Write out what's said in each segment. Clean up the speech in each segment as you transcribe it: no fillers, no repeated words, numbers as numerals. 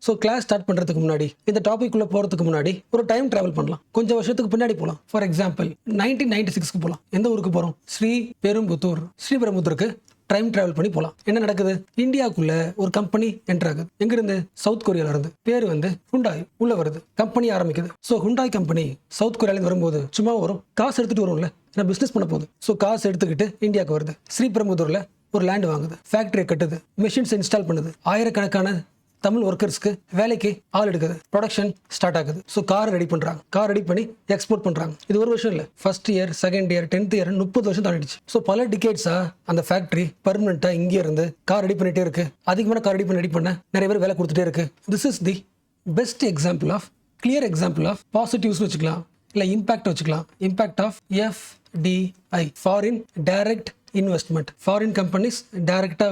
So class start பண்ணுறதுக்கு முன்னாடி இந்த டாபிக் உள்ள போகிறதுக்கு முன்னாடி ஒரு டைம் டிராவல் பண்ணலாம். கொஞ்சம் வருஷத்துக்கு பின்னாடி போகலாம். ஃபார் எக்ஸாம்பிள் 1996க்கு போகலாம். எந்த ஊருக்கு போகிறோம்? ஸ்ரீபெரும்புத்தூர். ஸ்ரீபெரும்புத்தூருக்கு டைம் டிராவல் பண்ணி போகலாம். என்ன நடக்குது? இந்தியாவுக்குள்ள ஒரு கம்பெனி என்டர் ஆகுது. எங்கிருந்து? சவுத் கொரியால இருந்து. பேர் ஹுண்டாய் உள்ள வருது. கம்பெனி ஆரம்பிக்குது. ஸோ ஹுண்டாய் கம்பெனி சவுத் கொரியால இருந்து வரும்போது சும்மா வரும், காசு எடுத்துட்டு வரும்ல, ஏன்னா பிசினஸ் பண்ண போகுது. ஸோ காசு எடுத்துக்கிட்டு இந்தியாவுக்கு வருது. ஸ்ரீபெரும்புத்தூர்ல ஒரு லேண்ட் வாங்குது, ஃபேக்டரியை கட்டுது, மிஷின்ஸ் இன்ஸ்டால் பண்ணுது, ஆயிரக்கணக்கான தமிழ் ஒர்க்கர்ஸ்க்கு வேலைக்கு ஆள் எடுக்குது, ப்ரொடக்ஷன் ஸ்டார்ட் ஆகுது. ஸோ கார் ரெடி பண்றாங்க, கார் ரெடி பண்ணி எக்ஸ்போர்ட் பண்றாங்க. இது ஒரு வருஷம் இல்லை, first year, second year, 10th year, 30 வருஷம் தாண்டிடுச்சு. ஸோ பல டிகேட்ஸா அந்த ஃபேக்டரி பர்மனெண்டா இங்கே இருந்து கார் ரெடி பண்ணிட்டே இருக்கு. அதிகமான கார் ரெடி பண்ண நிறைய பேர் வேலை கொடுத்துட்டே இருக்கு. This is the best example of, clear example of positives வச்சுக்கலாம், இல்லை இம்பாக்ட் வச்சுக்கலாம். Impact of FDI, foreign direct investment. Foreign companies டைரக்டா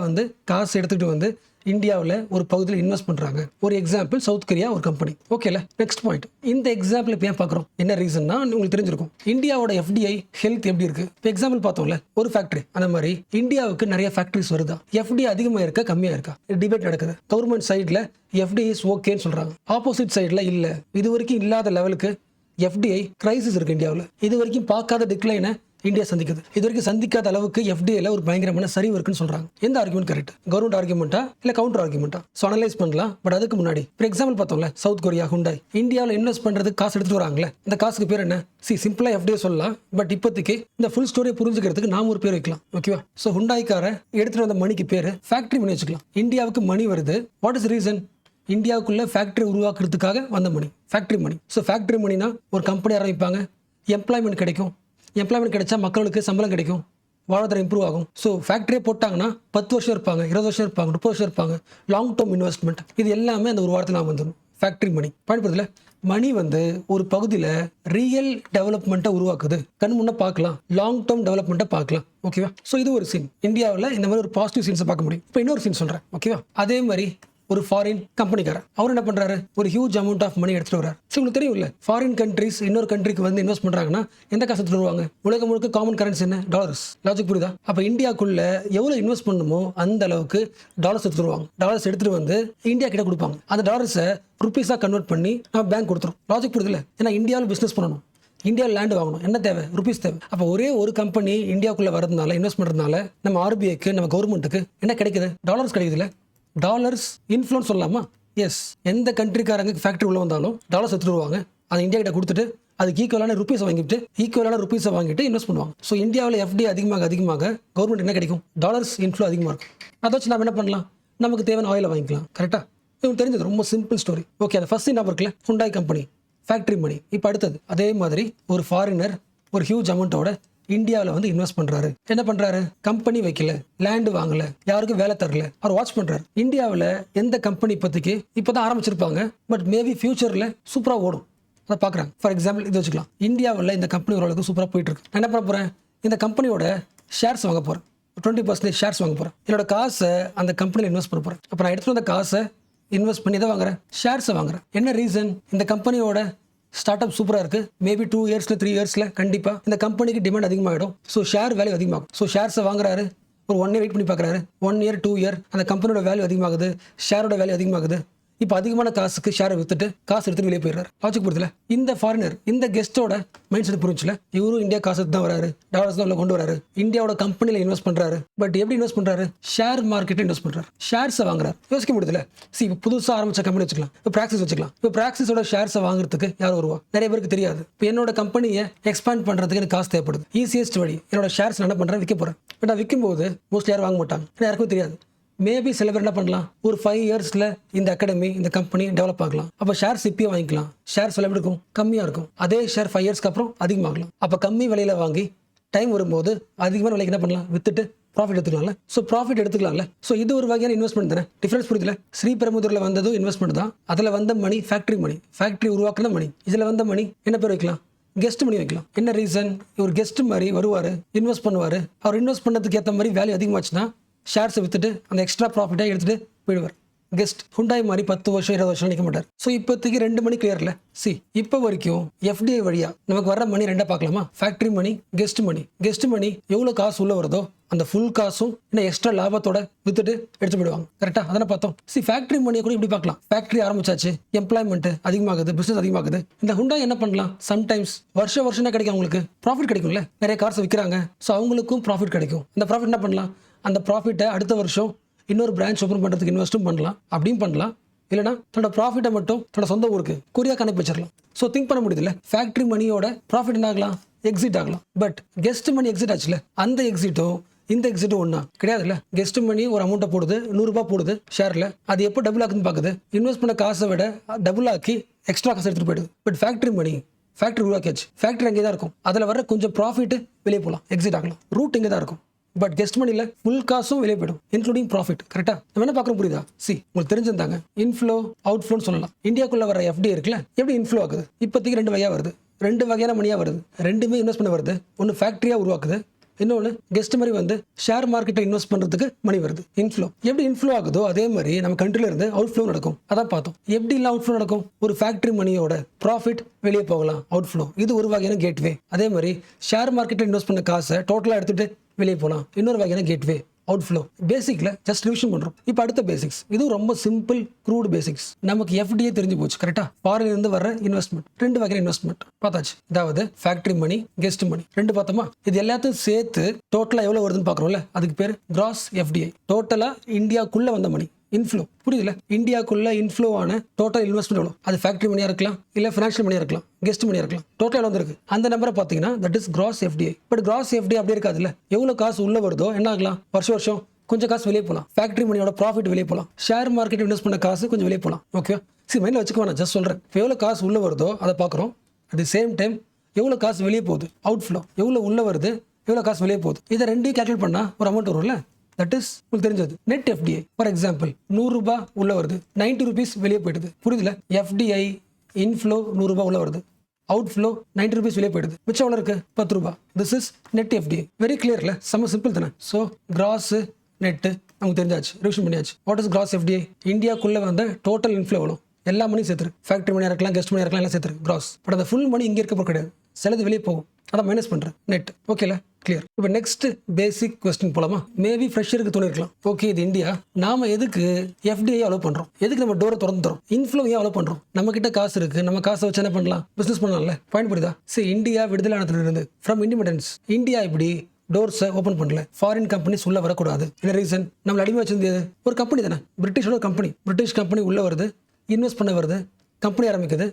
காசு எடுத்துக்கிட்டு இந்தியாவில் ஒரு பகுதியில் இன்வெஸ்ட் பண்றாங்க. ஒரு எக்ஸாம்பிள் சவுத் கொரியா ஒரு கம்பெனி. ஓகேல, நெக்ஸ்ட் பாயிண்ட். இந்த எக்ஸாம்பிள் இப்போ ஏன் பார்க்குறோம்? என்ன ரீசன்னா உங்களுக்கு தெரிஞ்சிருக்கும். இந்தியாவோட FDI ஹெல்த் எப்படி இருக்கு? இப்போ எக்ஸாம்பிள் பார்த்தோம்ல, ஒரு ஃபேக்டரி. அந்த மாதிரி இந்தியாவுக்கு நிறைய ஃபேக்டரிஸ் வருதா? FDI அதிகமாக இருக்கா கம்மியா இருக்கா? டிபேட் நடக்குது. கவர்மெண்ட் சைட்ல FDI இஸ் ஓகேன்னு சொல்றாங்க. ஆப்போசிட் சைட்ல இல்ல, இது வரைக்கும் இல்லாத லெவலுக்கு FDI கிரைசிஸ் இருக்கு இந்தியாவில். இது வரைக்கும் பார்க்காத டிக்ளைனை இந்தியா சந்திக்குது. இது வரைக்கும் சந்திக்காத அளவுக்கு FDIல ஒரு பயங்கரமான சரிவு இருக்குன்னு சொல்றாங்க. எந்த ஆர்குமெண்ட் கரெக்ட்? கவர்மெண்ட் ஆர்குமெண்டா இல்ல கவுண்டர் ஆர்குமெண்டா? ஸோ அனலைஸ் பண்ணலாம். பட் அதுக்கு முன்னாடி ஃபார் எக்ஸாம்பிள் பார்த்தோம்ல, சவுத் கொரியா ஹுண்டாய் இந்தியாவில் இன்வெஸ்ட் பண்றதுக்கு காசு எடுத்துட்டு வராங்களே, இந்த காசுக்கு பேர் என்ன? சிம்பிளா FDI சொல்லலாம். பட் இப்போதைக்கு இந்த ஃபுல் ஸ்டோரியை புரிஞ்சுக்கிறதுக்கு நாம ஒரு பேர் வைக்கலாம். ஓகேவா? ஸோ ஹுண்டாய்க்கார எடுத்துட்டு வந்த மணிக்கு பேர் ஃபேக்டரி மணி வச்சுக்கலாம். இந்தியாவுக்கு மணி வருது. What is reason? இந்தியாவுக்குள்ள ஃபேக்டரி உருவாக்குறதுக்காக வந்த money, factory money. So factory மணினா ஒரு கம்பெனி ஆரம்பிப்பாங்க, எம்ப்ளாய்மெண்ட் கிடைக்கும். எம்ப்ளாய்மெண்ட் கிடைச்சா மக்களுக்கு சம்பளம் கிடைக்கும், வாழ்வாதாரம் இம்ப்ரூவ் ஆகும். ஸோ ஃபேக்டரியே போட்டாங்கன்னா 10 வருஷம் இருப்பாங்க, 20 வருஷம் இருப்பாங்க, 30 வருஷம் இருப்பாங்க. Long term investment. இது எல்லாமே அந்த ஒரு வாரத்தில் நான் வந்துடும். ஃபேக்டரி மணி பயன்படுத்தல. மணி ஒரு பகுதியில் ரியல் டெவலப்மெண்ட்டை உருவாக்குது. கண் முன்ன பார்க்கலாம், லாங் டேர்ம் டெவலப்மெண்ட்டை பார்க்கலாம். ஓகேவா? ஸோ இது ஒரு சீன். இந்தியாவில் இந்த மாதிரி ஒரு பாசிட்டிவ் சீன்ஸை பார்க்க முடியும். இப்போ இன்னொரு சீன் சொல்கிறேன். ஓகேவா? அதே மாதிரி ஒரு ஃபாரின் கம்பெனிக்காரர், அவர் என்ன பண்றாரு? ஒரு ஹியூஜ் அமௌண்ட் ஆஃப் மணி எடுத்துட்டு வர்றாரு. உங்களுக்கு தெரியும் இல்ல, ஃபாரின் கண்ட்ரிஸ் இன்னொரு கண்ட்ரிக்கு இன்வெஸ்ட் பண்றாங்கன்னா எந்த காசு எடுத்துட்டு வருவாங்க? உலகம் முழுக்க காமன் கரன்சி என்ன? டாலர்ஸ். லாஜிக் புரியுதா? அப்ப இந்தியாக்குள்ள எவ்வளவு இன்வெஸ்ட் பண்ணுமோ அந்த அளவுக்கு டாலர்ஸ் எடுத்துட்டு வருவாங்க. டாலர்ஸ் எடுத்துட்டு இந்தியா கிட்ட கொடுப்பாங்க. அந்த டாலர்ஸை ருபீஸா கன்வெர்ட் பண்ணி நம்ம பேங்க் கொடுத்துரும். லாஜிக் புரியுதுல? ஏன்னா இந்தியாவில் பிசினஸ் பண்ணணும், இந்தியாவில் லேண்ட் வாங்கணும், என்ன தேவை? ருபீஸ் தேவை. அப்போ ஒரே ஒரு கம்பெனி இந்தியாவுக்குள்ள வரதுனால, இன்வெஸ்ட் பண்றதுனால நம்ம RBIக்கு, நம்ம கவர்மெண்ட்டுக்கு என்ன கிடைக்குது? டாலர்ஸ் கிடைக்குதுல்ல. டாலர்ஸ் இன்ஃப்ளூயன்ஸ் சொல்லலாமா? எஸ். எந்த கண்ட்ரிக்காரங்க ஃபேக்டரி உள்ள வந்தாலும் டாலர்ஸ் எடுத்துட்டு வருவாங்க. அதை இந்தியா கிட்ட கொடுத்துட்டு அதுக்கு ஈக்குவலான ருபீஸை வாங்கிட்டு இன்வெஸ்ட் பண்ணுவாங்க. ஸோ இந்தியாவில் FDI அதிகமாக கவர்மெண்ட் என்ன கிடைக்கும்? டாலர்ஸ் இன்ஃப்ளோ அதிகமாக இருக்கும். அதை வச்சு நம்ம என்ன பண்ணலாம்? நமக்கு தேவையான ஆயிலை வாங்கிக்கலாம். கரெக்டாக? உங்களுக்கு தெரிஞ்சது ரொம்ப சிம்பிள் ஸ்டோரி. ஓகே, அந்த ஃபர்ஸ்ட் ஞாபகம் இருக்குல்ல, ஹுண்டாய் கம்பெனி, ஃபேக்டரி மணி. இப்போ அடுத்தது அதே மாதிரி ஒரு ஃபாரினர் ஒரு ஹியூஜ் அமௌண்ட்டோட இந்தியாவில் இன்வெஸ்ட் பண்றாரு. என்ன பண்றாரு? கம்பெனி வைக்கல, லேண்ட் வாங்கல, யாருக்கும் வேலை தரல, அவர் வாட்ச் பண்றாரு. இந்தியாவில் எந்த கம்பெனி இப்போதைக்கு இப்போதான் ஆரம்பிச்சிருப்பாங்க, பட் மேபி ஃபியூச்சர்ல சூப்பரா ஓடும், அதை பார்க்குறாங்க. ஃபார் எக்ஸாம்பிள் இது வச்சுக்கலாம். இந்தியாவில் இந்த கம்பெனி ஓரளவுக்கு சூப்பராக போயிட்டு இருக்கு. நான் என்ன பண்ண போறேன்? இந்த கம்பெனியோட ஷேர்ஸ் வாங்க போறேன். 20% ஷேர்ஸ் வாங்க போறேன். என்னோட காசை அந்த கம்பெனியில் இன்வெஸ்ட் பண்ண போறேன். அப்போ நான் எடுத்துட்டு வந்த காசை இன்வெஸ்ட் பண்ணி தான் வாங்குறேன், ஷேர்ஸை வாங்குறேன். என்ன ரீசன்? இந்த கம்பெனியோட ஸ்டார்ட் அப் சூப்பராக இருக்கு. மேபி 2 இயர்ஸ்ல 3 இயர்ஸ்ல கண்டிப்பா இந்த கம்பெனிக்கு டிமாண்ட் அதிகமாகிடும். ஸோ ஷேர் வேல்யூ அதிகமாகும். ஸோ ஷேர்ஸை வாங்குறாரு, ஒரு 1 இயர் வெயிட் பண்ணி பார்க்குறாரு. 1 இயர் 2 இயர் அந்த கம்பெனியோட வேல்யூ அதிகமாகுது, ஷேரோட வேல்யூ அதிகமாகுது. இப்போ அதிகமான காசுக்கு ஷேரை வித்துட்டு காசு எடுத்துட்டு வெளியே போயிடுறாரு. லாஜிக் புரியுதுல? இந்த ஃபாரினர், இந்த கெஸ்டோட மைண்ட் செட் புரிஞ்சுல. இவரும் இந்தியா காசு தான் வராரு, டாலர்ஸ் தான் உள்ள கொண்டு வராரு, இந்தியாவோட கம்பெனியில் இன்வெஸ்ட் பண்றாரு. பட் எப்படி இன்வெஸ்ட் பண்றாரு? ஷேர் மார்க்கெட்டில் இன்வெஸ்ட் பண்றாரு, ஷேர்ஸை வாங்குறாரு. யோசிக்க முடியுதுல? இப்போ புதுசாக ஆரம்பிச்ச கம்பெனி வச்சுக்கலாம், இப்போ பிராக்சிஸ் வச்சுக்கலாம். இப்போ பிராக்சிஸோட ஷேர்ஸை வாங்குறதுக்கு யார் வருவா? நிறைய பேருக்கு தெரியாது. இப்போ என்னோட கம்பெனியை எக்ஸ்பேண்ட் பண்றதுக்கு எனக்கு காசு தேவைப்படுது. ஈஸியஸ்ட் வழி, என்னோட ஷேர்ஸ் என்ன பண்றேன்? விற்க போறேன். பட் நான் விற்கும் போது மோஸ்ட்லி யாரும் வாங்க மாட்டாங்க, யாருக்கும் தெரியாது. மேபி சில பேர் என்ன பண்ணலாம்? ஒரு 5 இயர்ஸ்ல இந்த அகாடமி, இந்த கம்பெனி டெவலப் ஆகலாம். அப்போ ஷேர்ஸ் இப்பயே வாங்கிக்கலாம். ஷேர்ஸ் விலை எப்படி இருக்கும்? கம்மியா இருக்கும். அதே ஷேர் 5 இயர்ஸ்க்கு அப்புறம் அதிகமாகலாம். அப்போ கம்மி விலையில வாங்கி டைம் வரும்போது அதிகமான விலைக்கு என்ன பண்ணலாம்? வித்துட்டு ப்ராஃபிட் எடுத்துக்கலாம்ல. ஸோ ப்ராஃபிட் எடுத்துக்கலாம்ல. ஸோ இது ஒரு வகையான இன்வெஸ்ட்மெண்ட் தானே. டிஃபரன்ஸ் புரியுதுல? ஸ்ரீபெரும்புதூர்ல வந்ததும் இன்வெஸ்ட்மெண்ட் தான். அதில் வந்த மணி ஃபேக்டரி மணி, ஃபேக்டரி உருவாக்குன மணி. இதில் வந்த மணி என்ன பேர் வைக்கலாம்? கெஸ்ட் மணி வைக்கலாம். என்ன ரீசன்? ஒரு கெஸ்ட் மாதிரி வருவார், இன்வெஸ்ட் பண்ணுவார். அவர் இன்வெஸ்ட் பண்ணதுக்கு ஏற்ற மாதிரி வேல்யூ அதிகமாச்சுன்னா ஷேர்ஸை வித்துட்டு அந்த எக்ஸ்ட்ரா ப்ராஃபிட்டாக எடுத்துட்டு போயிடுவார். கெஸ்ட் ஹுண்டாய் மாதிரி 10 வருஷம் 20 வருஷம் நிற்க மாட்டார். ஸோ இப்போதைக்கு 2 மணி கிளியர்ல. இப்போ வரைக்கும் எஃப்டிஐ வழியா நமக்கு வர மணி ரெண்டா பார்க்கலாமா? ஃபேக்டரி மணி, கெஸ்ட் மணி. கெஸ்ட் மணி எவ்வளோ காசு உள்ள வருதோ அந்த ஃபுல் காசும் இன்னும் எக்ஸ்ட்ரா லாபத்தோட வித்துட்டு எடுத்து போயிடுவாங்க. கரெக்டா? அதனை பார்த்தோம். ஃபேக்டரி மணியை கூட இப்படி பார்க்கலாம். ஃபேக்டரி ஆரம்பிச்சாச்சு, எம்ப்ளாய்மெண்ட் அதிகமாகுது, பிசினஸ் அதிகமாகுது. இந்த ஹுண்டாய் என்ன பண்ணலாம்? சம்டைம்ஸ் வருஷம் தான் கிடைக்கும், அவங்களுக்கு ப்ராஃபிட் கிடைக்கும்ல. நிறைய கார்ஸ் விற்கிறாங்க, ஸோ அவங்களுக்கும் ப்ராஃபிட் கிடைக்கும். அந்த ப்ராஃபிட் என்ன பண்ணலாம்? அந்த ப்ராஃபிட்டை அடுத்த வருஷம் இன்னொரு பிரான்ச் ஓப்பன் பண்ணுறதுக்கு இன்வெஸ்ட்டும் பண்ணலாம், அப்படியும் பண்ணலாம். இல்லைனா தன்னோட ப்ராஃபிட்டை மட்டும் தன்னோட சொந்த ஊருக்கு கொரியாக்கு அனுப்பி வச்சிடலாம். ஸோ திங்க் பண்ண முடியுதுல்ல, ஃபேக்டரி மணியோட ப்ராஃபிட் என்ன ஆகலாம்? எக்ஸிட் ஆகலாம். பட் கெஸ்ட் மணி எக்ஸிட் ஆச்சுல, அந்த எக்ஸிட்டும் இந்த எக்ஸிட்டும் ஒன்றா கிடையாதுல்ல. கெஸ்ட் மணி ஒரு அமௌண்ட்டை போடுது, 100 ரூபாய் போடுது ஷேரில், அது எப்போ டபுள் ஆகுதுன்னு பார்க்குது. இன்வெஸ்ட் பண்ண காசை விட டபுள் ஆக்கி எக்ஸ்ட்ரா காசு எடுத்துகிட்டு போயிடுது. பட் ஃபேக்டரி மணி, ஃபேக்டரி உருவாக்கியாச்சு, ஃபேக்டரி அங்கே தான் இருக்கும். அதில் வர கொஞ்சம் ப்ராஃபிட் வெளியே போகலாம், எக்ஸிட் ஆகலாம், ரூட் இங்கே தான் இருக்கும். பட் கெஸ்ட் மணியில் ஃபுல் காசும் வெளியே போயிடும், இன்க்ளூடிங் ப்ராஃபிட். கரெக்டா? நம்ம என்ன பார்க்குறோம் புரியுதா? உங்களுக்கு தெரிஞ்சிருந்தாங்க இன்ஃப்ளோ அவுட் ஃப்ளோன்னு சொல்லலாம். இந்தியாக்குள்ள வர எஃப்டி இருக்குல்ல, எப்படி இன்ஃப்ளோ ஆகுது? இப்போதைக்கு 2 வகையாக வருது, 2 வகையான மணியாக வருது. ரெண்டுமே இன்வெஸ்ட் பண்ண வருது. ஒன்று ஃபேக்டரியாக உருவாக்குது, இன்னொன்று கெஸ்ட் மாதிரி வந்து ஷேர் மார்க்கெட்டை இன்வெஸ்ட் பண்ணுறதுக்கு மணி வருது. இன்ஃப்ளோ எப்படி இன்ஃப்ளோ ஆகுதோ அதே மாதிரி நம்ம கண்ட்ரில இருந்து அவுட் ஃப்ளோ நடக்கும். அதான் பார்த்தோம். எப்படி இல்லை அவுட் ஃப்ளோ நடக்கும்? ஒரு ஃபேக்டரி மணியோட ப்ராஃபிட் வெளியே போகலாம், அவுட் ஃப்ளோ. இது ஒரு வகையான கேட்வே. அதே மாதிரி ஷேர் மார்க்கெட்டில் இன்வெஸ்ட் பண்ண காசை டோட்டலாக எடுத்துட்டு வெளியே போகலாம், இன்னொரு வகையான கேட்வே, அவுட் ஃப்ளோ. பேசிக்ல ஜஸ்ட் ரிவிஷன் பண்றோம். இப்போ அடுத்த பேசிக்ஸ், இது ரொம்ப சிம்பிள் க்ரூட் பேசிக்ஸ். நமக்கு எஃப்டிஏ தெரிஞ்சு போச்சு. கரெக்டா? ஃபாரின்ல இருந்து வர இன்வெஸ்ட்மெண்ட், 2 வகையான இன்வெஸ்ட்மெண்ட் பார்த்தாச்சு. அதாவது ஃபேக்டரி மணி, கெஸ்ட் மணி, 2 பார்த்தோமா? இது எல்லாத்தையும் சேர்த்து டோட்டலா எவ்வளவு வருதுன்னு பார்க்குறோம்ல, அதுக்கு பேர் கிராஸ் எஃப்டிஐ. டோட்டலா இந்தியாக்குள்ள வந்த மணி, இன்ஃப்ளோ. புரியுதுல? இந்தியாக்குள்ள இன்ஃப்ளோ ஆன டோட்டல் இன்வெஸ்ட்மெண்ட் எவ்வளோ? அது ஃபேக்டரி மணியா இருக்கலாம், இல்ல ஃபினான்ஷியல் மணியா இருக்கலாம், கெஸ்ட் மணியா இருக்கலாம். டோட்டல் எவ்வளோ இருக்கு அந்த நம்பரை பார்த்தீங்கன்னா that is gross FDI. But cross FDI அப்படி இருக்காதுல்ல. எவ்வளோ காசு உள்ள வருதோ என்ன ஆகலாம்? வருஷம் கொஞ்சம் காசு வெளியே போகலாம். ஃபேக்டரி மணியோட ப்ராஃபிட் வெளியே போகலாம். ஷேர் மார்க்கெட் இன்வெஸ்ட் பண்ண காசு கொஞ்சம் வெளியே போகலாம். ஓகே, மைண்டில் வச்சுக்க வேணாம், ஜஸ்ட் சொல்கிறேன். இப்போ எவ்வளோ காசு உள்ள வருதோ அதை பார்க்குறோம். அட் தி சேம் டைம் எவ்வளோ காசு வெளியே போகுது, அவுட் ஃப்ளோ. எவ்வளோ உள்ள வருது, எவ்வளோ காசு வெளியே போகுது, இதை ரெண்டையும் கேல்குலேட் பண்ணால் ஒரு அமௌண்ட் வரும்ல. தட் இஸ் உங்களுக்கு தெரிஞ்சது நெட் எஃப்டிஐ. ஃபார் எக்ஸாம்பிள் 100 ரூபாய் உள்ள வருது, 90 rupees வெளியே போயிடுது. புரியுதுல? எஃப்டிஐ இன்ஃப்ளோ 100 ரூபாய் உள்ள வருது, அவுட் ஃப்ளோ 90 rupees வெளியே போயிடுது. மிச்சம் எவ்வளோ இருக்கு? 10 ரூபாய். This is net FDI. Very கிளியர்ல, செம்ம சிம்பிள் தானே. ஸோ கிராஸ் நெட்டு நமக்கு தெரிஞ்சாச்சு, ரிவிஷன் பண்ணியாச்சு. What is gross FDI? இந்தியாக்குள்ள வந்த டோட்டல் இன்ஃப்ளோ எவ்வளோ, எல்லா மணியும் சேர்த்துரு. ஃபேக்டரி மணியாக இருக்கலாம், கெஸ்ட் மணியாக இருக்கலாம், எல்லாம் சேர்த்துரு கிராஸ். பட் அந்த ஃபுல் மணி இங்கே இருக்க போகிறது கிடையாது, சிலது வெளியே போகும், அதை மைனஸ் பண்ணுறேன் நெட். ஓகேல? கிளியர். இப்போ நெக்ஸ்ட் பேசிக் கொஸ்டின் போலாமா? மேபி ஃப்ரெஷருக்கு தோணிருக்கலாம், ஓகே இது இந்தியா, நாம எதுக்கு எஃப்டிஐ அலோவ் பண்றோம்? எதுக்கு நம்ம டோரை திறந்து தரோம்? இன்ஃப்ளோ ஏன் அலோவ் பண்றோம்? நம்ம கிட்ட காசு இருக்கு, நம்ம காசை வச்சு என்ன பண்ணலாம்? பிசினஸ் பண்ணலாம்ல. பாயிண்ட் புரியுதா? சரி, இந்தியா விடுதலை ஆனதுல இருந்து ஃப்ரம் இண்டிபெண்டன்ஸ் இந்தியா இப்படி டோர்ஸை ஓப்பன் பண்ணல. ஃபாரின் கம்பெனிஸ் உள்ள வரக்கூடாது. என்ன ரீசன்? நம்மள அடிமை வச்சிருந்தது ஒரு கம்பெனி தானே, பிரிட்டிஷோட கம்பெனி. பிரிட்டிஷ் கம்பெனி உள்ள வருது, இன்வெஸ்ட் பண்ண வருது, கம்பெனி ஆரம்பிக்குது,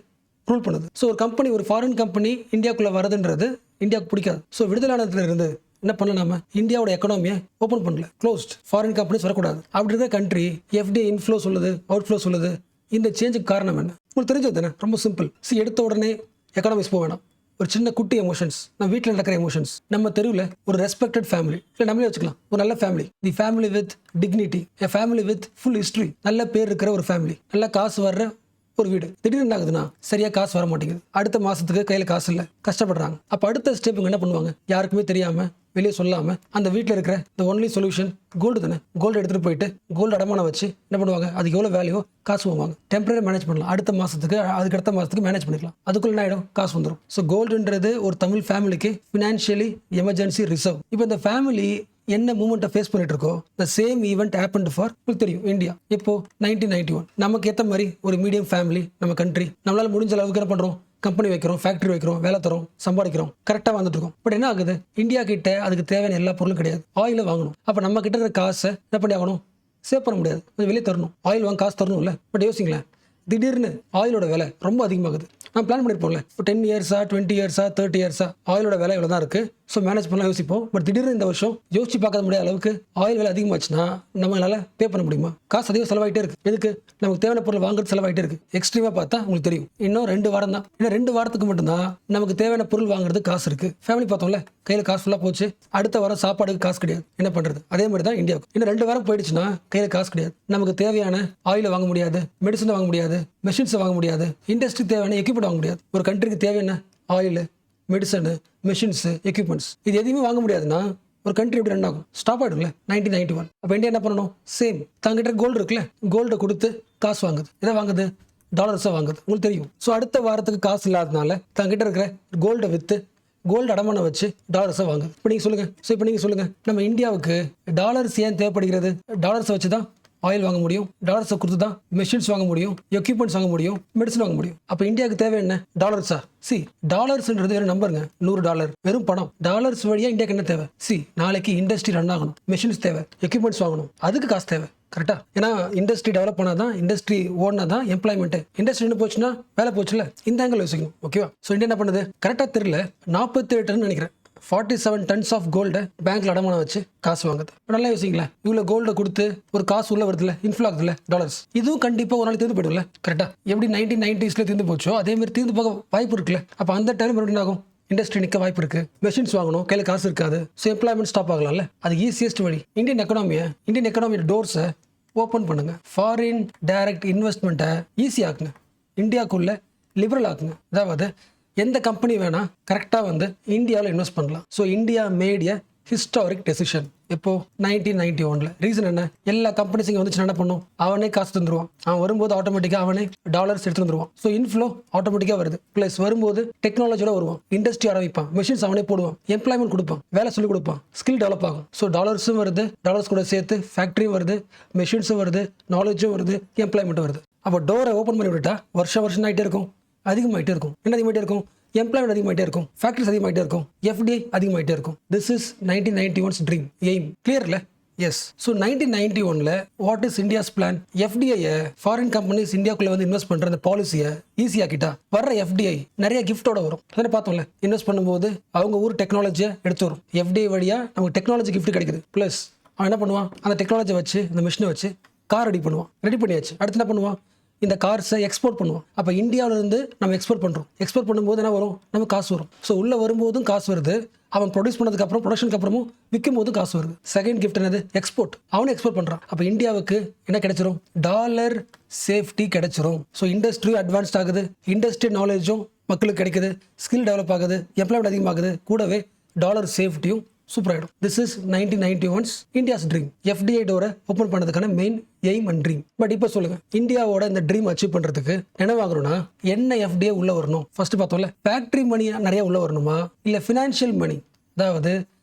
ரூல் பண்ணுது. ஸோ ஒரு கம்பெனி, ஒரு ஃபாரின் கம்பெனி இந்தியாவுக்குள்ள வருதுன்றது இந்தியாவுக்கு பிடிக்காது. ஸோ விடுதலானதுல இருந்து என்ன பண்ணல, நாம இந்தியாவோட எக்கனாமியை ஓப்பன் பண்ணல, க்ளோஸ்ட். ஃபாரின் கம்பெனிஸ் வரக்கூடாது. அப்படி இருக்கிற கண்ட்ரி எஃப்டிஐ இன்ஃப்ளோ சொல்லுது, அவுட் ஃப்ளோ சொல்லுது. இந்த சேஞ்சுக்கு காரணம் என்ன? உங்களுக்கு தெரிஞ்சது தானே, ரொம்ப சிம்பிள். எடுத்த உடனே எக்கனாமிக்ஸ் போக வேணாம். ஒரு சின்ன குட்டி எமோஷன்ஸ், நம்ம வீட்டில் நடக்கிற எமோஷன்ஸ், நம்ம தெருவில் ஒரு ரெஸ்பெக்டட் ஃபேமிலி, இல்லை நம்மளே வச்சுக்கலாம் ஒரு நல்ல family, the family with dignity, a family with full history, நல்ல பேர் இருக்கிற ஒரு ஃபேமிலி, நல்ல காசு வர்ற ஒரு வீடு. திடீர்னு என்ன ஆகுதுன்னா சரியா காசு வர மாட்டேங்குது, அடுத்த மாசத்துக்கு கையில் காசு இல்லை, கஷ்டப்படுறாங்க. அப்போ அடுத்த ஸ்டெப் என்ன பண்ணுவாங்க? யாருக்குமே தெரியாம, வெளியே சொல்லாம, அந்த வீட்டில் இருக்கிற த ஒன்லி சொல்யூஷன் கோல்டு தானே. கோல்டு எடுத்துட்டு போயிட்டு கோல்டு அடமானம் வச்சு என்ன பண்ணுவாங்க? அதுக்கு எவ்வளோ வேல்யூ காசு வாங்குவாங்க. டெம்பரரி மேனேஜ் பண்ணலாம், அடுத்த மாசத்துக்கு அதுக்கு அடுத்த மாசத்துக்கு மேனேஜ் பண்ணிக்கலாம். அதுக்குள்ள என்ன ஆயிடும்? காசு வந்துடும். ஸோ கோல்டுன்றது ஒரு தமிழ் ஃபேமிலிக்கு ஃபினான்ஷியலி எமர்ஜென்சி ரிசர்வ். இப்போ இந்த ஃபேமிலி என்ன மூமெண்ட்டை ஃபேஸ் பண்ணிட்டு இருக்கோ, the same event happened for உங்களுக்கு தெரியும் இந்தியா. இப்போ 1991 நமக்கு ஏற்ற மாதிரி ஒரு மீடியம் ஃபேமிலி நம்ம கண்ட்ரி. நம்மளால முடிஞ்ச அளவுக்கு என்ன பண்றோம்? கம்பெனி வைக்கிறோம், ஃபேக்டரி வைக்கிறோம், வேலை தரோம், சம்பாதிக்கிறோம், கரெக்டாக வந்துட்டு இருக்கோம். பட் என்ன ஆகுது? இந்தியா கிட்ட அதுக்கு தேவையான எல்லா பொருளும் கிடையாது. ஆயில வாங்கணும். அப்போ நம்ம கிட்ட இருக்கிற காசை என்ன பண்ணி ஆகணும்? சேவ் பண்ண முடியாது, கொஞ்சம் வெளியே தரணும். ஆயில் வாங்க காசு தரணும் இல்லை. பட் யோசிங்களேன், திடீர்னு ஆயிலோட விலை ரொம்ப அதிகமாகுது. நான் பிளான் பண்ணியிருப்போம்ல, இப்போ 10 இயர்ஸா 20 இயர்ஸா 30 இயர்ஸா ஆயிலோட விலை இவ்வளோ தான் இருக்குது, ஸோ மேனேஜ் பண்ணலாம் யோசிப்போம். பட் திடீர்னு இந்த வருஷம் யோசிச்சு பார்க்க முடியாத அளவுக்கு ஆயில் விலை அதிகமாச்சுன்னா நம்மளால பே பண்ண முடியுமா? காசு அதிகம் செலவாயிட்டே இருக்கு. எதுக்கு? நமக்கு தேவையான பொருள் வாங்குறது செலவாயிட்டே இருக்கு. எக்ஸ்ட்ரீமாக பார்த்தா உங்களுக்கு தெரியும், இன்னும் 2 வாரம் தான். இன்னும் 2 வாரத்துக்கு மட்டும்தான் நமக்கு தேவையான பொருள் வாங்குறது காசு இருக்கு. ஃபேமிலி பார்த்தோம்ல, கையில் காசு ஃபுல்லாக போச்சு, அடுத்த வாரம் சாப்பாடுக்கு காசு கிடையாது, என்ன பண்ணுறது? அதே மாதிரி தான் இந்தியாவுக்கு. இன்னும் 2 வாரம் போயிடுச்சுன்னா கையில் காசு கிடையாது, நமக்கு தேவையான ஆயிலை வாங்க முடியாது, மெடிசனை வாங்க முடியாது, மெஷின்ஸை வாங்க முடியாது, இண்டஸ்ட்ரி தேவையான எக்யூப்மெண்ட் வாங்க முடியாது. ஒரு கண்ட்ரிக்கு தேவையான ஆயில், மெடிசனு, மெஷின்ஸு, எக்யூப்மெண்ட்ஸ் இது எதுவுமே வாங்க முடியாதுன்னா ஒரு கண்ட்ரி எப்படி ரன் ஆகும்? ஸ்டாப் ஆகிடும்ல 1991. அப்போ இந்தியா என்ன பண்ணணும்? சேம் தங்கிட்ட கோல்டு இருக்குல்ல, கோல்டை கொடுத்து காசு வாங்குது. எதை வாங்குது? டாலர்ஸை வாங்குது. உங்களுக்கு தெரியும். ஸோ அடுத்த வாரத்துக்கு காசு இல்லாதனால தங்கிட்ட இருக்கிற கோல்டை விற்று கோல்டு அடமானம் வச்சு டாலர்ஸை வாங்குது. இப்போ நீங்கள் சொல்லுங்கள். ஸோ இப்போ நீங்கள் சொல்லுங்கள், நம்ம இந்தியாவுக்கு டாலர்ஸ் ஏன் தேவைப்படுகிறது? டாலர்ஸை வச்சு தான் ஆயில் வாங்க முடியும், டாலர்ஸை கொடுத்து தான் மெஷின்ஸ் வாங்க முடியும், எக்யூப்மெண்ட்ஸ் வாங்க முடியும், மெடிசன் வாங்க முடியும். அப்போ இந்தியாவுக்கு தேவை என்ன? டாலர்ஸா? டாலர்ஸ்ன்றது வெறும் நம்பருங்க. $100 வெறும் பணம். டாலர்ஸ் வழியா இந்தியாவுக்கு என்ன தேவை? நாளைக்கு இண்டஸ்ட்ரி ரன் ஆகணும், மெஷின்ஸ் தேவை, எக்யூப்மெண்ட்ஸ் வாங்கணும், அதுக்கு காசு தேவை. கரெக்டா? ஏன்னா இண்டஸ்ட்ரி டெவலப் பண்ணாதான், இண்டஸ்ட்ரி ஓடினா தான் எம்ப்ளாய்மெண்ட். இண்டஸ்ட்ரி என்ன போச்சுன்னா வேலை போச்சுல. இந்த ஆங்கிள் யோசிக்கணும். ஓகேவா? ஸோ இந்தியா என்ன பண்ணுது? கரெக்டாக தெரியல, 47 டன் நினைக்கிறேன், 47 tons ஆஃப் கோல்டை பேங்க்ல அடமானம் வச்சு காசு வாங்குது. நல்லா யோசிங்களேன். இவ்வளோ கோல்டை கொடுத்து ஒரு காசு உள்ள வருதுல, இன்ஃப்ளோ ஆகுதுல டாலர்ஸ். இதுவும் கண்டிப்பாக ஒரு நாள் தீர்ந்து போயிடும்ல. கரெக்டா? எப்படி 1990s தீர்ந்து போச்சோ அதே மாதிரி தீர்ந்து போக வாய்ப்பு இருக்குல்ல. அப்போ அந்த டைம் மறுபடியும் ஆகும், இண்டஸ்ட்ரி நிற்க வாய்ப்பு இருக்கு. மெஷின்ஸ் வாங்கணும், கையில் காசு இருக்காது. ஸோ எம்ப்ளாய்மெண்ட் ஸ்டாப் ஆகலாம்ல. அது ஈஸியஸ்ட் வழி. இந்தியன் எக்கனாமி டோர்ஸை ஓப்பன் பண்ணுங்க. ஃபாரின் டைரக்ட் இன்வெஸ்ட்மெண்ட்டை ஈஸி ஆக்குங்க, இந்தியாவுக்குள்ள லிபரல் ஆக்குங்க. அதாவது எந்த கம்பெனி வேணா கரெக்டாக வந்து இந்தியாவில் இன்வெஸ்ட் பண்ணலாம். So India made a historic decision. இப்போ 1991. ரீசன் என்ன? எல்லா கம்பெனிஸ் இங்கே வந்துச்சு என்ன பண்ணும்? அவனே காசு தந்துருவான். அவன் வரும்போது ஆட்டோமேட்டிக்காக அவனே டாலர்ஸ் எடுத்து வந்துருவான். ஸோ இன்ஃப்ளோ ஆட்டோமேட்டிக்காக வருது. ப்ளஸ் வரும்போது டெக்னாலஜியோட வருவான், இண்டஸ்ட்ரி ஆரம்பிப்பான், மெஷின்ஸ் அவனே போடுவான், எம்ப்ளாய்மெண்ட் கொடுப்பான், வேலை சொல்லிக் கொடுப்பான், ஸ்கில் டெவலப் ஆகும். ஸோ டாலர்ஸும் வருது, டாலர்ஸ் கூட சேர்த்து ஃபேக்ட்ரியும் வருது, மெஷின்ஸும் வருது, நாலேஜும் வருது, எம்ப்ளாய்மெண்ட்டும் வருது. அப்போ டோரை ஓப்பன் பண்ணி விட்டுட்டா வருஷம் ஆகிட்டே இருக்கும், அதிகமாகிட்டே இருக்கும். என்ன அதிகமாகிட்டே இருக்கும்? எம்ப்ளாய்மெண்ட் அதிகமாகிட்டே இருக்கும், ஃபேக்டரிஸ் அதிகமாகிட்டே இருக்கும், FDI அதிகமாகிட்டே இருக்கும். This is 1991's dream, aim. கிளியர்ல? Yes. So 1991 what is India's plan? FDI foreign companies இந்தியாவுக்குள்ள வந்து இன்வெஸ்ட் பண்ற அந்த பாலிசியை ஈஸியாக்கிட்டா வர்ற FDI நிறைய கிஃப்டோட வரும். அதை பார்த்தோம்ல, இன்வெஸ்ட் பண்ணும்போது அவங்க ஊர் டெக்னாலஜியை எடுத்து வரும். FDI வழியா நமக்கு டெக்னாலஜி கிஃப்ட் கிடைக்குது. ப்ளஸ் அவன் என்ன பண்ணுவான்? அந்த டெக்னாலஜியை வச்சு, அந்த மிஷினை வச்சு கார் ரெடி பண்ணுவான். ரெடி பண்ணியாச்சு. அடுத்து என்ன பண்ணுவான்? இந்த கார்ஸை எக்ஸ்போர்ட் பண்ணுவோம். அப்போ இந்தியாவிலேருந்து நம்ம எக்ஸ்போர்ட் பண்ணுறோம். எக்ஸ்போர்ட் பண்ணும்போது என்ன வரும்? நமக்கு காசு வரும். ஸோ உள்ளே வரும்போதும் காசு வருது, அவன் ப்ரொடியூஸ் பண்ணதுக்கப்புறம், ப்ரொடக்ஷனுக்கு அப்புறமும் விற்கும் போதும் காசு வருது. செகண்ட் கிஃப்ட் என்னது? எக்ஸ்போர்ட். அவனும் எக்ஸ்போர்ட் பண்ணுறான். அப்போ இந்தியாவுக்கு என்ன கிடைச்சிரும்? டாலர் சேஃப்டி கிடைச்சிரும். ஸோ இண்டஸ்ட்ரியும் அட்வான்ஸ்ட் ஆகுது, இண்டஸ்ட்ரி நாலேஜும் மக்களுக்கு கிடைக்குது, ஸ்கில் டெவலப் ஆகுது, எம்ப்ளாய்மெண்ட் அதிகமாகுது, கூடவே டாலர் சேஃப்டியும் சூப்பர் ஆகிடும். This is 1991's India's dream. FDI டோரை ஓப்பன் பண்ணதுக்கான main aim and dream. But இப்போ சொல்லுங்க, இந்தியாவோட இந்த ட்ரீம் அச்சீவ் பண்றதுக்கு என்ன வாங்கணும்னா என்ன FDI உள்ள வரணும்? ஃபர்ஸ்ட் பார்த்தோம்ல, ஃபேக்டரி மணி நிறைய உள்ள வரணுமா, இல்லை ஃபினான்ஷியல் மணி, அதாவது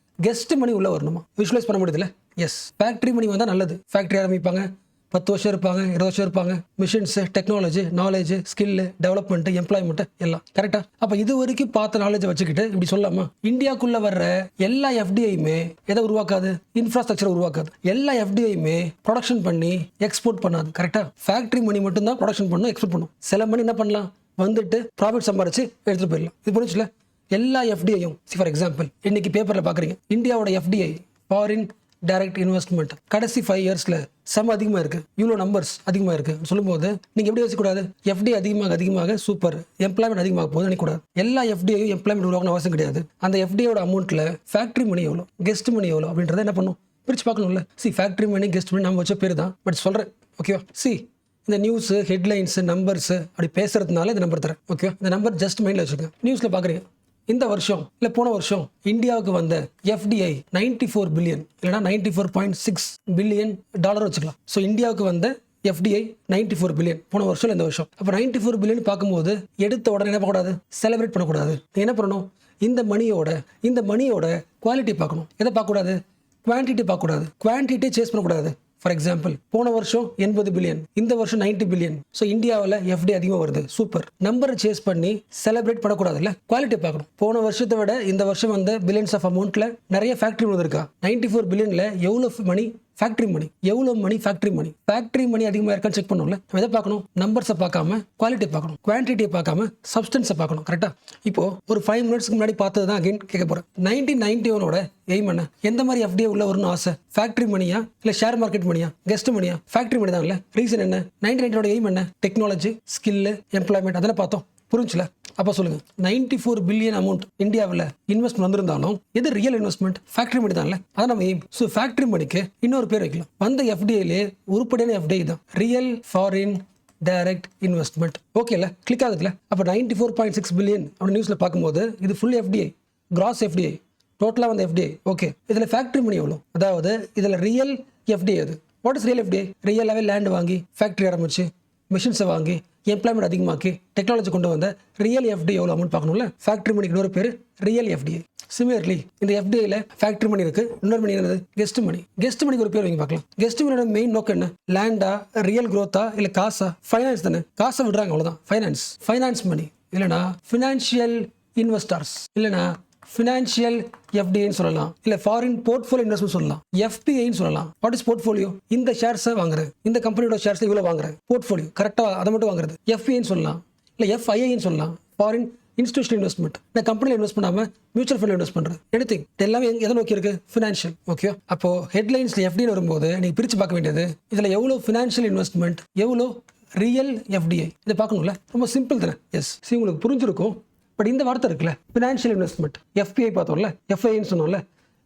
கெஸ்ட் மணி உள்ள வரணுமா? விஷுவலைஸ் பண்ண முடியுதுல்ல? எஸ். ஃபேக்டரி மணி வந்தால் நல்லது. ஃபேக்டரி ஆரம்பிப்பாங்க, 10 வருஷம் இருப்பாங்க, 20 வருஷம் இருப்பாங்க. Machines, technology, knowledge, skill, development, employment எல்லாம் கரெக்டா. அப்போ இது வரைக்கும் பார்த்த நாலேஜை வச்சுக்கிட்டு இப்படி சொல்லாமா, இந்தியாவுக்குள்ள வர்ற எல்லா FDIயுமே எதை உருவாக்காது? இன்ஃப்ராஸ்ட்ரக்சர் உருவாக்காது. எல்லா FDIயுமே ப்ரொடக்ஷன் பண்ணி எக்ஸ்போர்ட் பண்ணாது. கரெக்டா? ஃபேக்டரி மணி மட்டும் தான் ப்ரொடக்ஷன் பண்ணும், எக்ஸ்போர்ட் பண்ணும். சில மணி என்ன பண்ணலாம்? வந்துட்டு ப்ராஃபிட் சம்பாரிச்சு எடுத்துட்டு போயிடலாம். இது புரிஞ்சுல? எல்லா FDIயும் ஃபார் எக்ஸாம்பிள் இன்னைக்கு பேப்பரில் பார்க்குறீங்க, இந்தியாவோட FDI ஃபாரின் டைரக்ட் இன்வெஸ்ட்மெண்ட் கடைசி 5 இயர்ஸ்ல செம அதிகமாக இருக்கு, இவ்வளோ நம்பர்ஸ் அதிகமாக இருக்கு சொல்லும்போது நீங்கள் எப்படி யோசிக்கக்கூடாது? FDI அதிகமாக சூப்பர், எம்ப்ளாய்மெண்ட் அதிகமாக போகுது நினைக்கக்கூடாது. எல்லா FDIயும் எம்ப்ளாய்மெண்ட் உருவாக்கணும் அவசியம் கிடையாது. அந்த FDIயோட அமௌண்ட்ல ஃபேக்டரி மணி எவ்வளோ, கெஸ்ட் மணி எவ்வளோ அப்படின்றத என்ன பண்ணும்? பிரிச்சு பார்க்கணும்ல. ஃபேக்டரி மணி, கெஸ்ட் மணி நம்ம வச்ச பேர் தான், பட் சொல்கிறேன் ஓகேவா? இந்த நியூஸ் ஹெட்லைன்ஸ் நம்பர்ஸ் அப்படி பேசுறதுனால இந்த நம்பர் தரேன். ஓகே, இந்த நம்பர் ஜஸ்ட் மைண்ட்ல வச்சுக்கோங்க. நியூஸ்ல பாக்குறீங்க, இந்த வருஷம் இல்லை போன வருஷம் இந்தியாவுக்கு வந்த FDI 94 பில்லியன் இல்லைனா $94.6 பில்லியன் வச்சுக்கலாம். ஸோ இந்தியாவுக்கு வந்த FDI 94 பில்லியன் போன வருஷம் இல்லை இந்த வருஷம். அப்போ 94 பில்லியன் பார்க்கும்போது எடுத்த உடனே என்ன பண்ணக்கூடாது? செலிப்ரேட் பண்ணக்கூடாது. என்ன பண்ணணும்? இந்த மணியோட குவாலிட்டி பார்க்கணும். எதை பார்க்கக்கூடாது? குவான்டிட்டி பார்க்கக்கூடாது. குவான்டிட்டி சேஸ் பண்ணக்கூடாது. ஃபார் எக்ஸாம்பிள் போன வருஷம் 80 பில்லியன், இந்த வருஷம் 90 பில்லியன். ஸோ இந்தியாவில் FDI அதிகமாக வருது, சூப்பர். நம்பரை சேஸ் பண்ணி செலிப்ரேட் பண்ணக்கூடாதுல்ல, குவாலிட்டி பார்க்கணும். போன வருஷத்தை விட இந்த வருஷம் வந்து பில்லியன்ஸ் ஆஃப் அமௌண்ட்ல நிறைய ஃபேக்டரி வந்திருக்கா. 94 பில்லியன்ல எவ்வளோ மணி? ஃபேக்டரி மணி. எவ்வளோ மணி? ஃபேக்டரி மணி அதிகமாக இருக்கான்னு செக் பண்ணணும்ல. எதை பார்க்கணும்? நம்பர்ஸை பார்க்காம குவாலிட்டி பார்க்கணும், குவான்டிட்டியை பார்க்காம சப்ஸ்டன்ஸை பார்க்கணும். கரெக்டா? இப்போ ஒரு 5 மினிட்ஸ்க்கு முன்னாடி பார்த்தது தான் அகைன் கேட்க போறேன். 1991 எய்ம் என்ன? எந்த மாதிரி FDI உள்ள வரும்னு ஆசை? ஃபேக்டரி மணியா இல்லை ஷேர் மார்க்கெட் மணியா, கெஸ்ட் மணியா? ஃபேக்டரி மணி தான். இல்லை ரீசன் என்ன? 1991 எய்ம் என்ன? டெக்னாலஜி, ஸ்கில், எம்ப்ளாய்மெண்ட், அதெல்லாம் பார்த்தோம். புரிஞ்சுல? அப்போ சொல்லுங்க, 94 பில்லியன் அமௌண்ட் இந்தியாவில் இன்வெஸ்ட்மெண்ட் வந்திருந்தாலும் எது ரியல் இன்வெஸ்ட்மெண்ட்? ஃபேக்டரி மணி தான். அதான் நம்ம எய்ம். ஸோ ஃபேக்டரி மணிக்கு இன்னொரு பேர் வைக்கலாம். வந்த FDIலே உருப்படியான FDI தான் ரியல் ஃபாரின் டைரக்ட் இன்வெஸ்ட்மெண்ட். ஓகேல, கிளிக் ஆகுதுல. அப்போ 94.6 பில்லியன் அப்படி நியூஸ்ல பார்க்கும்போது இது ஃபுல் FDI, கிராஸ் FDI, டோட்டலாக வந்து எஃப்டிஐ ஓகே. இதில் ஃபேக்ட்ரி மணி எவ்வளோ, அதாவது இதில் ரியல் எஃப்டிஐ எது? What is real FDI? ரியலாகவே லேண்ட் வாங்கி ஃபேக்ட்ரி ஆரம்பிச்சு மிஷின்ஸை வாங்கி எம்ப்ளாய்மெண்ட் அதிகமாக்கி டெக்னாலஜி கொண்டு வந்த ரியல் எஃப்டிஐ எவ்வளோ அமௌண்ட் பார்க்கணும்ல. ஃபேக்ட்ரி மணிக்கு இன்னொரு பேர் ரியல் எஃப்டிஐ. சிமிலர்லி இந்த எஃப்டிஐல ஃபேக்ட்ரி மணி இருக்கு, இன்னொரு மணி என்னது கெஸ்ட் மணி. கெஸ்ட் மணிக்கு ஒரு பேர் வைங்க பார்க்கலாம். கெஸ்ட் மணியோட மெயின் நோக்கம் என்ன? லேண்டா, ரியல் growth-ஆ, இல்ல காசா? ஃபைனான்ஸ் தானே, காசை விடுறாங்க அவ்வளவுதான். ஃபைனான்ஸ் மணி இல்லைனா ஃபினான்ஷியல் இன்வெஸ்டர்ஸ் இல்லைனா ஃபினான்ஷியல் எஃப்டிஐன்னு சொல்லலாம், இல்ல ஃபாரின் போர்ட்ஃபோலியோ இன்வெஸ்ட்மெண்ட் சொல்லலாம், எஃபிஐன்னு சொல்லலாம். What is portfolio? இந்த ஷேர்ஸை வாங்குறேன், இந்த கம்பெனியோட ஷேர்ஸ் இவ்வளோ வாங்குறேன், போர்ட்ஃபோலியோ கரெக்டாக அதை மட்டும் வாங்குறது. எஃபிஐன்னு சொல்லலாம், இல்லை எஃப்ஐஐன்னு சொல்லலாம், ஃபாரின் இன்ஸ்டிடியூஷனல் இன்வெஸ்ட்மெண்ட். இந்த கம்பெனியில் இன்வெஸ்ட் பண்ணாமல் மியூச்சுவல் ஃபண்ட் இன்வெஸ்ட் பண்ணுறது. எனிதிங் எல்லாமே எதை நோக்கி இருக்கு? ஃபினான்ஷியல். ஓகே, அப்போ ஹெட்லைன்ஸ்ல எஃப்டின்னு வரும்போது நீங்கள் பிரித்து பார்க்க வேண்டியது இதில் எவ்வளோ ஃபினான்ஷியல் இன்வெஸ்ட்மெண்ட், எவ்வளோ ரியல் எஃப்டிஐ, இதை பார்க்கணும்ல. ரொம்ப சிம்பிள் தானே. எஸ், உங்களுக்கு புரிஞ்சிருக்கும். பட் இந்த வார்த்தை இருக்குல்ல, ஃபினான்ஷியல் இன்வெஸ்ட்மெண்ட், எஃபிஐ பார்த்தோம்ல, எஃப்ஐன்னு சொன்னோம்ல,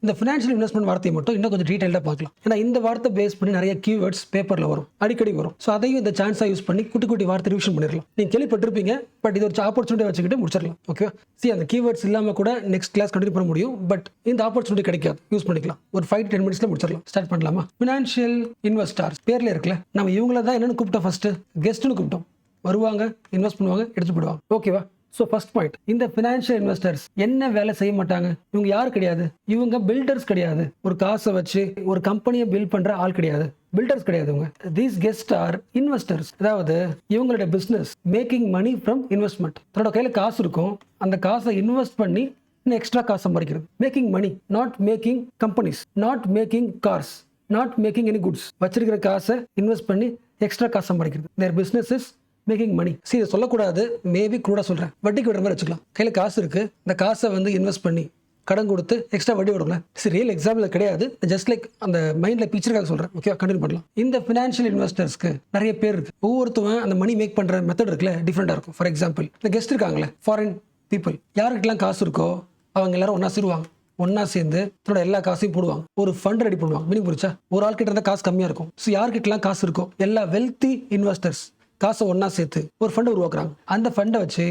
இந்த ஃபினான்ஷியல் இன்வெஸ்ட்மெண்ட் வார்த்தையை மட்டும் இன்னும் கொஞ்சம் டீடைல்டாக பார்க்கலாம். ஏன்னா இந்த வார்த்தை பேஸ் பண்ணி நிறைய கீவேர்ட்ஸ் பேப்பரில் வரும், அடிக்கடி வரும். ஸோ அதையும் இந்த சான்ஸாக யூஸ் பண்ணி குட்டி குட்டி வார்த்தை ரிவிஷன் பண்ணிடலாம். நீங்கள் கேள்விப்பட்டிருப்பீங்க, பட் இது ஒரு ஆப்பர்ச்சுனிட்டி வச்சுக்கிட்டு முடிச்சிடலாம். ஓகே, அந்த கீவேர்ட்ஸ் இல்லாமல் கூட நெக்ஸ்ட் கிளாஸ் கண்டினியூ பண்ண முடியும். பட் இந்த ஆப்பர்ச்சுனிட்டி கிடைக்காது, யூஸ் பண்ணிக்கலாம். ஒரு 5 to 10 minutes முடிச்சிடலாம். ஸ்டார்ட் பண்ணலாமா? ஃபினான்ஷியல் இன்வெஸ்டர்ஸ் பேர்ல இருக்குல்ல, நம்ம இவங்கள தான் என்னன்னு கூப்பிட்டோம்? ஃபர்ஸ்ட் கெஸ்ட்னு கூப்பிட்டோம். வருவாங்க, இன்வெஸ்ட் பண்ணுவாங்க, எடுத்து போடுவாங்க. ஓகேவா? ஸோ ஃபர்ஸ்ட் பாயிண்ட், இந்த ஃபினான்ஷியல் இன்வெஸ்டர்ஸ் என்ன வேலை செய்ய மாட்டாங்க? இவங்க யார் கிடையாது? இவங்க பில்டர்ஸ் கிடையாது. ஒரு காசை வச்சு ஒரு கம்பெனியை பில்ட் பண்ற ஆள் கிடையாது. பில்டர்ஸ் கிடையாது இவங்க. These guys are investors. அதாவது இவங்களோட business making money from investment. தன்னோட கையில காசு இருக்கும், அந்த காசை இன்வெஸ்ட் பண்ணி இன்னும் எக்ஸ்ட்ரா காசு சம்பாதிக்கிறது. Making money, not making companies, not making cars, not making any goods. வச்சிருக்கிற காசை இன்வெஸ்ட் பண்ணி எக்ஸ்ட்ரா காசு சம்பாதிக்கிறது. Their business is making money. சரி, இதை சொல்லக்கூடாது, மேபி கூட சொல்றேன். வட்டிக்கு விடுற மாதிரி வச்சுக்கலாம். கையில் காசு இருக்கு, இந்த காசை வந்து இன்வெஸ்ட் பண்ணி கடன் கொடுத்து எக்ஸ்ட்ரா வட்டி விடுங்க. சரி, ரியல் எக்ஸாம்பிள் கிடையாது, ஜஸ்ட் லைக் அந்த மைண்ட்ல பிக்சருக்காக சொல்றேன். ஓகே, கண்டினியூ பண்ணலாம். இந்த ஃபினான்ஷியல் இன்வெஸ்டர்ஸ்க்கு நிறைய பேர் இருக்கு. ஒவ்வொருத்தவன் அந்த மணி மேக் பண்ற மெத்தட் இருக்குல்ல, டிஃப்ரெண்டா இருக்கும். ஃபார் எக்ஸாம்பிள், இந்த கெஸ்ட் இருக்காங்களே, ஃபாரின் பீப்புள், யாருக்கிட்டலாம் காசு இருக்கோ அவங்க எல்லாரும் ஒன்னா சேருவாங்க. ஒன்னா சேர்ந்து தன்னோட எல்லா காசையும் போடுவாங்க. ஒரு ஃபண்ட் ரெடி பண்ணுவாங்க. மீனிங் புரிச்சா? ஒரு ஆள் கிட்ட இருந்தா காசு கம்மியா இருக்கும். ஸோ யார்கிட்டலாம் காசு இருக்கோ எல்லா வெல்த்தி இன்வெஸ்டர்ஸ் காசை ஒன்னா சேர்த்து ஒரு ஃபண்டை உருவாக்குறாங்க. அந்த ஃபண்டை வச்சு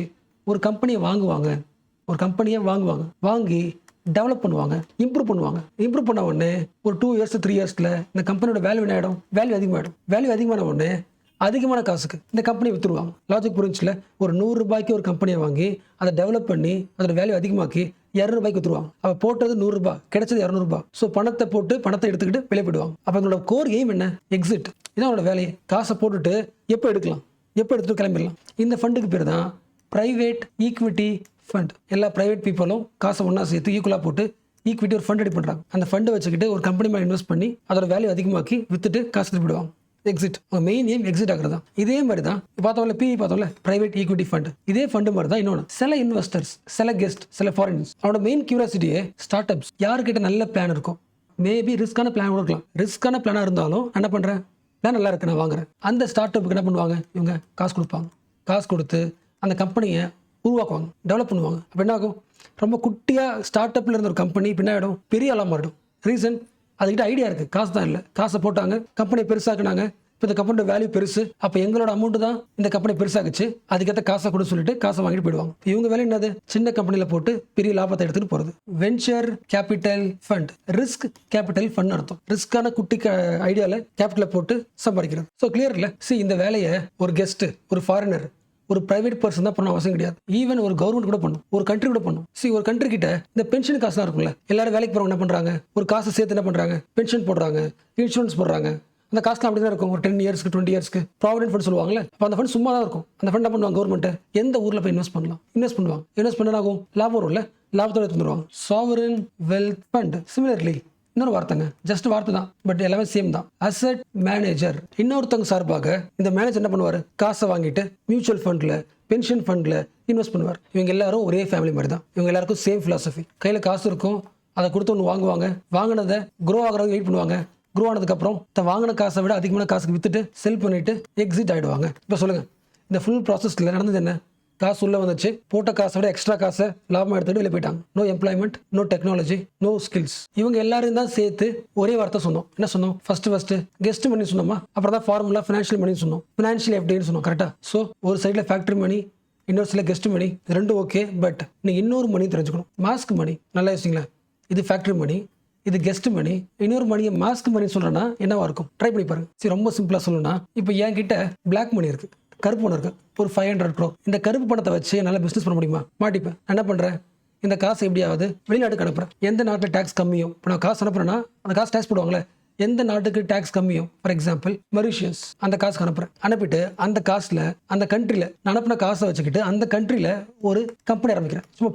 ஒரு கம்பெனியை வாங்குவாங்க. வாங்கி டெவலப் பண்ணுவாங்க, இம்ப்ரூவ் பண்ணுவாங்க. இம்ப்ரூவ் பண்ண உடனே ஒரு 2 years 3 yearsல இந்த கம்பெனியோட வேல்யூ என்ன ஆகிடும்? வேல்யூ அதிகமாகிடும். வேல்யூ அதிகமான உடனே அதிகமான காசுக்கு இந்த கம்பெனி வித்துருவாங்க. லாஜிக் புரிஞ்சுல? ஒரு 100 ரூபாய்க்கு ஒரு கம்பெனியை வாங்கி அதை டெவலப் பண்ணி அதோட வேல்யூ அதிகமாக்கி 200 ரூபாய்க்கு வித்துருவாங்க. அவ போட்டது 100 ரூபாய், கிடைச்சது 200 ரூபாய். ஸோ பணத்தை போட்டு பணத்தை எடுத்துக்கிட்டு வெளியே போயிடுவாங்க. அப்போ எங்களோட கோர் எய்ம் என்ன? எக்ஸிட். இதான் அவங்களோட வேலையை. காசை போட்டுட்டு எப்போ எடுக்கலாம், எப்போ எடுத்துட்டு கிளம்பிடலாம். இந்த ஃபண்டுக்கு பேர் தான் பிரைவேட் ஈக்விட்டி ஃபண்ட். எல்லா பிரைவேட் பீப்புளும் காசை ஒன்றா சேர்த்து ஈக்குவலாக போட்டு ஈக்விட்டி ஒரு ஃபண்ட் ரெடி பண்ணுறாங்க. அந்த ஃபண்டை வச்சுக்கிட்டு ஒரு கம்பெனி மேலே இன்வெஸ்ட் பண்ணி அதோட வேல்யூ அதிகமாக்கி வித்துட்டு காசு திருப்பிடுவாங்க. எக்ஸிட். மெயின் எய்ம் எக்ஸிட் ஆகிறது தான். இதே மாதிரி தான் பார்த்தோம்ல, பார்த்தோம்ல பிரைவேட் ஈக்விட்டி ஃபண்ட். இதே ஃபண்ட் மாதிரி தான் இன்னொன்று. சில இன்வெஸ்டர்ஸ், சில கெஸ்ட், சில ஃபாரினர்ஸ், அவனோட மெயின் கியூரியாசிட்டியே ஸ்டார்ட் அப்ஸ். யாருக்கிட்ட நல்ல பிளான் இருக்கும், மேபி ரிஸ்கான பிளான் கொடுக்கலாம். ரிஸ்கான பிளானாக இருந்தாலும் என்ன பண்ணுறேன், பிளான் நல்லா இருக்கு, நான் வாங்குறேன். அந்த ஸ்டார்ட் அப்புக்கு என்ன பண்ணுவாங்க, இவங்க காசு கொடுப்பாங்க. காசு கொடுத்து அந்த கம்பெனியை உருவாக்குவாங்க, டெவலப் பண்ணுவாங்க. அப்போ என்ன ஆகும்? ரொம்ப குட்டியாக ஸ்டார்ட் அப்பில் இருந்த ஒரு கம்பெனி பின்னாடிடும் பெரிய ஆளாக மாறிடும். ரீசன், அதுக்கிட்ட ஐடியா இருக்குது, காசு தான் இல்லை. காசை போட்டாங்க, கம்பெனியை பெருசாக்குனாங்க. இப்போ இந்த கம்பெனியோட வேல்யூ பெருசு. அப்போ எங்களோட அமௌண்ட் தான் இந்த கம்பெனி பெருசாக்குச்சு, அதுக்கேற்ற காசை கொடுத்து சொல்லிட்டு காசை வாங்கிட்டு போயிடுவாங்க. இவங்க வேலை என்னது? சின்ன கம்பெனியில் போட்டு பெரிய லாபத்தை எடுத்துட்டு போகிறது. Venture capital fund, risk capital fund அர்த்தம். ரிஸ்கான குட்டி ஐடியாவில் கேபிட்டலை போட்டு சம்பாதிக்கிறது. ஸோ கிளியர் இல்லை? இந்த வேலையை ஒரு கெஸ்ட், ஒரு ஃபாரினர், ஒரு பிரைவேட் பர்சன் தான் பண்ண அவசியம் கிடையாது. ஈவன் ஒரு கவர்மெண்ட் கூட பண்ணும், ஒரு கண்ட்ரி கூட பண்ணும். ஒரு கண்ட்ரி கிட்ட இந்த பென்ஷன் காசுலாம் இருக்கும்ல, எல்லாரும் வேலைக்கு போறவங்க என்ன பண்றாங்க, ஒரு காசு சேர்த்து என்ன பண்றாங்க, பென்ஷன் போடுறாங்க, இன்சூரன்ஸ் போடுறாங்க. அந்த காசுலாம் அப்படி தான் இருக்கும். ஒரு 10 yearsக்கு 20 yearsக்கு ப்ராவிடென்ட் ஃபண்ட் சொல்லுவாங்கல்ல. அப்போ அந்த ஃபண்ட் சும்மா தான் இருக்கும். அந்த ஃபண்ட் என்ன பண்ணுவாங்க, கவர்மெண்ட் எந்த ஊரில் போய் இன்வெஸ்ட் பண்ணலாம், இன்வெஸ்ட் பண்ணுவாங்க. இன்வெஸ்ட் பண்ண ஆகும், லாபம் வரும்ல, லாபத்தோட எடுத்து வந்துருவாங்க. Sovereign wealth fund. சிமிலர்லி இன்னொரு வார்த்தைங்க, ஜஸ்ட் வார்த்தை தான், பட் எல்லாமே சேம் தான். Asset manager. இன்னொருத்தவங்க சார்பாக இந்த மேனேஜர் என்ன பண்ணுவார், காசை வாங்கிட்டு மியூச்சுவல் ஃபண்ட்ல, பென்ஷன் ஃபண்ட்ல இன்வெஸ்ட் பண்ணுவார். இவங்க எல்லாரும் ஒரே ஃபேமிலி மாதிரி தான். இவங்க எல்லாருக்கும் சேம் ஃபிலாசபி. கையில் காசு இருக்கும், அதை கொடுத்து ஒன்று வாங்குவாங்க. வாங்கினதை க்ரோ ஆகிறவங்க வெயிட் பண்ணுவாங்க. க்ரோ ஆனதுக்கப்புறம் வாங்கின காசை விட அதிகமான காசுக்கு வித்துட்டு செல் பண்ணிட்டு எக்ஸிட் ஆகிடுவாங்க. இப்போ சொல்லுங்க, இந்த ஃபுல் ப்ராசஸில் நடந்தது என்ன? காசு உள்ள வந்துச்சு, போட்ட காசை விட எக்ஸ்ட்ரா காசை லாபம் எடுத்துட்டு வெளியே போயிட்டாங்க. No employment, no technology, no skills. இவங்க எல்லாரும் தான் சேர்த்து ஒரே வார்த்தை சொன்னோம். என்ன சொன்னோம்? ஃபர்ஸ்ட் கெஸ்ட் மணி சொன்னோமா, அப்புறம் தான் ஃபார்முலா ஃபினான்ஷியல் மணி சொன்னோம், ஃபினான்ஷியல் எஃப்டின்னு சொன்னோம். கரெக்டா? ஸோ ஒரு சைடில் ஃபேக்டரி மணி, இன்னொரு சில கெஸ்ட் மணி, ரெண்டும் ஓகே. பட் நீங்கள் இன்னொரு மணி தெரிஞ்சுக்கணும், மாஸ்க் மணி. நல்லா யோசிங்களேன், இது ஃபேக்டரி மணி, இது கெஸ்ட் மணி, இன்னொரு மணியை மாஸ்க் மணி சொல்றேன்னா என்னவா இருக்கும்? ட்ரை பண்ணி பாருங்க. சரி, ரொம்ப சிம்பிளா சொல்லணும்னா, இப்போ என்கிட்ட பிளாக் மணி இருக்கு, கருப்பு பணம் இருக்கு, ஒரு 500 crore. இந்த கருப்பு பணத்தை வச்சு என்னால் பிசினஸ் பண்ண முடியுமா? மாட்டிப்பேன். நான் என்ன பண்றேன்? இந்த காசு எப்படியாவது வெளிநாட்டுக்கு அனுப்புறேன். எந்த நாட்டில் டேக்ஸ் கம்மியோ, இப்போ நான் காசு அனுப்புறேன்னா அந்த காசு டேக்ஸ் போடுவாங்களே, எந்த நாட்டுக்கு டேக்ஸ் கம்மியோ, ஃபார் எக்ஸாம்பிள் மொரீஷியஸ், அந்த காசுக்கு அனுப்புறேன். அனுப்பிட்டு அந்த காசுல அந்த கண்ட்ரில நான் அனுப்பின காசை வச்சுக்கிட்டு அந்த கண்ட்ரில ஒரு கம்பெனி ஆரம்பிக்கிறேன். சும்மா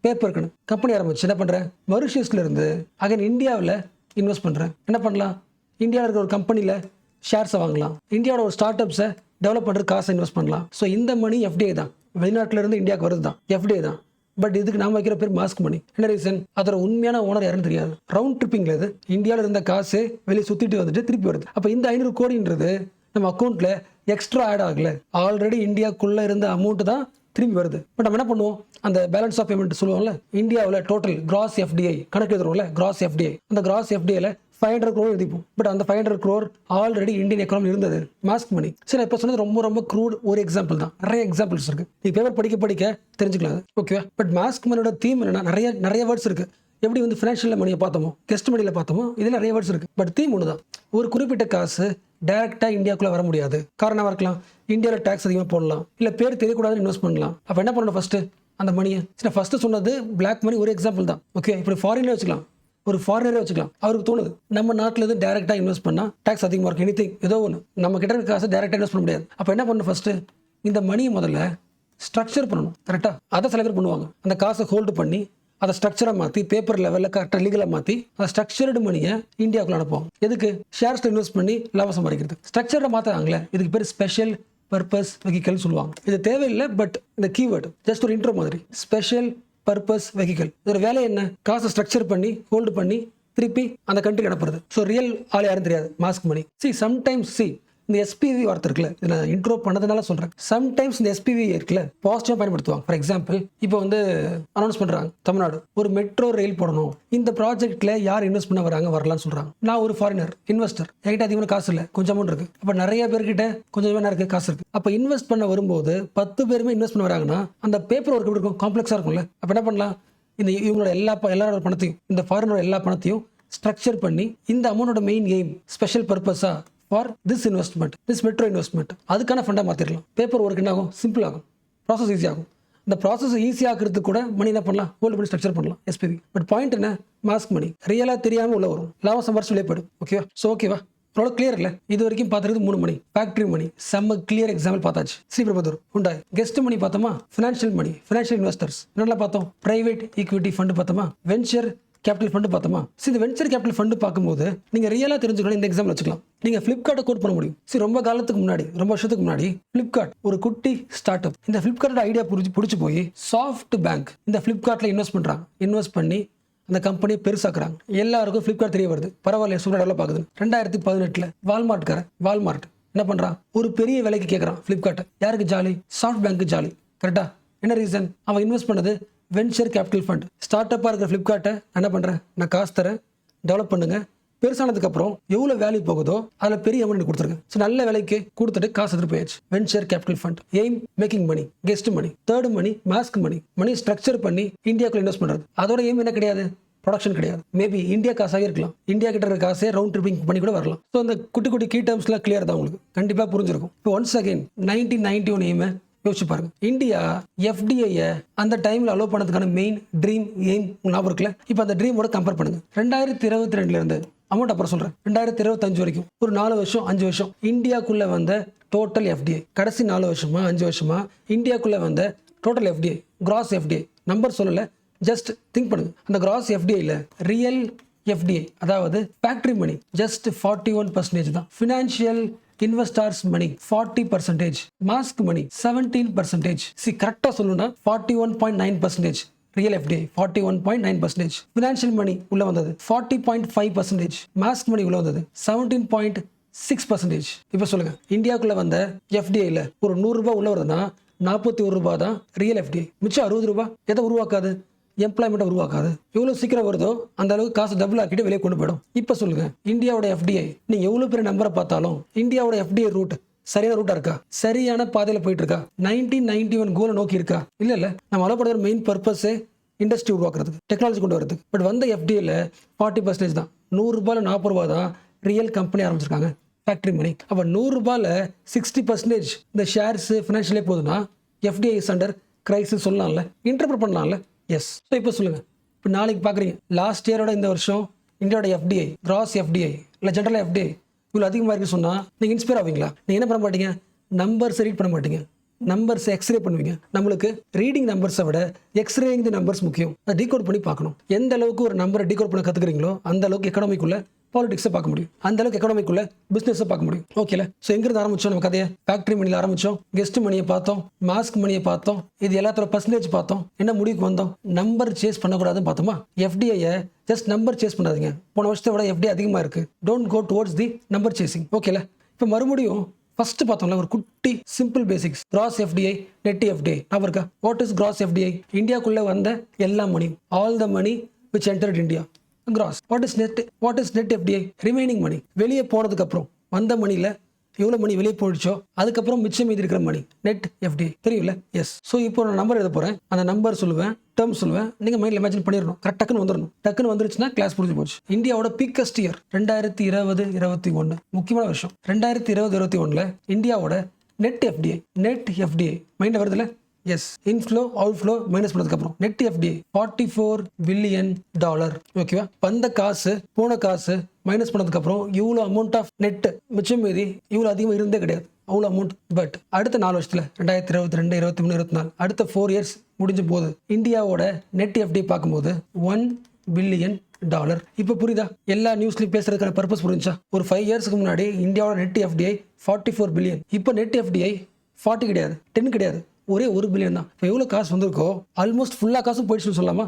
பேப்பர் இருக்கணும் கம்பெனி ஆரம்பிச்சு என்ன பண்றேன்? மொரீஷியஸ்ல இருந்து அகைன் இந்தியாவில் இன்வெஸ்ட் பண்றேன். என்ன பண்ணலாம்? இந்தியாவில் இருக்கிற ஒரு கம்பெனில ஷேர்ஸை வாங்கலாம். இந்தியாவோட ஒரு ஸ்டார்ட் அப்ஸை டெவலப் பண்ணுற காசை இன்வெஸ்ட் பண்ணலாம். ஸோ இந்த மணி எஃப்டிஐ தான், வெளிநாட்டில இருந்து இந்தியாவுக்கு வருது தான், எஃப்டிஐ தான். பட் இதுக்கு நாம வைக்கிற பேர் மாஸ்க் மணி. என்ன ரீசன்? அதோட உண்மையான ஓனர் யாருன்னு தெரியாது. ரவுண்ட் ட்ரிப்பிங்ல இது இந்தியாவில் இருந்த காசு வெளியே சுத்திட்டு வந்துட்டு திருப்பி வருது. அப்போ இந்த 500 கோடின்றது நம்ம அக்கௌண்ட்ல எக்ஸ்ட்ரா ஆட் ஆகல, ஆல்ரெடி இந்தியாக்குள்ள இருந்த அமௌண்ட் தான் திரும்பி வருது. பட் நம்ம என்ன பண்ணுவோம்? அந்த பேலன்ஸ் ஆஃப் பேமெண்ட் சொல்லுவோம்ல, இந்தியாவில் டோட்டல் கிராஸ் எஃப்டிஐ கணக்கு எழுதுறோம்ல, கிராஸ் எஃப்டிஐ, அந்த கிராஸ் எஃப்டிஐல 500 crore எழுதிப்போம். பட் அந்த 500 crore ஆல்ரெடி இந்தியன் எக்கானமி இருந்தது, மாஸ்க் மணி. சரி, இப்போ சொன்னது ரொம்ப ரொம்ப க்ரூட் ஒரு எக்ஸாம்பிள் தான், நிறைய எக்ஸாம்பிள்ஸ் இருக்கு. நீ பேப்பர் படிக்க தெரிஞ்சுக்கலாம், ஓகேவா? பட் மாஸ்க் மணியோட தீம் என்னன்னா, நிறைய வேர்ட்ஸ் இருக்கு. எப்படி வந்து ஃபினான்ஷியல் மணியை பார்த்தோமோ, கெஸ்ட் மணியில் பார்த்தோமோ, இதில் நிறைய வேர்ட்ஸ் இருக்கு. பட் தீம் ஒன்று தான். ஒரு குறிப்பிட்ட காசு டைரக்டா இந்தியாவுக்குள்ள வர முடியாது. காரணமாக இருக்கலாம், இந்தியாவில் டேக்ஸ் அதிகமாக போடலாம், இல்லை பேர் தெரியக்கூடாதுன்னு இன்வெஸ்ட் பண்ணலாம். அப்போ என்ன பண்ணணும்? ஃபர்ஸ்ட் அந்த மணியை, சரி, ஃபர்ஸ்ட் சொன்னது பிளாக் மணி ஒரு எக்ஸாம்பிள் தான், ஓகே. இப்படி ஃபாரின்ல வச்சுக்கலாம், ஒரு ஃபாரினரே வச்சுக்கலாம். அவருக்கு தோணுது நம்ம நாட்டில் இருந்து டேரக்டா இன்வெஸ்ட் பண்ணா டாக்ஸ் அதிகமாக இருக்கும், எனிதிங் ஏதோ ஒன்று, நம்ம கிட்ட இருக்க காசை டேரக்டா இன்வெஸ்ட் பண்ண முடியாது. அப்போ என்ன பண்ணணும்? ஃபர்ஸ்ட் இந்த மணியை முதல்ல ஸ்ட்ரக்சர் பண்ணணும், கரெக்டா? அதை சில பேர் பண்ணுவாங்க. அந்த காசை ஹோல்டு பண்ணி அதை ஸ்ட்ரக்சரை மாற்றி பேப்பர் லெவலில் கரெக்டாக லீகலாக மாற்றி அந்த ஸ்ட்ரக்சர்டு மணியை இந்தியாவுக்குள்ள அனுப்புவாங்க. எதுக்கு? ஷேர்ஸில் இன்வெஸ்ட் பண்ணி லாபம் சம்பாதிக்கிறது. ஸ்ட்ரக்சரை மாற்றாங்களே, இதுக்கு பேர் ஸ்பெஷல் பர்பஸ் வெஹிக்கல் சொல்லுவாங்க. இது தேவையில்லை, பட் இந்த கீவேர்டு ஜஸ்ட் ஒரு இன்ட்ரோ மாதிரி. ஸ்பெஷல் பர்பஸ் வெஹிக்கல், இதோட வேலை என்ன? காசை ஸ்ட்ரக்சர் பண்ணி ஹோல்டு பண்ணி திருப்பி அந்த கண்ட்ரிக்கு அனுப்புறது. ஸோ ரியல் ஆள் யாரும் தெரியாது, மாஸ்க் மணி. சம்டைம்ஸ் இந்த எஸ்பிவி வார்த்தை இருக்குல்ல, இதை நான் இன்ட்ரோ பண்ணதுனால சொல்றேன். சம்டைம்ஸ் இந்த எஸ்பிவி இருக்குல்ல பாசிட்டிவா பயன்படுத்துவாங்க. ஃபார் எக்ஸாம்பிள், இப்போ வந்து அனௌன்ஸ் பண்றாங்க, தமிழ்நாடு ஒரு மெட்ரோ ரயில் போடணும், இந்த ப்ராஜெக்ட்ல யார் இன்வெஸ்ட் பண்ண வராங்க, வரலாம்னு சொல்றாங்க. நான் ஒரு ஃபாரினர் இன்வெஸ்டர், என்கிட்ட அதிகமான காசு இல்லை, கொஞ்சம் அமௌண்ட் இருக்கு. அப்ப நிறைய பேர்கிட்ட கொஞ்சம் இருக்கு காசு இருக்கு. அப்ப இன்வெஸ்ட் பண்ண வரும்போது 10 பேருமே இன்வெஸ்ட் பண்ண வராங்கன்னா அந்த பேப்பர் ஒர்க் எப்படி இருக்கும்? காம்ப்ளெக்ஸா இருக்கும்ல. அப்ப என்ன பண்ணலாம்? இந்த இவங்களோட எல்லாரோட பணத்தையும், இந்த ஃபாரினரோட எல்லா பணத்தையும் ஸ்ட்ரக்சர் பண்ணி இந்த அமௌண்டோட மெயின் எய்ம் ஸ்பெஷல் பர்பஸா for this investment, this metro investment, அதுக்கான ஃபண்டா மாத்திரலாம். பேப்பர் ஒர்க் என்ன ஆகும்? சிம்பிள் ஆகும், ப்ராசஸ் ஈஸி ஆகும். இந்த ப்ராசஸ் ஈஸி ஆகிறதுக்கு கூட மணி என்ன பண்ணலாம்? ஹோல்டு பண்ணி ஸ்ட்ரக்சர் பண்ணலாம், எஸ்பிவி. பட் பாயிண்ட் என்ன? மாஸ்க் மணி ரியலா தெரியாம உள்ள வரும், லாபம் சம்பாரிச்சு வெளியே போயிடும். ஓகேவா? ஸோ ஓகேவா? அவ்வளோ கிளியர் இல்லை? இது வரைக்கும் பார்த்துருக்கு 3 மணி. ஃபேக்டரி மணி செம்ம கிளியர் எக்ஸாம்பிள் பார்த்தாச்சு, ஸ்ரீபெரும்புதூர் ஹுண்டாய். கெஸ்ட் மணி பார்த்தோமா? ஃபினான்ஷியல் மணி, ஃபினான்ஷியல் இன்வெஸ்டர்ஸ் என்னெல்லாம் பார்த்தோம்? பிரைவேட் ஈக்விட்டி ஃபண்டு பார்த்தோமா? வெஞ்சர் கேபிட்டல் ஃபண்டு பார்த்தோமா? இந்த வெஞ்சர் கேபிட்டல் ஃபண்டு பார்க்கும்போது நீங்க ரியலா தெரிஞ்சுக்கணும், இந்த எக்ஸாம்பிள் வச்சுக்கலாம். நீங்க ஃபிளிப்கார்ட்டை கோட் பண்ண முடியும். ரொம்ப காலத்துக்கு முன்னாடி, ரொம்ப வருஷத்துக்கு முன்னாடி ஃபிளிப்கார்ட் ஒரு குட்டி ஸ்டார்ட் அப். இந்த ஃபிளிப்கார்ட்டோட ஐடியா பிடிச்சி போய் சாஃப்ட் பேங்க் இந்த ஃபிளிப்கார்ட்ல இன்வெஸ்ட் பண்றாங்க. இன்வெஸ்ட் பண்ணி அந்த கம்பெனியை பெருசாக்குறாங்க. எல்லாருக்கும் ஃபிளிப்கார்ட் தெரிய வருது, பரவாயில்ல சூப்பரா டெவலப் ஆகுது. 2018 வால்மார்ட் என்ன பண்றான்? ஒரு பெரிய விலைக்கு கேட்கறான் ஃபிளிப்கார்ட். யாருக்கு ஜாலி? சாஃப்ட் பேங்க்கு ஜாலி, கரெக்டா? என்ன ரீசன்? அவன் இன்வெஸ்ட் பண்ணது வெஞ்சர் கேபிட்டல் ஃபண்ட். ஸ்டார்ட் அப்பாக இருக்கிற ஃபிளிப்கார்ட்டை என்ன பண்ணுறேன்? நான் காசு தரேன், டெவலப் பண்ணுங்க, பெருசானதுக்கு அப்புறம் எவ்வளவு வேல்யூ போகுதோ அதில் பெரிய அமௌண்ட் கொடுத்துருங்க. ஸோ நல்ல விலைக்கு கொடுத்துட்டு காசு எடுத்து போயாச்சு. Venture capital fund. Aim making money, guest money. Third money mask money. Money structure பண்ணி இந்தியாவுக்குள்ள இன்வெஸ்ட் பண்ணுறது. அதோட எய்ம் என்ன கிடையாது? ப்ரொடக்ஷன் கிடையாது. மேபி இந்தியா காசாகவே இருக்கலாம், இந்தியா கிட்ட இருக்கிற காசே ரவுண்ட் ட்ரிப்பிங் பண்ணி கூட வரலாம். ஸோ அந்த குட்டி கீ டேர்ம்ஸ்லாம் கிளியர் தான், உங்களுக்கு கண்டிப்பாக புரிஞ்சிருக்கும். இப்போ ஒன்ஸ் அகைன் 1991 எய்மை யோசிச்சு பாருங்க. இந்தியா எஃப்டிஐ அந்த டைம்ல அலோவ் பண்ணதுக்கான மெயின் ட்ரீம் எய்ம் ஞாபகம் இருக்குல்ல? இப்போ அந்த ட்ரீமோட கம்பேர் பண்ணுங்க. 2022 இருந்து அமௌண்ட் அப்புறம் சொல்றேன், 2025 வரைக்கும் ஒரு 4 வருஷம் 5 வருஷம் இந்தியாக்குள்ள வந்த டோட்டல் எஃப்டிஐ, கடைசி 4 வருஷமா 5 வருஷமா இந்தியாக்குள்ள வந்த total FDI, cross FDI number சொல்லல, ஜஸ்ட் திங்க் பண்ணுங்க. அந்த கிராஸ் எஃப்டிஐல ரியல் எஃப்டிஐ அதாவது ஃபேக்டரி மணி ஜஸ்ட் 41% தான். ஃபினான்ஷியல் இன்வெஸ்டர்ஸ் மணி 40%, மாஸ்க் மணி 17%. கரெக்டா சொல்லணும்னா 41.9% ரியல் எஃப்டிஐ, 41.9%. ஃபினான்ஷியல் மணி உள்ள வந்தது 40.5%, மாஸ்க் மணி உள்ள வந்தது 17.6%. இப்போ சொல்லுங்க, இந்தியாவுக்குள்ள வந்த எஃப்டிஐல ஒரு 100 ரூபாய் உள்ள வருதுன்னா 41 ரூபாய் தான் ரியல் எஃப்டிஐ. மிச்சம் 60 ரூபாய் எதை உருவாக்காது? எம்ப்ளாய்மெண்ட் உருவாக்காது. எவ்வளவு சீக்கிரம் வருதோ அந்த அளவுக்கு காசு டபுள் ஆக்கிட்டு வெளியே கொண்டு போயிடும். இப்ப சொல்லுங்க, இந்தியாவோட எஃப்டிஐ நீங்க எவ்வளவு பெரிய நம்பரை பார்த்தாலும் இந்தியாவோட எஃப்டிஐ ரூட் சரியான ரூட்டா இருக்கா? சரியான பாதையில போயிட்டு இருக்கா? 1991 கோலை நோக்கி இருக்கா? இல்ல நம்ம அலோவ் பண்ணுற மெயின் பர்பஸே இண்டஸ்ட்ரி உருவாக்குறதுக்கு, டெக்னாலஜி கொண்டு வரதுக்கு. பட் வந்த எஃப்டிஏல 40% தான், ₹100 ₹40 தான் ரியல் கம்பெனி ஆரம்பிச்சிருக்காங்க, ஃபேக்ட்ரி மணி. அப்போ ₹100 60% இந்த ஷேர்ஸ் ஃபினான்ஷியலே போகுதுன்னா எஃப்டிஐ இஸ் அண்டர் கிரைசிஸ் சொல்லலாம்ல, இன்டர்பிரட் பண்ணலாம்ல. எஸ். ஸோ இப்போ சொல்லுங்கள், இப்போ நாளைக்கு பார்க்குறீங்க லாஸ்ட் இயரோட இந்த வருஷம் இந்தியாவோட எஃப்டிஐ, கிராஸ் எஃப்டிஐ இல்லை ஜென்ரல் எஃப்டிஐ இவ்வளோ அதிகமாக இருக்குது சொன்னால் நீங்கள் இன்ஸ்பயர் ஆவீங்களா? நீங்கள் என்ன பண்ண மாட்டீங்க, நம்பர்ஸை ரீட் பண்ண மாட்டீங்க, நம்பர்ஸை எக்ஸ்ரே பண்ணுவீங்க. நம்மளுக்கு ரீடிங் நம்பர்ஸை விட எக்ஸ்ரேயிங் தி நம்பர்ஸ் முக்கியம். அதை டீகோட் பண்ணி பார்க்கணும். எந்த அளவுக்கு ஒரு நம்பரை டீகோட் பண்ண கற்றுக்குறீங்களோ அந்த அளவுக்கு எக்கனாமிக்குள்ள பாலிடிக்ஸை பார்க்க முடியும், அந்த அளவுக்கு எக்கனாமிக்குள்ள பிஸ்னஸை பார்க்க முடியும். ஓகேல. ஸோ எங்கிருந்து ஆரம்பிச்சோம் நம்ம கதையை? ஃபேக்ட்ரி மணியில் ஆரம்பித்தோம், கெஸ்ட் மணியை பார்த்தோம், மாஸ்க் மணியை பார்த்தோம், இது எல்லாத்தோட பர்சன்டேஜ் பார்த்தோம். என்ன முடிவுக்கு வந்தோம்? நம்பர் சேஸ் பண்ணக்கூடாதுன்னு பார்த்தோமா? எஃப்டிஐயை ஜஸ்ட் நம்பர் சேஸ் பண்ணாதீங்க. போன வருஷத்தை விட எஃப்டிஐ அதிகமாக இருக்குது. Don't go towards the number chasing. ஓகேல. இப்போ மறுபடியும் ஃபர்ஸ்ட் பார்த்தோம்ல ஒரு குட்டி simple basics. Gross FDI, net FDI ஞாபகம் இருக்கா? What is gross FDI? இந்தியாக்குள்ளே வந்த எல்லா மணியும், all the money which entered India. Gross. What is net FDI? Remaining money, வெளியே போனதுக்கு அப்புறம் வந்த மணியில் எவ்வளோ மணி வெளியே போயிடுச்சோ அதுக்கப்புறம் மிச்சம் மீதி இருக்கிற மணி, நெட் எஃப்டிஐ. தெரியும்ல? எஸ். ஸோ இப்போ நான் நம்பர் எழுத போகிறேன், அந்த நம்பர் சொல்லுவேன், டேர்ம் சொல்லுவேன், நீங்கள் மைண்டில் இமேஜின் பண்ணிடணும். டக்குன்னு வந்துடணும். டக்குன்னு வந்துருச்சுன்னா கிளாஸ் புரிஞ்சு போச்சு. இந்தியாவோட பீக்கஸ்ட் இயர் 2020-21 முக்கியமான வருஷம். 2020-21 இந்தியாவோட நெட் எஃப்டிஐ மைண்டில் வருதுல்ல? எஸ். இன்ஃப்ளோ அவுட்ஃப்ளோ மைனஸ் பண்ணதுக்கப்புறம் நெட் எஃப்டிஐ $44 பில்லியன். ஓகேவா? வந்த காசு போன காசு மைனஸ் பண்ணதுக்கப்புறம் இவ்வளோ அமௌண்ட் ஆஃப் நெட் மிச்சம் மீதி இவ்வளோ அதிகமாக இருந்தே கிடையாது, அவ்வளோ அமௌண்ட். பட் அடுத்த 4 வருஷத்தில் 2022, 23, 24 அடுத்த 4 இயர்ஸ் முடிஞ்ச போது இந்தியாவோட நெட் எஃப்டிஐ பார்க்கும்போது $1 பில்லியன். இப்போ புரியுதா? எல்லா நியூஸ்லையும் பேசுறதுக்கான பர்பஸ் புரிஞ்சா? ஒரு 5 இயர்ஸ்க்கு முன்னாடி இந்தியாவோட நெட் எஃப்டிஐ $44 பில்லியன். இப்போ நெட் எஃப்டிஐ 40 கிடையாது, 10 கிடையாது, ஒரே $1 பில்லியன் தான். இப்போ எவ்வளோ காசு வந்திருக்கோ ஆல்மோஸ்ட் ஃபுல்லாக காசும் போயிடுச்சுன்னு சொல்லலாமா?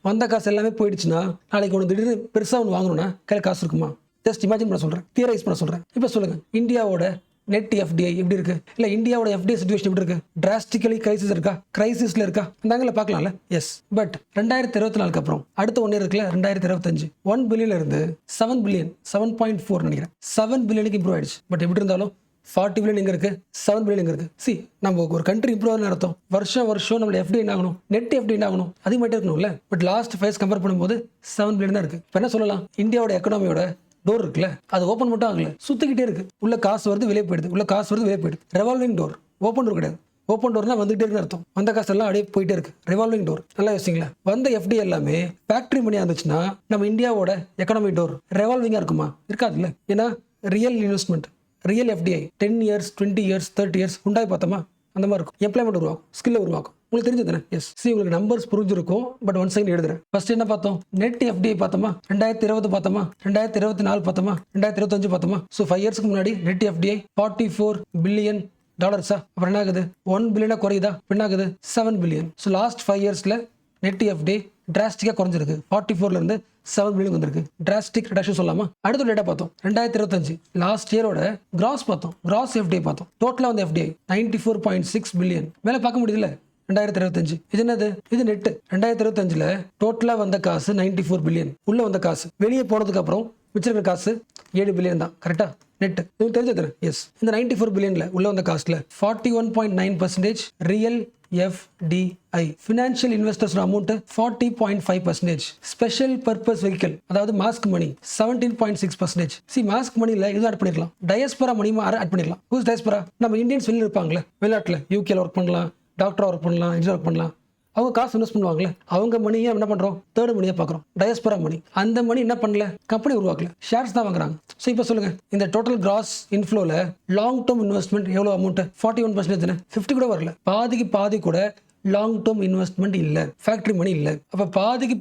வந்த காசு எல்லாமே போயிடுச்சுன்னா நாளைக்கு ஒன்று திடீர்னு பெருசாக ஒன்று வாங்கணும்னா கையில் காசு இருக்குமா? ஜஸ்ட் இமேஜின் பண்ண சொல்கிறேன், தியரைஸ் பண்ண சொல்கிறேன். இப்போ சொல்லுங்கள், இந்தியாவோட நெட் எஃப்டிஐ எப்படி இருக்கு? இல்லை இந்தியாவோட எஃப்டிஐ சிச்சுவேஷன் எப்படி இருக்கு? டிராஸ்டிக்கலி கிரைசிஸ்ல இருக்கா? நாங்களே பார்க்கலாம்ல? எஸ். பட் 2024 அப்புறம் அடுத்த 1 இயர் இருக்குல்ல, 2025 $1 பில்லியன் இருந்து $7 பில்லியன், 7.4 நினைக்கிறேன், $7 பில்லியனுக்கு இம்ப்ரூவ் ஆயிடுச்சு. பட் எப்படி இருந்தாலும் 40 பில்லியன் எங்க இருக்கு, 7 பில்லியன் எங்க இருக்கு? சி, நம்ம ஒரு கண்ட்ரி இம்ப்ரூவ் ஆகணும் அர்த்தம் வருஷம் நம்மளோட எஃப்டி என்ன ஆகணும், நெட் எஃப்டி என்ன ஆகணும், அதிகமாகிட்டே இருக்கணும்ல. பட் லாஸ்ட் 5 இயர்ஸ் கம்பேர் பண்ணும்போது 7 பில்லியன் தான் இருக்கு. இப்போ என்ன சொல்லலாம்? இந்தியாவோட எக்கனாமியோட டோர் இருக்குல்ல, அது ஓப்பன் மட்டும் ஆகல, சுத்திக்கிட்டே இருக்கு. உள்ள காசு வருது வெளியே போயிடுது, உள்ள காசு வருது வெளியே போயிடுது. ரெவால்விங் டோர், ஓப்பன் டோர் கிடையாது. ஓப்பன் டோர்னா வந்துகிட்டே இருக்குன்னு அர்த்தம். வந்த காசு எல்லாம் அப்படியே போயிட்டே இருக்கு. Revolving door. நல்லா யோசிங்களா? வந்த எஃப்டி எல்லாமே ஃபேக்டரி மணியா இருந்துச்சுன்னா நம்ம இந்தியாவோட எக்கனாமி டோர் ரெவால்விங்கா இருக்குமா? இருக்காதுல்ல. ஏன்னா real investment, real FDI 10 years 20 years 30 years உண்டாய் பார்த்தோமா? அந்த மாதிரி இருக்கும். எம்ப்ளாய்மெண்ட் உருவாக்கும், ஸ்கில்லை உருவாக்கும். உங்களுக்கு தெரிஞ்சது தானே? எஸ். சி, உங்களுக்கு நம்பர்ஸ் புரிஞ்சிருக்கும். பட் ஒன் செகண்ட் எழுதுறேன். ஃபர்ஸ்ட் என்ன பார்த்தோம்? நெட் எஃப்டிஐ பார்த்தோமா? 2020 பார்த்தோமா? 2024 பார்த்தோமா? 2025 பார்த்தோமா? ஸோ 5 இயர்ஸ்க்கு முன்னாடி நெட் எஃப்டிஐ $44 பில்லியன். அப்புறம் என்ன ஆகுது? 1 பில்லியனா குறையுதா? என்ன ஆகுது? 7 பில்லியன். ஸோ லாஸ்ட் 5 இயர்ஸ்ல நெட் எஃப்டிஐ டிராஸ்டிக்காக குறைஞ்சிருக்கு. 44 இருந்து 7 பில்லியன் வந்திருக்கு. டிராஸ்டிக் ரிடக்ஷன் சொல்லலாமா? அடுத்த டேட்டா பார்த்தோம் 2025 லாஸ்ட் இயரோட கிராஸ் பார்த்தோம், கிராஸ் எஃப்டிஐ பார்த்தோம். டோட்டலாக வந்து எஃப்டிஐ 94.6 பில்லியன். மேலே பார்க்க முடியுதுல்ல? 2025 இது என்னது? இது நெட். 2025ல டோட்டலாக வந்த காசு 94 பில்லியன். உள்ள வந்த காசு வெளியே போனதுக்கு அப்புறம் மிச்சிருக்கிற காசு 7 பில்லியன் தான். கரெக்டா? நெட். உங்களுக்கு தெரிஞ்சது? எஸ். இந்த 94 பில்லியன்ல உள்ள வந்த காசுல 41.9% real FDI financial investors amount 40.5%. Special purpose vehicle அதாவது மாஸ்க் மணி 17.6%. சி, மாஸ்க் மணியில் இது ஆட் பண்ணிடலாம், டயஸ்பரா மணியும் ஆட் பண்ணிடலாம். Whose diaspora? நம்ம இந்தியன்ஸ் வெளியில் இருப்பாங்களே, வெளிநாட்டில் யூகேல ஒர்க் பண்ணலாம், டாக்டராக ஒர்க் பண்ணலாம், இன்ஜினியர் ஒர்க் பண்ணலாம். அவங்க காசு இன்வெஸ்ட் பண்ணுவாங்களே, அவங்க மணியை என்ன பண்ணுறோம்? தேர்ட் மணியை பார்க்குறோம், டயஸ்பரா மணி. அந்த மணி என்ன பண்ணல? கம்பெனி உருவாக்கல, ஷேர்ஸ் தான் வாங்குறாங்க. ஸோ இப்போ சொல்லுங்கள், இந்த டோட்டல் கிராஸ் இன்ஃப்ளோவில் லாங் டேர்ம் இன்வெஸ்ட்மெண்ட் எவ்வளோ அமௌண்ட்? 41% தானே, 50 கூட வரல. பாதி கூட லாங் டேர்ம் இன்வெஸ்ட்மெண்ட் இல்லை, ஃபேக்ட்ரி மணி இல்லை. அப்போ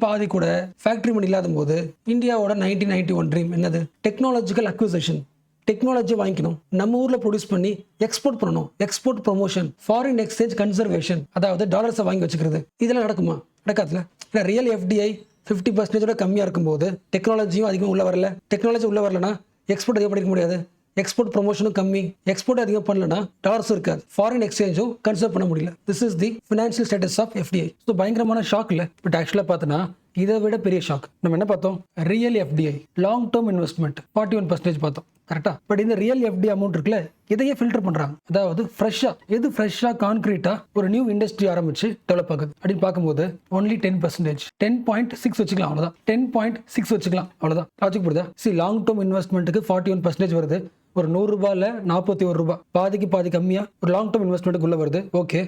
பாதி கூட ஃபேக்ட்ரி மணி இல்லாத போது இந்தியாவோட 1991 ட்ரீம் என்னது? Technological acquisition. டெக்னாலஜி வாங்கிக்கணும், நம்ம ஊரில் ப்ரொடியூஸ் பண்ணி எக்ஸ்போர்ட் பண்ணணும், export promotion, foreign exchange conservation, அதாவது டாலர்ஸை வாங்கி வச்சுக்கிறது. இதெல்லாம் நடக்குமா? நடக்காதுல. ஏன்னா ரியல் எஃப்டிஐ 50% கம்மியாக இருக்கும்போது டெக்னாலஜியும் அதிகமாக உள்ள வரல. டெக்னாலஜி உள்ள வரலன்னா எக்ஸ்போர்ட் அதிகம் பண்ணிக்க முடியாது, எக்ஸ்போர்ட் ப்ரொமோஷனும் கம்மி, எக்ஸ்போர்ட் அதிகம் பண்ணலன்னா டாலர்ஸும் இருக்காது, ஃபாரின் எக்ஸ்சேஞ்சும் கன்சர்வ் பண்ண முடியல. This is the financial status of FDI. So பயங்கரமான ஷாக் இல்லை? பட் ஆக்சுவலாக பார்த்தோன்னா இதை விட பெரிய ஷாக் நம்ம என்ன பார்த்தோம்? Real FDI long term investment 41% பார்த்தோம். கரெக்டா? பட் இந்த ரியல் எஃப்டி அமௌண்ட் இருக்குல்ல, இதையே ஃபில்டர் பண்றாங்க. அதாவது ஃப்ரெஷ்ஷா, எது ஃப்ரெஷ்ஷா கான்கிரீட்டா ஒரு நியூ இண்டஸ்ட்ரி ஆரம்பிச்சு டெவலப் ஆகுது அப்படின்னு பார்க்கும்போது ஒன்லி 10%, 10.6 வச்சுக்கலாம், அவ்வளவுதான். 10.6 வச்சுக்கலாம், அவ்வளவுதான். லாஜிக் புரியுதா? லாங் டேர்ம் இன்வெஸ்ட்மெண்ட்டுக்கு 41% வருது. ஒரு 100 ரூபாயில 41 ரூபாய், பாதிக்கு பாதி கம்மியா ஒரு லாங் டேர்ம் இன்வெஸ்ட்மெண்ட்டுக்கு உள்ள வருது. ஓகே,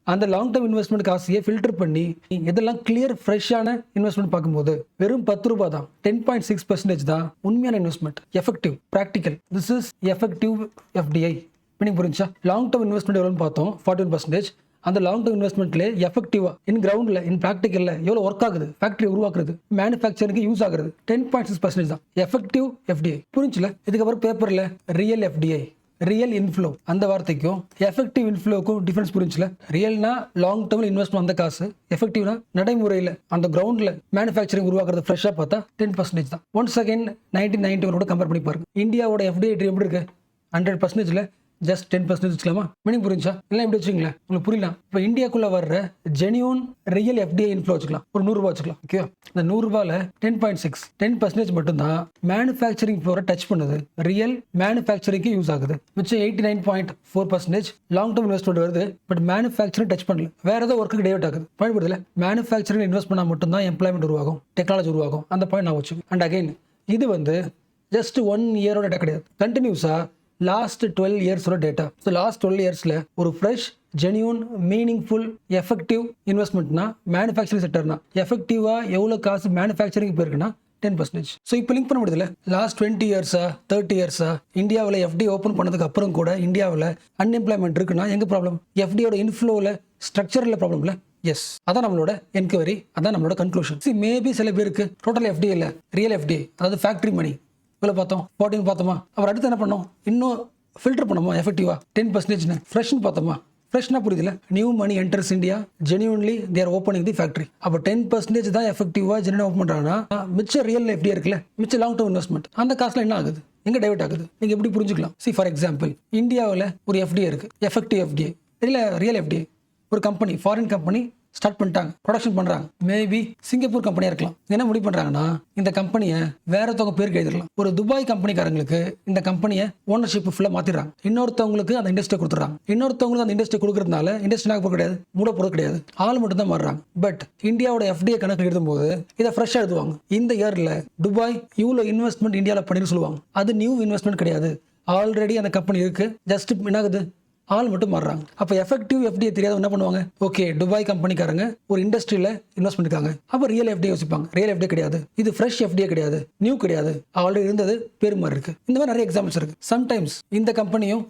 அந்த லாங் டேர்ம் இன்வெஸ்ட்மெண்ட் காசையே ஃபில்டர் பண்ணி எதெல்லாம் கிளியர் ஃப்ரெஷ்ஷான இன்வெஸ்ட்மெண்ட் பார்க்கும்போது வெறும் 10 ரூபாய் தான். 10.6% தான் உண்மையான investment. Effective, practical. This is effective FDI. Meaning புரிஞ்சா? லாங் டேர்ம் இன்வெஸ்ட்மெண்ட் எவ்வளோன்னு பார்த்தோம், 41%. அந்த லாங் டேர்ம் இன்வெஸ்ட்மெண்ட்ல எஃபெக்டிவா இன் கிரவுண்ட்ல இன் ப்ராக்டிக்கல்ல எவ்வளவு ஒர்க் ஆகுது, ஃபேக்டரி உருவாக்குறது, மேனுஃபேக்சரிங்க்கு யூஸ் ஆகுறது 10.6% தான் எஃபெக்டிவ் எஃப்டிஐ. புரிஞ்சுல? இதுக்கப்புறம் பேப்பர்ல ரியல் எஃப்டிஐ, ரியல் இன்ஃப்ளோ அந்த வார்த்தைக்கும் எஃபெக்டிவ் இன்ஃப்ளோக்கும் டிஃபரன்ஸ் புரிஞ்சுல? ரியல்னா லாங் டேர்ம்ல இன்வெஸ்ட் அந்த காசு, எஃபெக்டிவ்னா நடைமுறையில் அந்த கிரவுண்ட்ல மேனுஃபேக்சரிங் உருவாக்குறது ஃப்ரெஷ்ஷா பார்த்தா 10% தான். ஒன்ஸ் அகைன் 1991 கம்பேர் பண்ணி பாருங்க. இந்தியாவோட எஃப்டிஐ எப்படி இருக்கு? 100%ல ஜஸ்ட் 10% வச்சுக்கலாமா? மீனிங் புரிஞ்சா? எல்லாம் எப்படி வச்சுங்களேன், உங்களுக்கு புரியலாம். இப்போ இந்தியாக்குள்ள வர்ற ஜெனியூன் ரியல் எஃப்டிஐ இன்ஃப்ளோ வச்சுக்கலாம், ஒரு 100 ரூபாய் வச்சுக்கலாம். ஓகே, இந்த 100 ரூபாயில 10.6, 10% மட்டும்தான் மேனுஃபேக்சரிங் ஃப்ளோரை டச் பண்ணுது, ரியல் மேனுஃபேக்சரிங்க்கு யூஸ் ஆகுது. மிச்சம் 89.4% லாங் டேர்ம் இன்வெஸ்ட்மெண்ட் வருது, பட் மேனுஃபேக்சரிங் டச் பண்ணல, வேற ஏதோ ஒர்க்கு டைவர்ட் ஆகுது. பயன்படுத்தல. மேனுஃபேக்சரிங் இன்வெஸ்ட் பண்ணால் மட்டும்தான் எம்ப்ளாய்மெண்ட் உருவாகும், டெக்னாலஜி உருவாகும். அந்த பாயிண்ட் நான் வச்சுக்கேன். அண்ட் அகைன் இது வந்து ஜஸ்ட் 1 இயரோட டேட்டா கிடையாது, கண்டினியூஸா லாஸ்ட் 12 இயர்ஸோட டேட்டா. ஸோ லாஸ்ட் 12 இயர்ஸில் ஒரு ஃப்ரெஷ், ஜெனியூன், மீனிங்ஃபுல், எஃபெக்டிவ் இன்வெஸ்ட்மெண்ட்னா மேனுஃபேக்சரிங் செக்டர்னா எஃபெக்டிவாக எவ்வளோ காசு மேனுஃபேக்சரிங் போயிருக்குன்னா 10%. ஸோ இப்போ லிங்க் பண்ண முடியல. லாஸ்ட் 20 இயர்ஸா 30 இயர்ஸா இந்தியாவில் எஃப்டி ஓப்பன் பண்ணதுக்கு அப்புறம் கூட இந்தியாவில் அன்எம்ப்ளாய்மெண்ட் இருக்குன்னா எங்க ப்ராப்ளம்? எஃப்டியோட இன்ஃப்ளோவில் ஸ்ட்ரக்சரில் ப்ராப்ளம் இல்லை. எஸ், அதான் நம்மளோட என்கொயரி, அதான் நம்மளோட கன்க்ளூஷன். மேபி சில பேருக்கு டோட்டல் எஃப்டி இல்லை, ரியல் எஃப்டி, அதாவது ஃபேக்ட்ரி மணி இவ்வளோ பார்த்தோம், 14 பார்த்தோமா, அப்புறம் அடுத்து என்ன பண்ணோம், இன்னும் ஃபில்டர் பண்ணோமா எஃபெக்டிவா 10%. ஃப்ரெஷ்னு பார்த்தோமா? ஃப்ரெஷ்னா புரியுதுல? நியூ மணி என்டர்ஸ் இந்தியா, ஜெனியூன்லி தேர் ஓப்பனிங் தி ஃபேக்ட்ரி. அப்போ 10% தான் எஃபெக்டிவா ஜெனியூன் ஓப்பன் பண்ணுறாங்கன்னா மிச்ச ரியல் எஃப்டி இருக்குல்ல, மிச்ச லாங் டேர்ம் இன்வெஸ்ட்மெண்ட், அந்த காசுல என்ன ஆகுது, எங்க டைவர்ட் ஆகுது? நீங்க எப்படி புரிஞ்சுக்கலாம்? ஃபார் எக்ஸாம்பிள், இந்தியாவில் ஒரு எஃப்டிஐ இருக்கு, எஃபெக்டிவ் எஃப்டிஐ இல்லை ரியல் எஃப்டிஐ. ஒரு கம்பெனி, ஃபாரின் கம்பெனி ஸ்டார்ட் பண்ணிட்டாங்க, ப்ரொடக்ஷன் பண்றாங்க. மேபி சிங்கப்பூர் கம்பெனியா இருக்கலாம். என்ன முடிவு பண்றாங்கன்னா இந்த கம்பெனியை வேற ஒருத்தவங்க பேருக்கு எழுதிடலாம். ஒரு துபாய் கம்பெனிக்காரங்களுக்கு இந்த கம்பெனியை ஓனர்ஷிப் ஃபுல்லா மாத்திடுறாங்க, இன்னொருத்தவங்களுக்கு அந்த இண்டஸ்ட்ரி கொடுத்துறாங்க. இன்னொருத்தவங்களுக்கு அந்த இண்டஸ்ட்ரி கொடுக்கறதுனால இண்டஸ்ட்ரி போக கிடையாது, மூட போறது கிடையாது, ஆள் மட்டும் தான் மாறுறாங்க. பட் இந்தியாவோட எஃப்டிஐ கணக்கு எழுதும் போது இதை ஃப்ரெஷ்ஷா எழுதுவாங்க. இந்த இயர்ல துபாய் இவ்வளோ இன்வெஸ்ட்மெண்ட் இந்தியாவில் பண்ணிட்டு சொல்லுவாங்க. அது நியூ இன்வெஸ்ட்மெண்ட் கிடையாது, ஆல்ரெடி அந்த கம்பெனி இருக்கு, ஜஸ்ட் என்ன ஆகுது, ஆள் மட்டும் மாறுறாங்க. அப்போ எஃபெக்டிவ் எஃப்டிஐ தெரியாத என்ன பண்ணுவாங்க? ஓகே, துபாய் கம்பெனிக்காரங்க ஒரு இண்டஸ்ட்ரியில இன்வெஸ்ட் பண்ணிருக்காங்க, அப்போ ரியல் எஃப்டிஐ யோசிப்பாங்க. ரியல் எஃப்டிஐ கிடையாது, இது ஃப்ரெஷ் எஃப்டிஐ கிடையாது, நியூ கிடையாது, ஆல்ரெடி இருந்தது பேர் மாதிரி இருக்கு. இந்த மாதிரி நிறைய எக்ஸாம்பிள்ஸ் இருக்கு. சம்டைம்ஸ் இந்த கம்பெனியும்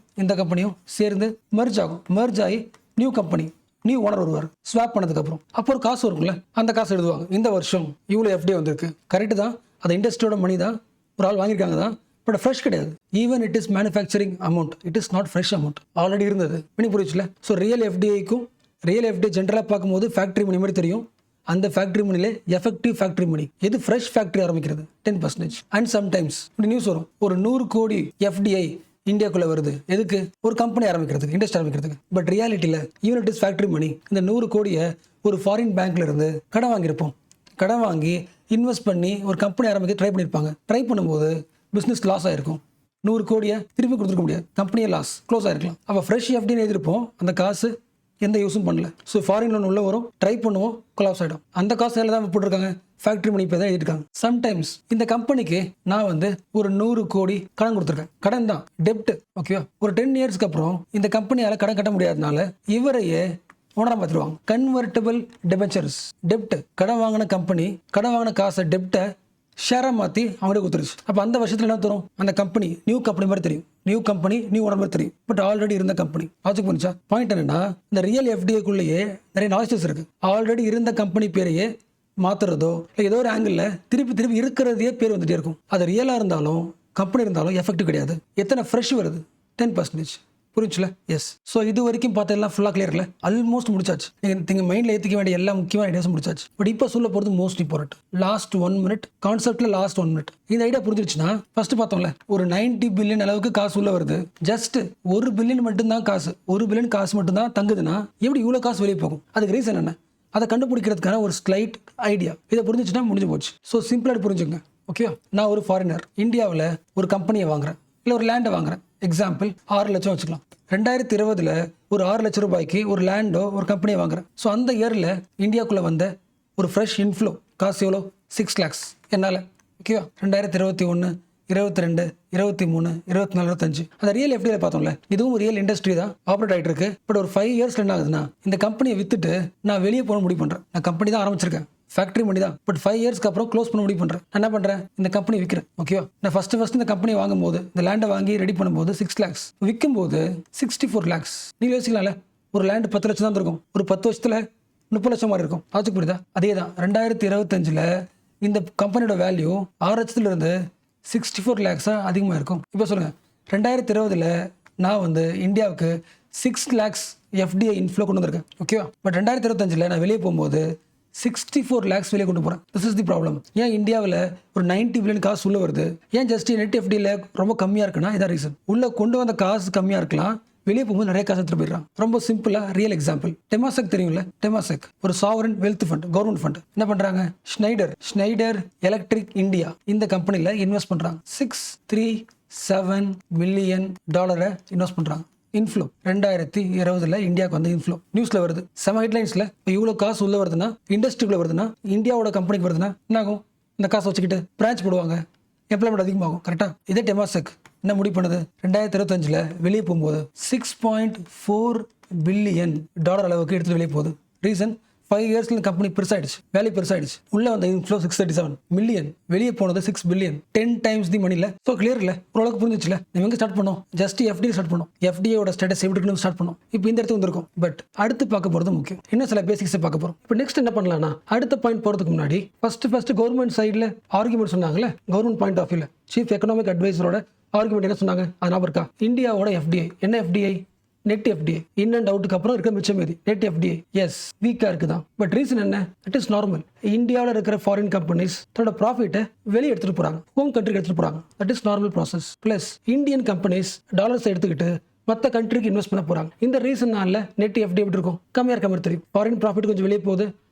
சேர்ந்து மெர்ஜ் ஆகும். மெர்ஜ் ஆகி நியூ கம்பெனி, நியூ ஓனர் வருவார். ஸ்வாப் பண்ணதுக்கு அப்புறம் அப்போ ஒரு காசு வரும்ல, அந்த காசு எழுதுவாங்க. இந்த வருஷம் இவ்வளோ எஃப்டிஐ வந்திருக்கு, கரெக்ட் தான், அது இண்டஸ்ட்ரியோட மணி தான், ஒரு ஆள் வாங்கியிருக்காங்க தான், பட் ஃப்ரெஷ் கிடையாது. Even it is manufacturing amount, it is not fresh amount, already இருந்தது. மணி புரிச்சுல? ஸோ ரியல் எஃப்டிஐக்கும் ரியல் எஃப்டிஐ ஜென்ரலாக பார்க்கும்போது ஃபேக்ட்ரி மணி மாதிரி தெரியும். அந்த ஃபேக்ட்ரி மணியில எஃபெக்டிவ் ஃபேக்ட்ரி மணி எது, ஃப்ரெஷ் ஃபேக்ட்ரி ஆரம்பிக்கிறது 10%. அண்ட் சம்டைம்ஸ் நியூஸ் வரும், ஒரு 100 கோடி எஃப்டிஐ இந்தியாக்குள்ள வருது, எதுக்கு? ஒரு கம்பெனி ஆரம்பிக்கிறதுக்கு, இண்டஸ்ட்ரி ஆரம்பிக்கிறதுக்கு. பட் ரியாலிட்டியில் even it is factory money, இந்த 100 கோடியை ஒரு ஃபாரின் பேங்க்ல இருந்து கடன் வாங்கியிருப்போம். கடன் வாங்கி இன்வெஸ்ட் பண்ணி ஒரு கம்பெனி ஆரம்பிக்க ட்ரை பண்ணியிருப்பாங்க. ட்ரை பண்ணும்போது பிஸ்னஸ் லாஸ் ஆயிருக்கும். 100 கோடியை திருப்பி கொடுத்துருக்க முடியாது, கம்பெனியே லாஸ், க்ளோஸ் ஆயிருக்கலாம். அப்போ ஃப்ரெஷ் எஃப்டின்னு எழுதிருப்போம், அந்த காசு எந்த யூஸும் பண்ணல. ஸோ ஃபாரின் லோன் உள்ள வரும், ட்ரை பண்ணுவோம், கொலாப்ஸ் ஆகிடும். அந்த காசு எல்லாம் தான் போட்டிருக்காங்க, ஃபேக்ட்ரி மணி இப்போ தான் எழுதிருக்காங்க. சம்டைம்ஸ் இந்த கம்பெனிக்கு நான் ஒரு 100 கோடி கடன் கொடுத்துருக்கேன், கடன் தான், டெப்ட். ஓகேவா? ஒரு 10 இயர்ஸ்க்கு அப்புறம் இந்த கம்பெனியால் கடன் கட்ட முடியாதனால இவரையே ஓனரா பார்த்துருவாங்க. கன்வெர்ட்டபிள் டெபென்ச்சர்ஸ், டெப்ட். கடன் வாங்கின கம்பெனி கடன் வாங்கின காசை டெப்டை ஷேராக மாற்றி அவங்களே கொடுத்துருச்சு. அப்போ அந்த வருஷத்தில் என்ன தரும்? அந்த கம்பெனி நியூ கம்பெனி மாதிரி தெரியும், நியூ கம்பெனி நியூ ஓனர் மாதிரி தெரியும், பட் ஆல்ரெடி இருந்த கம்பெனி. லாஜிக் பண்ணிச்சா? பாயிண்ட் என்னன்னா, இந்த ரியல் எஃப்டிஐக்குள்ளேயே நிறைய நாலேஜஸ் இருக்கு. ஆல்ரெடி இருந்த கம்பெனி பேரையே மாத்துறதோ இல்லை ஏதோ ஒரு ஆங்கிள் திருப்பி இருக்கிறதையே பேர் வந்துட்டே இருக்கும். அது ரியலாக இருந்தாலும் கம்பெனி இருந்தாலும் எஃபெக்டிவ் கிடையாது. எத்தனை ஃப்ரெஷ் வருது? 10%. புரிஞ்சுல? எஸ். ஸோ இது வரைக்கும் பார்த்தெல்லாம் ஃபுல்லாக கிளியர் இல்லை, ஆல்மோஸ்ட் முடிச்சாச்சு. நீங்கள் மைண்டில் ஏற்றிக்க வேண்டிய எல்லா முக்கியமான ஐடியாஸும் முடிச்சாச்சு. பட் இப்போ சொல்ல போகிறது மோஸ்ட் இம்பார்ட்டன்ட், லாஸ்ட் 1 மினிட் கான்செப்ட்ல லாஸ்ட் 1 மினிட். இந்த ஐடியா புரிஞ்சிருச்சுன்னா, ஃபர்ஸ்ட் பார்த்தோம்ல, ஒரு 90 பில்லியன் அளவுக்கு காசு உள்ள வருது, ஜஸ்ட் 1 பில்லியன் மட்டும்தான் காசு, 1 பில்லியன் காசு மட்டும்தான் தங்குதுன்னா எப்படி இவ்வளோ காசு வெளியே போகும்? அதுக்கு ரீசன் என்ன? அதை கண்டுபிடிக்கிறதுக்கான ஒரு ஸ்லைட் ஐடியா. இதை புரிஞ்சிச்சுன்னா முடிஞ்சு போச்சு. ஸோ சிம்பிளாக புரிஞ்சுங்க. ஓகே, நான் ஒரு ஃபாரினர், இந்தியாவில் ஒரு கம்பெனியை வாங்குறேன், இல்லை ஒரு லேண்டை வாங்குறேன், எக்ஸாம்பிள் 6 லட்சம் வச்சுக்கலாம். 2020 ஒரு 6 லட்சம் ரூபாய்க்கு ஒரு லேண்டோ ஒரு கம்பெனியை வாங்குறேன். ஸோ அந்த இயரில் இந்தியாவுக்குள்ளே வந்த ஒரு ஃப்ரெஷ் இன்ஃப்ளோ காசு எவ்வளோ? 6 lakhs என்னால். ஓகேவா? 2021, 22, 23, 24, 25 அந்த ரியல் எஃப்டியில் பார்த்தோம்ல, இதுவும் ரியல் இண்டஸ்ட்ரி தான் ஆப்ரேட் ஆகிட்டு இருக்கு. பட் ஒரு 5 இயர்ஸ்ல என்ன ஆகுதுன்னா, இந்த கம்பெனியை வித்துட்டு நான் வெளியே போக முடிவு பண்ணுறேன். நான் கம்பெனி தான் ஆரம்பிச்சிருக்கேன், ஃபேக்ட்ரி பண்ணி தான். பட் 5 இயர்ஸ்க்கு அப்புறம் க்ளோஸ் பண்ண முடிவு பண்ணுறேன். என்ன பண்ணுறேன்? இந்த கம்பெனி விற்கிறேன். ஓகேவா? நான் ஃபர்ஸ்ட் இந்த கம்பெனி வாங்கும்போது, இந்த லேண்டை வாங்கி ரெடி பண்ணும்போது 6 lakhs, விற்கும்போது 64 lakhs. நீங்கள் யோசிக்கலாம்ல, ஒரு லேண்டு 10 லட்சம் தான் இருக்கும், ஒரு 10 வருஷத்துல 30 லட்சம் மாதிரி இருக்கும். ஆச்சு புரியுதா? அதே தான் 2025 இந்த கம்பெனியோட வேல்யூ 6 லட்சத்துலேருந்து 64 lakhs அதிகமாக இருக்கும். இப்போ சொல்லுங்கள், 2020 நான் இந்தியாவுக்கு 6 lakhs எஃப்டிஐ இன்ஃப்ளோ கொண்டு வந்திருக்கேன். ஓகேவா? பட் 2025 நான் வெளியே போகும்போது 64 lakhs வெளியே கொண்டு போகிறேன். This is the problem. ஏன் இந்தியாவில் ஒரு 90 பில்லியன் காசு உள்ளே வருது? ஏன் ஜஸ்ட் நெட் எஃப்டியில் ரொம்ப கம்மியாக இருக்குன்னா இதான் ரீசன். உள்ளே கொண்டு வந்த காசு கம்மியாக இருக்கலாம், வெளியே போகும்போது நிறைய காசு எடுத்துட்டு போயிடுறான். ரொம்ப சிம்பிளாக ரியல் எக்ஸாம்பிள், டெமாசெக் தெரியும்ல? டெமாசெக் ஒரு sovereign wealth fund, government fund. என்ன பண்ணுறாங்க? ஸ்னைடர் எலக்ட்ரிக் இந்தியா இந்த கம்பெனியில் இன்வெஸ்ட் பண்ணுறாங்க. $637 million இன்வெஸ்ட் பண்ணுறாங்க. இன்ஃப்ளோ 2020 இந்தியாவுக்கு வந்து இன்ஃப்ளோ நியூஸில் வருது. செம ஹெட்லைன்ஸில். இப்போ இவ்வளோ காசு உள்ளே வருதுன்னா, இண்டஸ்ட்ரிக்குள்ளே வருதுன்னா, இந்தியாவோட கம்பெனிக்கு வருதுன்னா என்ன ஆகும்? இந்த காசை வச்சுக்கிட்டு பிரான்ச் போடுவாங்க, எம்ப்ளாய்மெண்ட் அதிகமாகும். கரெக்டாக? இதே டெமாசெக் என்ன முடிவு பண்ணுது? 2025 வெளியே போகும்போது $6.4 billion அளவுக்கு எடுத்துட்டு வெளியே போகுது. ரீசன் 5 இயர்ஸ்ல கம்பெனி பெருசாயிடுச்சு, வேல்யூ பெருசாயிடுச்சு. உள்ள வந்த இன்ஃப்ளோ 637 million, வெளியே போனது 6 billion, 10 times தி மணி. இல்லை ஸோ கிளியர் இல்லை? ஓரளவுக்கு புரிஞ்சிச்சுல? நம்ம எங்கே ஸ்டார்ட் பண்ணோம்? ஜஸ்ட் எஃப்டி ஸ்டார்ட் பண்ணோம். எஃப்டியோட ஸ்டேட்டஸ் எப்படி இருக்குன்னு ஸ்டார்ட் பண்ணோம். இப்போ இந்த இடத்துக்கு வந்திருக்கும். பட் அடுத்து பார்க்க போகிறது முக்கியம். இன்னும் சில பேசிக்ஸை பார்க்க போகிறோம். இப்போ நெக்ஸ்ட் என்ன பண்ணலாம்னா, அடுத்த பாயிண்ட் போகிறதுக்கு முன்னாடி ஃபர்ஸ்ட் கவர்மெண்ட் சைடில் ஆர்குமெண்ட் சொன்னாங்கல்ல, கவர்மெண்ட் பாயிண்ட் ஆஃப் வியூல சீஃப் எக்கனாமிக் அட்வைசரோட ஆர்குமெண்ட் என்ன சொன்னாங்க? அது ஞாபகம் இருக்கா? இந்தியாவோட எஃப்டிஐ என்ன? FDI net FDI, in and அவுட்டுக்கு அப்புறம் இருக்க மிச்சம் மீதி நெட் எஃப்டிஐ எஸ் வீக்காக இருக்குதான். பட் ரீசன் என்ன? It is normal. இந்தியாவில் இருக்கிற ஃபாரின் கம்பெனிஸ் தன்னோட ப்ராஃபிட்டை வெளியே எடுத்துட்டு போறாங்க, ஹோம் கண்ட்ரிக்கு எடுத்துட்டு போறாங்க. That is normal process. Plus Indian companies dollars எடுத்துக்கிட்டு மற்ற கண்ட்ரிக்கு இன்வெஸ்ட் பண்ண போறாங்க. இந்த ரீசன்னால நெட் எஃப்டி எப்படி இருக்கும்? கம்மியாக இருக்க மாதிரி தெரியும். ஃபாரின் ப்ராஃபிட் கொஞ்சம் வெளியே போகுது,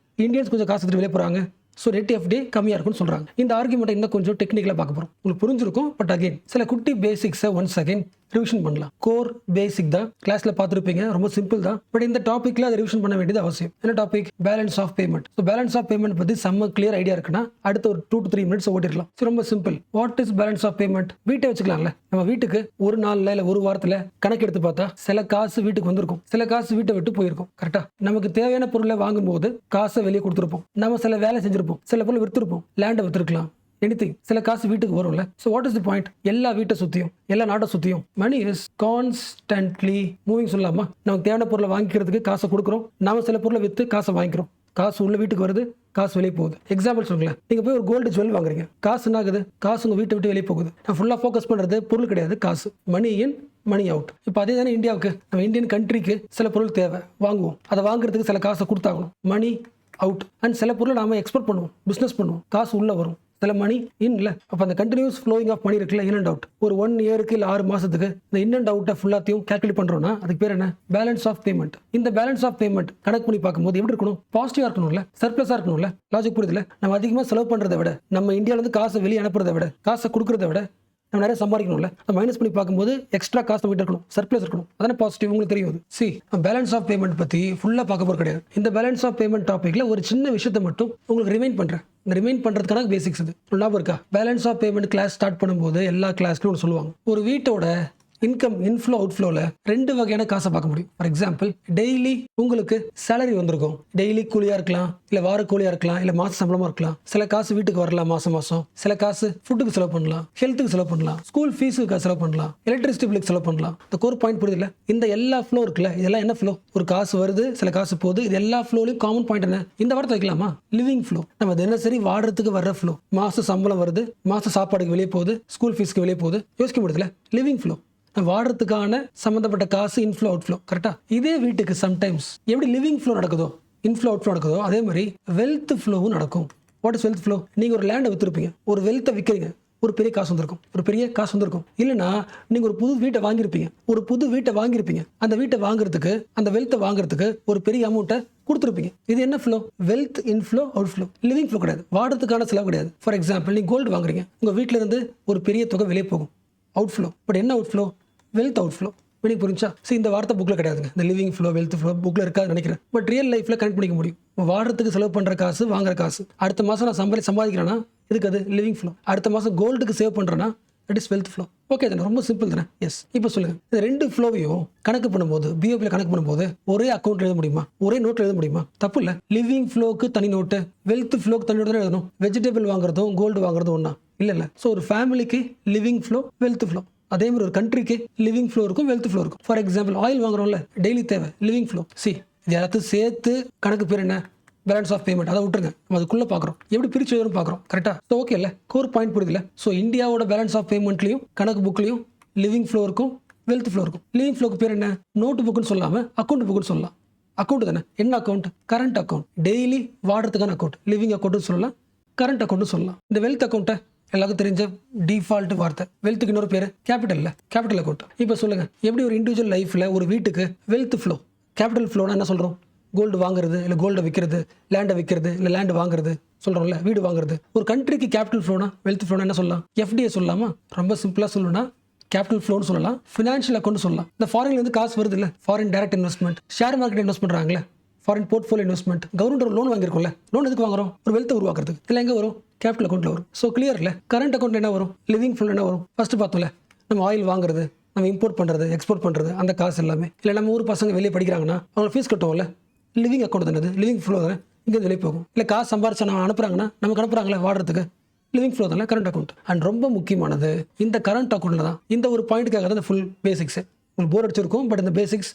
இந்தியன்ஸ் கொஞ்சம் காசு எடுத்து வெளியே போறாங்க. ஸோ நெட் எஃப்டி கம்மியாக இருக்கும்னு சொல்கிறாங்க. இந்த ஆர்குமெண்ட்டை இன்னும் கொஞ்சம் டெக்னிக்கலாக பார்க்க போகிறோம். உங்களுக்கு புரிஞ்சிருக்கும். பட் அகைன் சில குட்டி பேசிக்ஸை ஒன்ஸ் அகைன் ரிவிஷன் பண்ணலாம். கோர் பேசிக் தான், கிளாஸில் பார்த்துருப்பீங்க, ரொம்ப சிம்பிள் தான். பட் இந்த டாப்பிக்கில் அதை ரிவிஷன் பண்ண வேண்டியது அவசியம். என்ன topic? Balance of payment. So balance of payment பற்றி செம்ம கிளியர் ஐடியா இருக்குன்னா அடுத்த ஒரு 2 to 3 minutes ஓட்டிடலாம். ஸோ ரொம்ப simple. What is balance of payment? வீட்டை வச்சுக்கலாம்ல. நம்ம வீட்டுக்கு ஒரு நாளில் இல்லை ஒரு வாரத்தில் கணக்கு எடுத்து பார்த்தா சில காசு வீட்டுக்கு வந்திருக்கும், சில காசு வீட்டை விட்டு போயிருக்கும். கரெக்டாக? நமக்கு தேவையான பொருளை வாங்கும்போது காசை வெளியே கொடுத்துருப்போம், நம்ம சில வேலை செஞ்சிருப்போம், சில பொருள் விற்றுருப்போம், லேண்டை விற்றுருக்கலாம், எனிதிங். சில காசு வீட்டுக்கு வரும்ல. So what is the point? எல்லா வீட்டை சுற்றியும், எல்லா நாட்டை சுற்றியும் மணி இஸ் கான்ஸ்டன்ட்லி மூவிங் சொல்லலாமா? நமக்கு தேவையான பொருளை வாங்கிக்கிறதுக்கு காசை கொடுக்குறோம், நாம சில பொருளை விற்று காசை வாங்கிக்கிறோம். காசு உள்ள வீட்டுக்கு வருது, காசு வெளியே போகுது. எக்ஸாம்பிள் சொல்லுங்களேன், நீங்கள் போய் ஒரு கோல்டு ஜுவல் வாங்குறீங்க, காசு என்ன ஆகுது? காசு உங்கள் வீட்டை விட்டு வெளியே போகுது. நான் ஃபுல்லாக ஃபோக்கஸ் பண்ணுறது பொருள் கிடையாது, காசு. மணி இன் மணி அவுட். இப்போ அதே தானே இந்தியாவுக்கு. நம்ம இந்தியன் கண்ட்ரிக்கு சில பொருள் தேவை, வாங்குவோம். அதை வாங்குறதுக்கு சில காசை கொடுத்தாகணும், மணி அவுட். அண்ட் சில பொருளை நாம எக்ஸ்போர்ட் பண்ணுவோம், பிஸ்னஸ் பண்ணுவோம், காசு உள்ள வரும், சில மணி இன். இல்லை அப்போ அந்த கண்டினியூஸ் ஃப்ளோயிங் ஆஃப் மணி இருக்குல்ல, இன் அண்ட் அவுட். ஒரு 1 இயருக்கு இல்லை 6 மாசத்துக்கு இந்த இன் அண்ட் அவுட்டை ஃபுல்லாத்தையும் கால்குலேட் பண்ணுறோம்னா அதுக்கு பேர் என்ன? Balance of payment. இந்த பேலன்ஸ் ஆஃப் பேமெண்ட் கணக்கு பண்ணி பார்க்கும்போது எப்படி இருக்கணும்? பாசிட்டிவாக இருக்கணும்ல, சர்ப்ளஸாக இருக்கணும்ல. லாஜிக் புரியுதுல? நம்ம அதிகமாக செலவு பண்ணுறதை விட, நம்ம இந்தியாவிலேருந்து காசை வெளியே அனுப்புறதை விட, காசை கொடுக்குறத விட நம்ம நிறைய சம்பாதிக்கணும்ல. மைனஸ் பண்ணி பார்க்கும்போது எக்ஸ்ட்ரா காசு நம்ம இருக்கணும், சர்ப்ளஸ் இருக்கணும். அதான பாசிட்டிவ். உங்களுக்கு தெரியும். சி பேலன்ஸ் ஆஃப் பேமெண்ட் பற்றி ஃபுல்லாக பார்க்க போகிறது கிடையாது. இந்த பேலன்ஸ் ஆஃப் பேமெண்ட் டாப்பிக்கில் ஒரு சின்ன விஷயத்தை மட்டும் உங்களுக்கு ரிமைண்ட் பண்ணுறேன். இந்த ரிமைண்ட் பண்ணுறதுக்கான பேசிக்ஸ் இது. ஞாபகம் இருக்கா? Balance of payment class start பண்ணும்போது எல்லா கிளாஸ்லையும் ஒன்று சொல்லுவாங்க. ஒரு வீட்டோட இன்கம் இன்ஃப்ளோ அவுட்ஃப்ளோவில் 2 வகையான காசை பார்க்க முடியும். ஃபார் எக்ஸாம்பிள், டெய்லி உங்களுக்கு சேலரி வந்திருக்கும். டெய்லி கூலியாக இருக்கலாம், இல்லை வார கூலியாக இருக்கலாம், இல்லை மாத சம்பளமாக இருக்கலாம். சில காசு வீட்டுக்கு வரலாம் மாதம் மாதம். சில காசு ஃபுட்டுக்கு செலவு பண்ணலாம், ஹெல்த்துக்கு செலவு பண்ணலாம், ஸ்கூல் ஃபீஸுக்கு செலவு பண்ணலாம், எலக்ட்ரிசிட்டி பில்லுக்கு செலவு பண்ணலாம். இந்த கோர் பாயிண்ட் புரியுது இல்லை? இந்த எல்லா ஃப்ளோ இருக்குல்ல, இதெல்லாம் என்ன ஃப்ளோ? ஒரு காசு வருது, சில காசு போகுது. இது எல்லா ஃப்ளோலையும் காமன் பாயிண்ட் என்ன? இந்த வார்த்தை வைக்கலாமா? Living flow. நம்ம தினசரி வாடுறதுக்கு வர்ற ஃப்ளோ. மாதம் சம்பளம் வருது, மாதம் சாப்பாடுக்கு வெளியே போகுது, ஸ்கூல் ஃபீஸ்க்கு வெளியே போகுது. யோசிக்க முடியுதுல? Living flow. வாடுறதுக்கான சம்மந்தப்பட்ட காசு இன்ஃப்ளோ அவுட்ஃப்ளோ. கரெக்டாக? இதே வீட்டுக்கு சம்டைம்ஸ் எப்படி லிவிங் ஃப்ளோ நடக்குதோ, இன்ஃப்ளோ அவுட்ஃப்ளோ நடக்குதோ, அதே மாதிரி வெல்த் ஃப்ளோவும் நடக்கும். What is wealth flow? நீங்கள் ஒரு லேண்டை விற்றுருப்பீங்க, ஒரு வெல்த்தை விற்கிறீங்க, ஒரு பெரிய காசு வந்திருக்கும், இல்லைன்னா நீங்கள் ஒரு புது வீட்டை வாங்கியிருப்பீங்க, அந்த வீட்டை வாங்குறதுக்கு, அந்த வெல்த்தை வாங்குறதுக்கு ஒரு பெரிய அமௌண்ட்டை கொடுத்துருப்பீங்க. இது என்ன flow? Wealth inflow outflow. Living flow கிடையாது, வாடுறதுக்கான செலவு கிடையாது. ஃபார் எக்ஸாம்பிள், நீங்கள் கோல்டு வாங்குறீங்க, உங்கள் வீட்டில இருந்து ஒரு பெரிய தொகை வெளியே போகும், அவுட் ஃப்ளோ. பட் என்ன out flow? Wealth out flow. Meaning புரிஞ்சா? இந்த வார்த்தை புக்கில் கிடையாதுங்க. இந்த லிவிங் ஃப்ளோ, வெல்த் ஃப்ளோ புக்கில் இருக்காதுன்னு நினைக்கிறேன். பட் ரியல் லைஃப்பில் கனெக்ட் பண்ணிக்க முடியும். வாடுறதுக்கு செலவு பண்ணுற காசு, வாங்குற காசு. அடுத்த மாதம் நான் சம்பாதிக்கிறேன்னா இதுக்கு அது லிவிங் ஃப்ளோ. அடுத்த மாதம் கோல்டுக்கு சேவ் பண்ணுறேன்னா that is wealth flow. Okay தானே? ரொம்ப சிம்பிள் தானே? எஸ். இப்போ சொல்லுங்கள், இந்த ரெண்டு ஃப்ளோவையும் கணக்கு பண்ணும்போது, பிஓபியில் கணக்கு பண்ணும்போது ஒரே அக்கௌண்ட் எழுத முடியுமா? ஒரே நோட்டில் எழுத முடியுமா? தப்பு இல்லை. லிவிங் ஃப்ளோக்கு தனி நோட்டு, வெல்த் ஃப்ளோக்கு தனி நோட்டு தான் எழுதணும். வெஜிடபிள் வாங்குறதும் கோல்டு வாங்குறதும் ஒன்றா? இல்லை. ஸோ ஒரு ஃபேமிலிக்கு லிவிங் ஃப்ளோ, வெல்த் ஃப்ளோ. அதே மாதிரி ஒரு கண்ட்ரிக்கு லிவிங் ஃப்ளோ இருக்கும், வெல்த் ஃப்ளோ இருக்கும். ஃபார் எக்ஸாம்பிள் ஆயில் வாங்குறோம்ல, டெய்லி தேவை, லிவிங் ஃப்ளோ. இது எல்லாத்தையும் சேர்த்து கணக்கு பேர் என்ன? Balance of payment. அதை விட்டுருங்க, நம்ம அதுக்குள்ளே பார்க்குறோம், எப்படி பிரிச்சு எழுதுன்னு பார்க்குறோம். கரெக்டாக? ஸோ ஓகே இல்லை, கோர் பாயிண்ட் புரியுதுல? ஸோ இந்தியாவோட பேலன்ஸ் ஆஃப் பேமெண்ட்லையும் கணக்கு புக்லையும் லிவிங் ஃப்ளோ இருக்கும், வெல்த் ஃப்ளோ இருக்கும். லிவிங் ஃப்ளோக்கு பேர் என்ன? நோட்டு புக்குன்னு சொல்லாமல் அக்கௌண்ட் புக்குன்னு சொல்லலாம். அக்கௌண்ட் தானே? என்ன அக்கௌண்ட்? கரண்ட் அக்கௌண்ட், டெய்லி வாடுறதுக்கான அக்கௌண்ட். லிவிங் அக்கௌண்ட்னு சொல்லலாம், கரண்ட் அக்கௌண்ட்னு சொல்லலாம். இந்த வெல்த் அக்கௌண்ட்டை எல்லாருக்கும் தெரிஞ்ச டிஃபால்ட் வார்த்தை, வெல்த்துக்கு இன்னொரு பேர் கேபிட்டல் அக்கௌண்ட். இப்போ சொல்லுங்கள், எப்படி ஒரு இண்டிவிஜுவல் லைஃப்பில் ஒரு வீட்டுக்கு வெல்த் ஃப்ளோ, கேபிட்டல் ஃப்ளோனா என்ன சொல்கிறோம்? கோல்டு வாங்குறது, இல்லை கோல்டை விற்கிறது, லேண்டை விற்கிறது, இல்லை லேண்டு வாங்குறது சொல்கிறோம்ல, வீடு வாங்குறது. ஒரு கண்ட்ரிக்கு கேபிட்டல் ஃப்ளோனா, வெல்த் ஃப்ளோனா என்ன சொல்லலாம்? எஃப்டிஏ சொல்லலாமா? ரொம்ப சிம்பிளாக சொல்லணும்னா கேபிட்டல் ஃப்ளோன்னு சொல்லலாம், ஃபினான்ஷியல் அக்கௌண்ட் சொல்லலாம். இந்த ஃபாரின்லேருந்து காசு வருது இல்லை, foreign direct investment, share market invest பண்ணுறாங்களே, ஃபாரின் போர்ட்ஃபோலியோ இன்வெஸ்ட்மெண்ட். கவர்மெண்ட் ஒரு லோன் வாங்கியிருக்கோம்ல, லோன் எதுக்கு வாங்குறோம்? ஒரு வெல்த்தை உருவாக்குறதுக்கு. இல்லை எங்கே வரும்? கேபிட்டல் அக்கௌண்ட்டில் வரும். ஸோ கிளியர் இல்லை? கரண்ட் அக்கௌண்ட் என்ன வரும்? லிவிங் ஃப்ளோ என்ன வரும்? ஃபஸ்ட்டு பார்த்தோம்ல, நம்ம ஆயில் வாங்குறது, நம்ம இம்போர்ட் பண்ணுறது, எக்ஸ்போர்ட் பண்ணுறது, அந்த காசு எல்லாமே. இல்லை நம்ம ஊர் பசங்க வெளியே படிக்கிறாங்கன்னா அவங்க ஃபீஸ் கட்டுவோம்ல, லிவிங் அக்கௌண்ட் தானே? லிவிங் ஃப்ளோ தானே? இங்கே வெளியே போகும். இல்லை காசு சம்பாரிச்சு நம்ம அனுப்புகிறாங்கன்னா, நமக்கு அனுப்புகிறாங்களே வாடுறதுக்கு, லிவிங் ஃப்ளோ தானே? Current account. அண்ட் ரொம்ப முக்கியமானது இந்த கரண்ட் அக்கௌண்ட்டில் தான். இந்த ஒரு பாயிண்ட்டுக்காக தான் இந்த ஃபுல் பேசிக்ஸு. உங்களுக்கு போர் அடிச்சிருக்கும், பட் இந்த பேசிக்ஸ்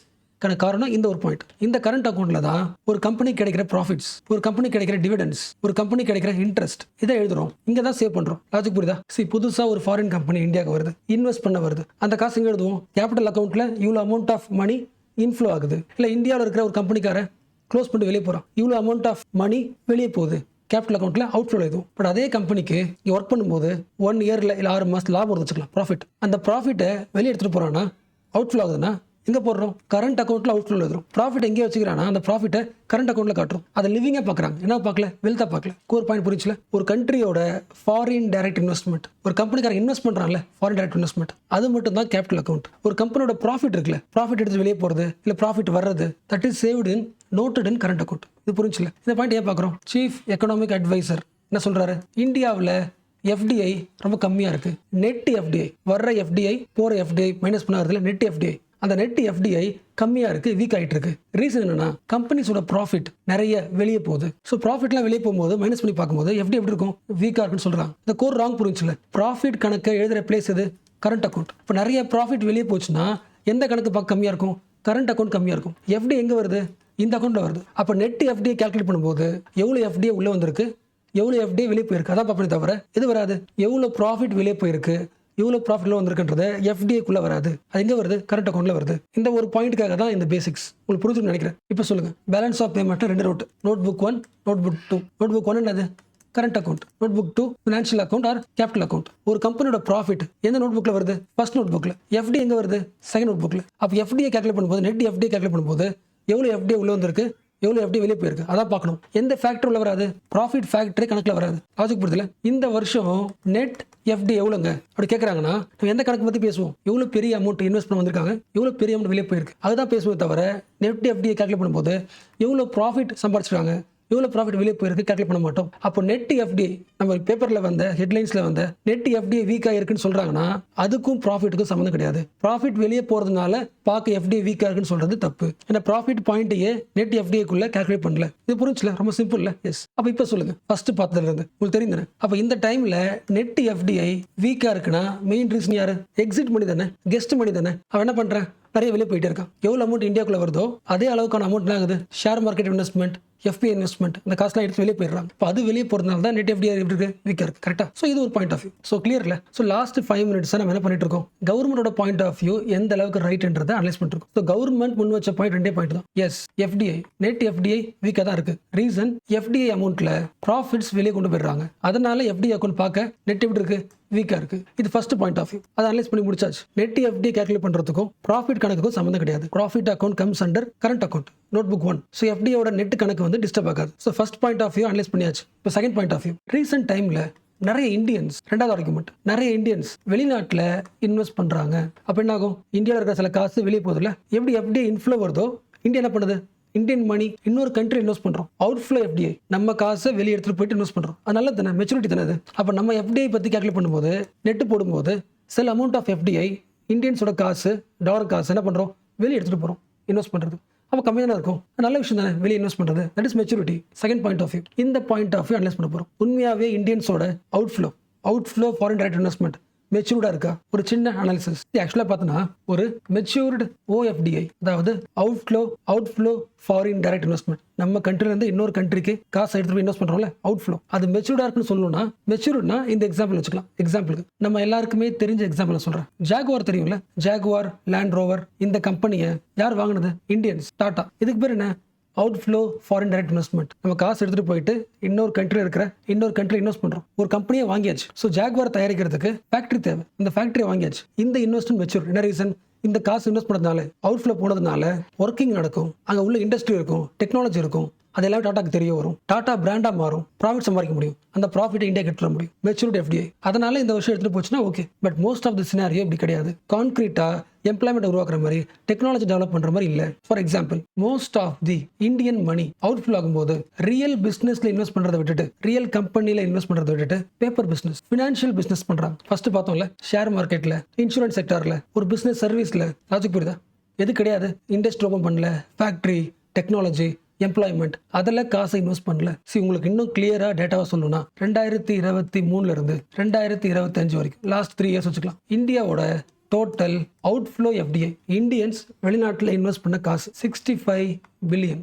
காரணம் இந்த ஒரு பாயிண்ட். இந்த கரண்ட் அக்கௌண்ட்ல தான் ஒரு கம்பெனி கிடைக்கிற ப்ராஃபிட்ஸ், ஒரு கம்பெனி கிடைக்கிற டிவிடெண்ட்ஸ், ஒரு கம்பெனி கிடைக்கிற இன்ட்ரெஸ்ட், இதை எழுதுறோம். இங்கே தான் சேவ் பண்ணுறோம். லாஜிக் புரியுதா? புதுசாக ஒரு ஃபாரின் கம்பெனி இந்தியாவுக்கு வருது, இன்வெஸ்ட் பண்ண வருது. அந்த காசு இங்கே எழுதுவோம், கேபிட்டல் அக்கௌண்ட்டில் இவ்வளோ அமௌண்ட் ஆஃப் மணி இன்ஃப்ளோ ஆகுது. இல்லை இந்தியாவில் இருக்கிற ஒரு கம்பெனிக்கார க்ளோஸ் பண்ணிட்டு வெளியே போகிறான், இவ்வளோ அமௌண்ட் ஆஃப் மணி வெளியே போகுது, கேபிட்டல் அக்கௌண்ட்டில் அவுட் ஃப்ளோ எதுவும். பட் அதே கம்பெனிக்கு ஒர்க் பண்ணும்போது 1 இயரில் இல்லை 6 மாதம் லாபம் வருது வச்சுக்கலாம், ப்ராஃபிட். அந்த ப்ராஃபிட்டை வெளியே எடுத்துகிட்டு போகிறான்னா அவுட் ஃப்ளோ ஆகுதுன்னா எங்கே போடுறோம்? கரண்ட் அக்கௌண்ட்டில் அவுட் ஃப்ளோ எழுதுறோம். ப்ராஃபிட் எங்கேயே வச்சுக்கிறானா அந்த ப்ராஃபிட்டை கரண்ட் அக்கௌண்ட்டில் காட்டுறோம். அதை லிவிங்காக பார்க்குறாங்க, என்ன பார்க்கல? வெல்த்தாக பார்க்கல. கோர் பாயிண்ட் புரிஞ்சுல? ஒரு கண்ட்ரியோட ஃபாரின் டைரக்ட் இன்வெஸ்ட்மெண்ட், ஒரு கம்பெனிக்கார இன்வெஸ்ட் பண்ணுறாங்கல்ல, ஃபாரின் டைரக்ட் இன்வெஸ்ட்மெண்ட், அது மட்டும் தான் கேபிட்டல் அக்கௌண்ட். ஒரு கம்பெனியோட ப்ராஃபிட் இருக்குல்ல, ப்ராஃபிட் எடுத்து வெளியே போகிறது, இல்லை ப்ராஃபிட் வர்றது, that is saved in noted in current account. இது புரிஞ்சுல? இந்த பாயிண்ட் ஏன் பார்க்குறோம்? சீஃப் எக்கனாமிக் அட்வைசர் என்ன சொல்கிறாரு? இந்தியாவில் எஃப்டிஐ ரொம்ப கம்மியாக இருக்குது. நெட் எஃப்டிஐ, வர்ற எஃப்டிஐ போகிற எஃப்டிஐ மைனஸ் பண்ணாததுல நெட் எஃப்டிஐ, அந்த நெட் எஃப்டிஐ கம்மியாக இருக்குது, வீக் ஆகிட்டு இருக்கு. ரீசன் என்னன்னா, கம்பெனிஸோட ப்ராஃபிட் நிறைய வெளியே போகுது. ஸோ ப்ராஃபிட்லாம் வெளியே போகும்போது மைனஸ் பண்ணி பார்க்கும்போது எஃப்டி எப்படி இருக்கும்? வீக்காக இருக்குன்னு சொல்கிறாங்க. இந்த கோர் ராங் புரிஞ்சுல? ப்ராஃபிட் கணக்கை எழுதுகிற பிளேஸ் எது? Current account. இப்போ நிறைய ப்ராஃபிட் வெளியே போச்சுன்னா எந்த கணக்கு பார்க்க கம்மியாக இருக்கும்? கரண்ட் அக்கௌண்ட் கம்மியாக இருக்கும். எஃப்டி எங்கே வருது? இந்த அக்கௌண்ட்டில் வருது. அப்போ நெட் எஃப்டிஐ கால்குலேட் பண்ணும்போது எவ்வளோ எஃப்டிஐ உள்ளே வந்திருக்கு, எவ்வளோ எஃப்டிஐ வெளியே போயிருக்கு, அதான் பார்ப்பனே தவிர எது வராது. எவ்வளோ ப்ராஃபிட் வெளியே போயிருக்கு, இவ்வளோ ப்ராஃபிட்ல வந்திருக்குன்றது எஃப்டிஐக்குள்ளே வராது. அது எங்கே வருது? கரண்ட் அக்கௌண்ட்டில் வருது. இந்த ஒரு பாயிண்ட்டுக்காக தான் இந்த பேசிக்ஸ் உங்களுக்கு புரிஞ்சுன்னு நினைக்கிறேன். இப்போ சொல்லுங்கள், பேலன்ஸ் ஆஃப் பேமெண்ட்டில் 2 note, note book 1, note book 2. Note book 1 என்னது? Current account. Note book 2 financial account or capital account. ஒரு கம்பெனியோட ப்ராஃபிட் எந்த நோட் புக்கில் வருது? ஃபர்ஸ்ட் நோட் புக்கில். எஃப்டி எங்கே வருது? செகண்ட் நோட் புக்கில். அப்போ எஃப்டியை கால்குலேட் பண்ணும்போது, நெட் எஃப்டியை கால்குலேட் பண்ணும்போது எவ்வளோ எஃப்டிஐ உள்ளே வந்திருக்கு, எவ்வளோ எஃப்டி வெளியே போயிருக்கு, அதான் பார்க்கணும். எந்த ஃபேக்டர் உள்ள வராது? ப்ராஃபிட் ஃபேக்டரி கணக்கில் வராது. லாஜிக் புரியுதுல? இந்த வருஷம் நெட் எஃப்டி எவ்வளோங்க அப்படி கேட்குறாங்கன்னா நம்ம எந்த கணக்கு பற்றி பேசுவோம்? எவ்வளோ பெரிய அமௌண்ட் இன்வெஸ்ட் பண்ண வந்திருக்காங்க, எவ்வளோ பெரிய அமௌண்ட் வெளியே போயிருக்கு, அதுதான் பேசுவோம் தவிர நெட் எஃப்டியை கால்குலேட் பண்ணும்போது எவ்வளோ ப்ராஃபிட் சம்பாதிச்சிருக்காங்க, எவ்வளோ ப்ராஃபிட் வெளியே போயிருக்கு கால்குலேட் பண்ண மாட்டோம். அப்போ நெட் எஃப்டிஐ நம்ம பேப்பரில் வந்த ஹெட்லைன்ஸில் வந்த நெட் எஃப்டிஐ வீக்காக இருக்குன்னு சொல்கிறாங்கன்னா அதுக்கும் ப்ராஃபிட்டுக்கும் சம்மந்தம் கிடையாது. ப்ராஃபிட் வெளியே போகிறதுனால பார்க்க எஃப்டிஐ வீக்காக இருக்குன்னு சொல்கிறது தப்பு. ஏன்னா ப்ராஃபிட் பாயிண்ட்டையே நெட் எஃப்டிஐக்குள்ளே கால்குலேட் பண்ணல. இது புரிஞ்சுல? ரொம்ப சிம்பிள் இல்லை? எஸ். அப்போ இப்போ சொல்லுங்கள், ஃபஸ்ட்டு பார்த்ததுலேருந்து உங்களுக்கு தெரியுதுண்ணே. அப்போ இந்த டைமில் நெட் எஃப்டிஐ வீக்காக இருக்குன்னா மெயின் ரீசன் யார்? எக்ஸிட் மணி தானே, கெஸ்ட் மணி தானே. அவன் என்ன பண்ணுறேன்? நிறைய வெளியே போயிட்டே இருக்கான். எவ்வளோ அமௌண்ட் இந்தியாவுக்குள்ள வருதோ அதே அளவுக்கான அமௌண்ட் ஆகுது. Share market investment, FBI investment, அந்த காசுலாம் எடுத்து வெளியே போயிடுறாங்க. இப்போ அது வெளியே போகிறதுனால தான் நெட் எஃப்டிஐ எப்படி இருக்கு? வீக்காக இருக்குது. கரெக்டாக? ஸோ இது ஒரு பாயிண்ட் ஆஃப் வியூ. ஸோ கிளியர்ல? ஸோ லாஸ்ட் 5 minutes நம்ம என்ன பண்ணிட்டு இருக்கோம்? கவர்மெண்டோட பாயிண்ட் ஆஃப் வியூ எந்த அளவுக்கு ரைட்ன்றதை அனலைஸ் பண்ணிட்டு இருக்கோம். ஸோ கவர்மெண்ட் முன் வச்ச பாயிண்ட் 2 பாயிண்ட் தான். எஸ், எஃப்டிஐ நெட் எஃப்டிஐ வீக்காக தான் இருக்கு. ரீசன், எஃப்டிஐ அமௌண்ட்ல ப்ராஃபிட்ஸ் வெளியே கொண்டு போயிடுறாங்க. அதனால எஃப்டிஐ அக்கௌண்ட் பார்க்க நெட் எப்படி இருக்கு? வீக்காக இருக்குது. இது ஃபர்ஸ்ட் பாயிண்ட் ஆஃப் வியூ. அதை அனலைஸ் பண்ணி முடிச்சாச்சு. நெட் எஃப்டி கால்குலேட் பண்ணுறதுக்கும் ப்ராஃபிட் கணக்குக்கும் சம்மந்தம் கிடையாது. Profit account comes under current account, note book 1. So எஃப்டியோட நெட் கணக்கு வந்து டிஸ்டர்ப் ஆகாது. So first point of view analyse பண்ணியாச்சு. இப்போ second point of view, recent டைமில் நிறைய இந்தியன்ஸ், ரெண்டாவது ஆர்குமெண்ட், நிறைய இந்தியன்ஸ் வெளிநாட்டில் இன்வெஸ்ட் பண்ணுறாங்க. அப்போ என்ன ஆகும்? இந்தியாவில் இருக்கிற சில காசு வெளியே போகுதுல்ல, எப்படி எஃப்டிஐ இன்ஃப்ளோ வருதோ இந்தியா என்ன பண்ணுது? இந்தியன் மணி இன்னொரு கண்ட்ரி இன்வெஸ்ட் பண்ணுறோம். அவுட்ஃப்ளோ எஃப்டிஐ, நம்ம காசை வெளியே எடுத்துகிட்டு போயிட்டு இன்வெஸ்ட் பண்ணுறோம். அது நல்லது தானே, மெச்சூரிட்டி தானே அது. அப்போ நம்ம எஃப்டிஐ பற்றி கேல்குலேட் பண்ணும்போது நெட்டு போடும்போது சில அமௌண்ட் ஆஃப் எஃப்டிஐ இந்தியன்ஸோட காசு, டாலர் காசு என்ன பண்ணுறோம்? வெளியே எடுத்துகிட்டு போகிறோம் இன்வெஸ்ட் பண்ணுறது. அப்போ கம்மியாக தான் இருக்கும். நல்ல விஷயம் தானே வெளியே இன்வெஸ்ட் பண்ணுறது. That is maturity. Second point of view. இந்த பாயிண்ட் ஆஃப் வியூ அனலைஸ் பண்ண போகிறோம். உண்மையாகவே இந்தியன்ஸோட அவுட்ஃப்ளோ ஃபாரின் டைரக்ட் இன்வெஸ்ட்மெண்ட் மெச்சூர்டா இருக்கா? ஒரு சின்ன அனாலிசிஸ். ஆக்சுவலாக பார்த்தோன்னா ஒரு மெச்சூர்டு ஓஎஃப்டிஐ, அதாவது அவுட்ஃப்ளோ ஃபாரின் டைரக்ட் இன்வெஸ்ட்மெண்ட், நம்ம கண்ட்ரிலேருந்து இன்னொரு கண்ட்ரிக்கு காசு எடுத்துட்டு போய் இன்வெஸ்ட் பண்ணுறோம்ல, அவுட்ஃப்ளோ. அது மெச்சூர்டா இருக்குன்னு சொல்லணும்னா, மெச்சூர்டுனா இந்த எக்ஸாம்பிள் வச்சுக்கலாம். எக்ஸாம்பிளுக்கு நம்ம எல்லாருக்குமே தெரிஞ்ச எக்ஸாம்பிள் சொல்கிறேன். ஜாகுவார் தெரியும்ல, ஜாகுவார் லேண்ட் ரோவர், இந்த கம்பெனியை யார் வாங்கினது? இந்தியன்ஸ், டாடா. இதுக்கு பேர் என்ன? Outflow foreign direct investment. நம்ம காசு எடுத்துட்டு போயிட்டு இன்னொரு கண்ட்ரி இன்வெஸ்ட் பண்றோம். ஒரு கம்பெனியை வாங்கியாச்சு. ஸோ ஜாகுவார் தயாரிக்கிறதுக்கு ஃபேக்டரி தேவை. இந்த ஃபேக்டரியை வாங்கியாச்சு. இந்த இன்வெஸ்ட்மெண்ட் மெச்சூர். என்ன ரீசன்? இந்த காசு இன்வெஸ்ட் பண்ணதுனால, அவுட்ஃப்ளோ போனதுனால ஒர்க்கிங் நடக்கும், அங்கே உள்ள இண்டஸ்ட்ரி இருக்கும், டெக்னாலஜி இருக்கும், அது எல்லாமே டாட்டாக்கு தெரிய வரும். டாடா பிராண்டா மாறும், ப்ராஃபிட் சம்பாதிக்க முடியும், அந்த ப்ராஃபிட் இந்தியா கட்ட முடியும். Maturity FDI. அதனால இந்த வருஷம் எடுத்துட்டு போச்சுன்னா okay. But most of the scenario இப்படி கிடையாது. கான்கிரீட்டா எம்ப்ளாய்மெண்ட் உருவாக்குற மாதிரி, டெக்னாலஜி டெவலப் பண்ற மாதிரி இல்ல. For example, most of the Indian money outflow ஆகும்போது ரியல் பிசினஸ்ல இன்வெஸ்ட் பண்றதை விட்டுட்டு, ரியல் கம்பெனில இன்வெஸ்ட் பண்றதை விட்டுட்டு பேப்பர் பிசினஸ், ஃபினான்ஷியல் பிசினஸ் பண்றாங்க. ஃபர்ஸ்ட் பார்த்தோம்ல, ஷேர் மார்க்கெட்ல, இன்சூரன்ஸ் செக்டார்ல, ஒரு பிசினஸ் சர்வீஸ்ல. லாஜிக் புரியுதா? எது கிடையாது? இண்டஸ்ட்ரி ஓபன் பண்ணல, ஃபேக்டரி, டெக்னாலஜி, எம்ப்ளாய்மெண்ட், அதில் காசை இன்வெஸ்ட் பண்ணல. உங்களுக்கு இன்னும் கிளியரா டேட்டாவை சொல்லணும்னா 2023 இருந்து 2025 வரைக்கும், லாஸ்ட் 3 இயர்ஸ் வச்சுக்கலாம், இந்தியாவோட டோட்டல் அவுட்ஃப்ளோ எஃப்டிஐ, இந்தியன்ஸ் வெளிநாட்டில் இன்வெஸ்ட் பண்ண காசு $65 பில்லியன்.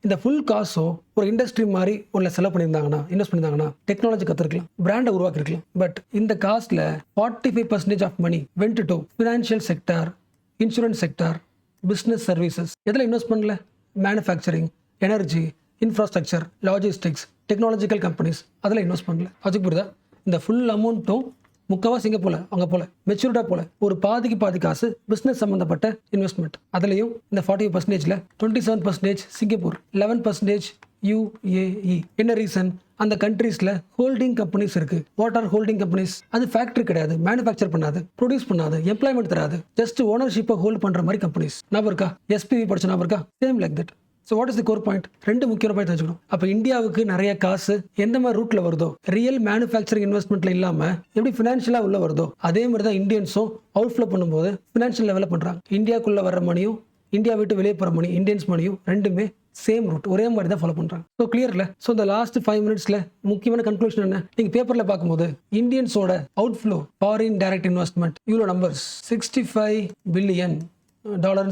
இந்த ஃபுல் காசும் ஒரு இண்டஸ்ட்ரி மாதிரி உள்ள செலவு பண்ணியிருந்தாங்கன்னா, இன்வெஸ்ட் பண்ணியிருந்தாங்கன்னா, டெக்னாலஜி கற்றுருக்கலாம், பிராண்டை உருவாக்கிருக்கலாம். பட் இந்த காஸ்ட்ல 45% of money went to financial sector, insurance sector, business services. எதில் இன்வெஸ்ட் பண்ணல? Manufacturing, energy, infrastructure, logistics, technological companies, அதில் இன்வெஸ்ட் பண்ணல. அதுக்கு புரியுதா? இந்த ஃபுல் அமௌண்ட்டும் முக்கால்வாசி இங்கே போல, அங்கே போல, மெச்சூர்டா போல. ஒரு பாதிக்கு பாதி காசு பிஸ்னஸ் சம்மந்தப்பட்ட இன்வெஸ்ட்மெண்ட். அதுலேயும் இந்த 45%ல 27% சிங்கப்பூர், 11% UAE. என்ன ரீசன்? அந்த கண்ட்ரீஸ்ல ஹோல்டிங் கம்பெனிஸ் இருக்கு. What are holding companies? அது ஃபேக்டரி கிடையாது, மேனுஃபேக்சர் பண்ணாது, ப்ரொடியூஸ் பண்ணாது, எம்ப்ளாய்மெண்ட் தராது, ஜஸ்ட் ஓனர்ஷிப்பை ஹோல்ட் பண்ற மாதிரி கம்பெனிஸ். ஞாபகம் இருக்கா? SPV படிச்ச ஞாபகம் இருக்கா? Same like that. So what is the core point? ரெண்டு முக்கியமான பாயிண்ட் தெரிஞ்சுக்கணும். அப்போ இந்தியாவுக்கு நிறைய காசு எந்த மாதிரி ரூட்ல வருதோ, ரியல் மேனுஃபேக்சரிங் இன்வெஸ்ட்மெண்ட்ல இல்லாம எப்படி ஃபினான்ஷியலா உள்ள வருதோ, அதே மாதிரி தான் இந்தியன்ஸும் அவுட்ஃப்ளோ பண்ணும்போது ஃபினான்ஷியல் லெவலில் பண்றாங்க. இந்தியாவுக்குள்ள வர மணியும், இந்தியா விட்டு வெளியே போற மணி, இந்தியன்ஸ் மணியும் ரெண்டுமே சேம் ரூட், ஒரே மாதிரி தான் ஃபாலோ பண்றாங்க. ஸோ கிளியர்ல. ஸோ இந்த லாஸ்ட் 5 மினிட்ஸ்ல முக்கியமான கன்க்ளூஷன் என்ன? நீங்க பேப்பர்ல பார்க்கும்போது இந்தியன்ஸோட அவுட்ஃப்ளோ ஃபாரின் டைரக்ட் இன்வெஸ்ட்மெண்ட் இவ்வளோ நம்பர்ஸ் $65 பில்லியன்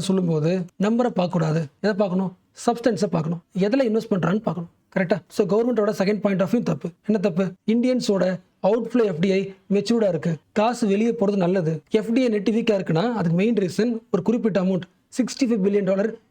சொல்லும்போது நம்பரை பார்க்கக்கூடாது. எதை பார்க்கணும்? சப்ஸ்டன்ஸை பார்க்கணும். எதில் இன்வெஸ்ட் பண்றான்னு பார்க்கணும். கரெக்டா? ஸோ கவர்மெண்டோட செகண்ட் பாயிண்ட் ஆஃப் வியூ தப்பு. என்ன தப்பு? இந்தியன்ஸோட அவுட்ஃப்ளோ எஃப்டிஐ மெச்சூர்டா இருக்கு, காசு வெளியே போறது நல்லது. எஃப்டிஐ நெட் வீக்கா இருக்குன்னா அதுக்கு மெயின் ரீசன் ஒரு குறிப்பிட்ட அமௌண்ட் $65 பில்லியன்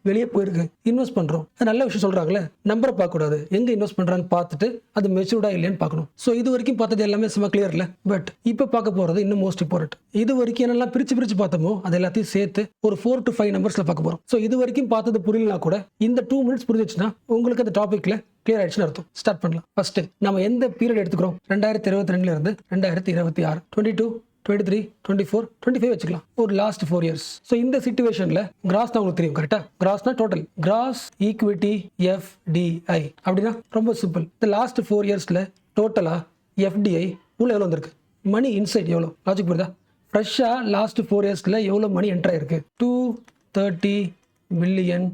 வெளியே போயிருக்கு, இன்வெஸ்ட் பண்றோம். அது நல்ல விஷயம் சொல்றாங்களே, நம்பரை பார்க்க கூடாது, எங்க இன்வெஸ்ட் பண்றான்னு பார்த்துட்டு அது மெச்சூர்டா இல்லையான்னு பார்க்கணும். ஸோ இது வரைக்கும் பார்த்தது எல்லாமே சும்மா கிளியர் இல்ல. பட் இப்போ பார்க்க போறது இன்னும் மோஸ்ட் இம்பார்ட்டன்ட். இது வரைக்கும் என்னெல்லாம் பிரிச்சு பார்த்தோமோ அது எல்லாத்தையும் சேர்த்து ஒரு 4 to 5 நம்பர்ஸ்ல பார்க்க போறோம். ஸோ இது வரைக்கும் பார்த்தது புரியலனா கூட இந்த 2 மினிட்ஸ் புரிஞ்சிச்சுன்னா உங்களுக்கு அந்த டாபிக்ல கிளியர் ஆயிடுச்சுன்னு அர்த்தம். ஸ்டார்ட் பண்ணலாம். ஃபர்ஸ்ட் நம்ம எந்த பீரியட் எடுத்துக்கிறோம்? 2022 இருந்து 2026, 22, 23, 24, 25 வச்சுக்கலாம். ஒரு லாஸ்ட் 4 இயர்ஸ். ஸோ இந்த சிச்சுவேஷன்ல கிராஸ் தான் உங்களுக்கு தெரியும். கரெக்டா? கிராஸ்னா டோட்டல், கிராஸ் ஈக்விட்டி FDI அப்படின்னா ரொம்ப சிம்பிள். இந்த லாஸ்ட் 4 இயர்ஸ்ல டோட்டலா FDI உள்ள எவ்வளோ வந்திருக்கு? மணி இன்சைட் எவ்வளோ? லாஜிக் புரியுதா? ஃப்ரெஷ்ஷா லாஸ்ட் 4 இயர்ஸ்ல எவ்வளோ மணி என்டர் ஆயிருக்கு? $230 பில்லியன்.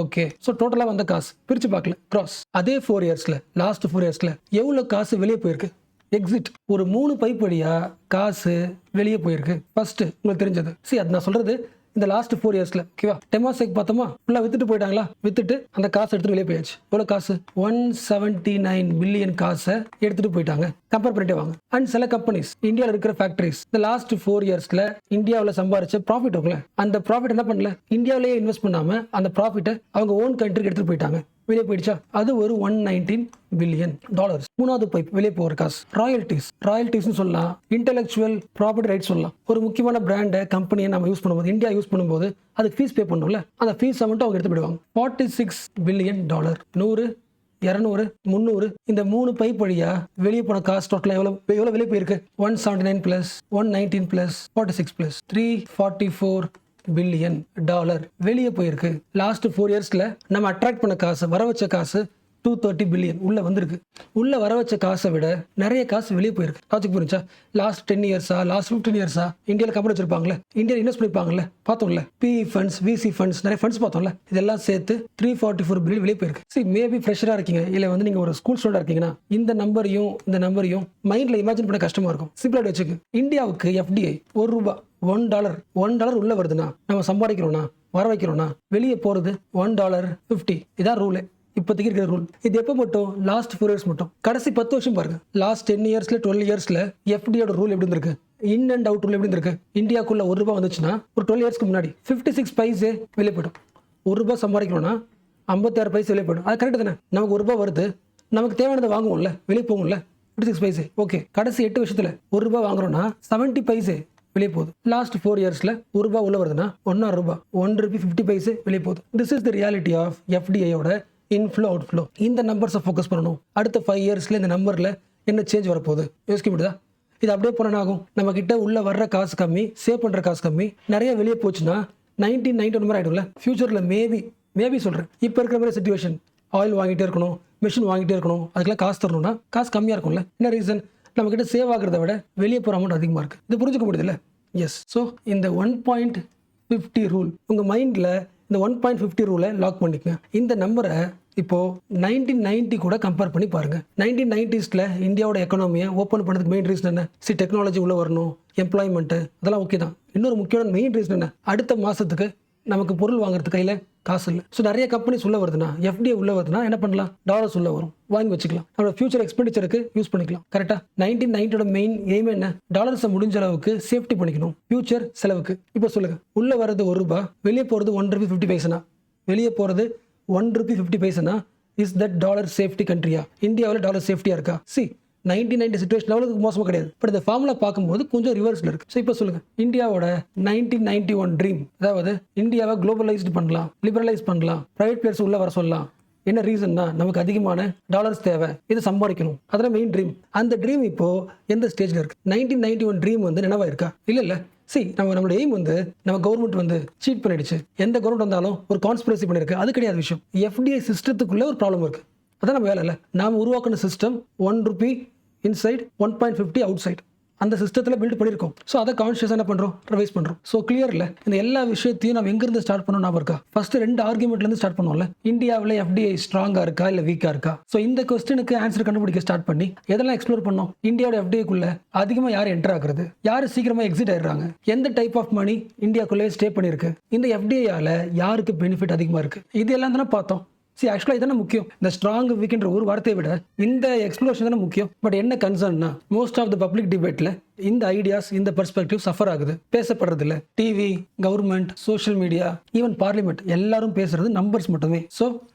ஓகே. ஸோ டோட்டலா வந்த காசு பிரிச்சு பார்க்கல, கிராஸ். அதே 4 இயர்ஸ்ல, லாஸ்ட் 4 இயர்ஸ்ல எவ்வளோ காசு வெளியே போயிருக்கு? எக்ஸிட். ஒரு 3 பைப் வழியா காசு வெளியே போயிருக்கு. ஃபர்ஸ்ட் உங்களுக்கு தெரிஞ்சது. அது நான் சொல்றது இந்த லாஸ்ட் 4 இயர்ஸ்ல. ஓகேவா? டெமாசெக் பார்த்தோமா, ஃபுல்லா வித்துட்டு போயிட்டாங்களா, வித்துட்டு அந்த காசு எடுத்துட்டு வெளியே போயாச்சு. எவ்வளவு காசு? 179 பில்லியன் காசை எடுத்துட்டு போயிட்டாங்க. கம்பேர் பண்ணிட்டே வாங்க. அண்ட் சில கம்பெனிஸ், இந்தியாவில் இருக்கிற ஃபேக்டரிஸ், இந்த லாஸ்ட் 4 இயர்ஸ்ல இந்தியாவில் சம்பாரிச்ச ப்ராஃபிட் இருக்குல்ல, அந்த ப்ராஃபிட் என்ன பண்ணல, இந்தியாவிலேயே இன்வெஸ்ட் பண்ணாம அந்த ப்ராஃபிட்டை அவங்க ஓன் கண்ட்ரிக்கு எடுத்துட்டு போயிட்டாங்க, வெளியே போயிடுச்சா? அது ஒரு $119 பில்லியன். மூணாவது பைப் வெளியே போகிற காசு ராயல்டிஸ் சொல்லலாம், இன்டெலெக்சுவல் ப்ராப்பர்ட்டி ரைட்ஸ் சொல்லலாம். ஒரு முக்கியமான பிராண்டை, கம்பெனியை நம்ம யூஸ் பண்ணும்போது, இந்தியா யூஸ் பண்ணும்போது அதுக்கு ஃபீஸ் பே பண்ணணும்ல, அந்த ஃபீஸ் அமௌண்ட் அவங்க எடுத்து போயிடுவாங்க. $46 பில்லியன். 100 200, 300 இந்த 3 பைப் வழியா வெளியே போன காசு டோட்டலா எவ்வளவு வெளியே போயிருக்கு? 179 பிளஸ் 119 பிளஸ் 46 பிளஸ் $344 பில்லியன் வெளியே போயிருக்கு. லாஸ்ட் 4 இயர்ஸ்ல நம்ம அட்ராக்ட் பண்ண காசு, வர வச்ச காசு 230 பில்லியன் உள்ள வந்திருக்கு. உள்ள வர வச்ச காசை விட நிறைய காசு வெளியே போயிருக்கு. லாஜிக் புரிஞ்சா? லாஸ்ட் 10 இயர்ஸா, லாஸ்ட் 15 இயர்ஸா இந்தியாவில் கம்பெனி வச்சிருப்பாங்களே, இந்தியாவில் இன்வெஸ்ட் பண்ணிருப்பாங்கல்ல, பார்த்தோம்ல. PE ஃபண்ட்ஸ், VC ஃபண்ட்ஸ், நிறைய ஃபண்ட்ஸ் பார்த்தோம்ல. இதெல்லாம் சேர்த்து 344 பில்லியன் வெளியே போயிருக்கு. சரி, மேபி ஃப்ரெஷரா இருக்கீங்க, இல்ல வந்து நீங்க ஒரு ஸ்கூல் ஸ்டூடெண்டா இருக்கீங்கன்னா இந்த நம்பரையும் மைண்ட்ல இமேஜின் பண்ண கஷ்டமா இருக்கும். சிம்பிளா வச்சுக்கு, இந்தியாவுக்கு FDI $1 $1 உள்ள வருதுன்னா, நம்ம சம்பாதிக்கிறோம்னா, வர வைக்கிறோம்னா, வெளியே போறது $1.50. இதான் ரூல். இப்போதைக்கு இருக்கிற ரூல். இது எப்போ மட்டும்? லாஸ்ட் 4 இயர்ஸ் மட்டும். கடைசி 10 வருஷம் பாருங்க. லாஸ்ட் 10 இயர்ஸ்ல 12 இயர்ஸ்ல FDIயோட ரூல் எப்படி இருந்திருக்கு? இன் அண்ட் அவுட் ரூல் எப்படி இருந்திருக்கு? இந்தியாவுக்குள்ள $1 வந்துச்சுன்னா ஒரு 12 இயர்ஸ்க்கு முன்னாடி 56 பைசே வெளியே போயிடும். $1 சம்பாதிக்கணும்னா 56 பைசே வெளியே போயிடும். அது கரெக்ட் தானே? நமக்கு $1 வருது, நமக்கு தேவையானதை வாங்குவோம்ல, வெளியே போகும்ல, 56 பைசே. ஓகே, கடைசி 8 வருஷத்துல $1 வாங்குறோம்னா 70 பைசே வெளியே போகுது. லாஸ்ட் 4 இயர்ஸ்ல $1 உள்ள வருதுன்னா $1 $1.50 வெளியே போகுது. This is the reality of FDIயோட இன்ஃப்ளோ அவுட்ஃப்ளோ. இந்த நம்பர்ஸை ஃபோக்கஸ் பண்ணணும். அடுத்த 5 இயர்ஸ்ல இந்த நம்பர்ல என்ன சேஞ்ச் வரப்போகுது யோசிக்க முடியுதா? இது அப்படியே போனா ஆகும். நம்ம கிட்ட உள்ள வர்ற காசு கம்மி, சேவ் பண்ற காசு கம்மி, நிறைய வெளியே போச்சுன்னா 1991 மாதிரி ஆயிடும்ல. ஃபியூச்சர்ல மேபி சொல்றேன், இப்போ இருக்கிற மாதிரி சிச்சுவேஷன், ஆயில் வாங்கிட்டே இருக்கணும், மிஷின் வாங்கிட்டே இருக்கணும், அதுக்கெல்லாம் காசு தரணும்னா காசு கம்மியா இருக்கும்ல. என்ன ரீசன்? நம்ம கிட்ட சேவ் ஆகிறத விட வெளியே போகிற அமௌண்ட் அதிகமாக இருக்கு. இது புரிஞ்சுக்க முடியுதுல்ல? எஸ். ஸோ இந்த 1.50 ரூல் உங்க மைண்ட்ல, இந்த 1.50 ரூலை லாக் பண்ணிக்கங்க. இந்த நம்பரை இப்போ 1990 கூட கம்பேர் பண்ணி பாருங்க. 1990ஸ்ல இந்தியாவோட எக்கனாமியை ஓப்பன் பண்ணதுக்கு மெயின் ரீசன் என்ன? டெக்னாலஜி உள்ள வரணும், எம்ப்ளாய்மெண்ட், அதெல்லாம் ஓகே தான். இன்னொரு முக்கியமான மெயின் ரீசன் என்ன? அடுத்த மாசத்துக்கு நமக்கு பொருள் வாங்குறது கையில காசு இல்லை. ஸோ நிறைய கம்பெனிஸ் உள்ள வருதுன்னா, FDI உள்ள வருதுன்னா என்ன பண்ணலாம்? டாலர்ஸ் உள்ள வரும், வாங்கி வச்சுக்கலாம், நம்மளோட ஃபியூச்சர் எக்ஸ்பெண்டிச்சருக்கு யூஸ் பண்ணிக்கலாம். கரெக்டா? 1990ஓட மெயின் எய்ம் என்ன? டாலர்ஸை முடிஞ்ச அளவுக்கு சேஃப்டி பண்ணிக்கணும் ஃபியூச்சர் செலவுக்கு. இப்போ சொல்லுங்க, உள்ள வர்றது $1, வெளியே போறது $1.50. வெளியே போறது $1.50. இஸ் தட் டாலர் சேஃப்டி கண்ட்ரியா? இந்தியாவில் டாலர் சேஃப்டியா இருக்கா? சி, 1990 சிச்சுவேஷன் அவ்வளவு மோசமாக கிடையாது. பட் இந்த ஃபார்முலா பார்க்கும்போது கொஞ்சம் ரிவர்ஸ்ல இருக்கு. ஸோ இப்போ சொல்லுங்க, இந்தியாவோட 1991 ட்ரீம், அதாவது இந்தியாவை குளோபலைஸ்டு பண்ணலாம், லிபரலைஸ் பண்ணலாம், பிரைவேட் பிளேயர்ஸ் உள்ள வர சொல்லலாம். என்ன ரீசன்னா, நமக்கு அதிகமான டாலர்ஸ் தேவை, இதை சம்பாதிக்கணும், அதெல்லாம் மெயின் ட்ரீம். அந்த ட்ரீம் இப்போ எந்த ஸ்டேஜ்ல இருக்கு? 1991 ட்ரீம் வந்து நினைவா இருக்கா? இல்ல. சி, நம்மளோட எய்ம் வந்து நம்ம கவர்மெண்ட் வந்து சீட் பண்ணிடுச்சு, எந்த கவர்மெண்ட் வந்தாலும் ஒரு கான்ஸ்பிரசி பண்ணிருக்கு, அது கிடையாது விஷயம். FDI சிஸ்டத்துக்குள்ள ஒரு ப்ராப்ளம் இருக்கு. அதான் நம்ம வேலை இல்லை. நாம் உருவாக்கின சிஸ்டம் $1 இன்சைட், 1.50 அவுட் சைட். அந்த சிஸ்டத்தில் பில்ட் பண்ணியிருக்கோம். ஸோ அதை கான்ஷியஸாக என்ன பண்ணுறோம்? ரிவைஸ் பண்ணுறோம். ஸோ கிளியர் இல்லை? இந்த எல்லா விஷயத்தையும் நம்ம எங்கேருந்து ஸ்டார்ட் பண்ணோம் ஞாபகம் இருக்கா? ஃபர்ஸ்ட் 2 ஆர்குமெண்ட்லேருந்து ஸ்டார்ட் பண்ணுவோம்ல. இந்தியாவில் FDI ஸ்ட்ராங்காக இருக்கா இல்லை வீக்காக இருக்கா? ஸோ இந்த கொஸ்டினுக்கு ஆன்சர் கண்டுபிடிக்க ஸ்டார்ட் பண்ணி எதெல்லாம் எக்ஸ்ப்ளோர் பண்ணோம்? இந்தியாவோட FDIக்குள்ள அதிகமாக யார் என்டர் ஆகுறது, யார் சீக்கிரமாக எக்ஸிட் ஆயிடுறாங்க, எந்த டைப் ஆஃப் மணி இந்தியாக்குள்ளே ஸ்டே பண்ணியிருக்கு, இந்த FDIயால யாருக்கு பெனிஃபிட் அதிகமாக இருக்கு, இது எல்லாம் தானே பார்த்தோம். ஆக்சுவலாக இதான முக்கியம். இந்த ஸ்ட்ராங் வீக்ன்ற ஒரு வார்த்தையை விட இந்த எக்ஸ்ப்ளோரேஷன் தானே முக்கியம். பட் என்ன கன்சர்ன்னா, மோஸ்ட் ஆஃப் த பப்ளிக் டிபேட்ல இந்த ஐடியாஸ், இந்த பெர்ஸ்பெக்டிவ் சஃபர் ஆகுது, பேசப்படுறது இல்லை. TV, government, social media, even parliament எல்லாரும் பேசுறது நம்பர்ஸ் மட்டுமே. ஸோ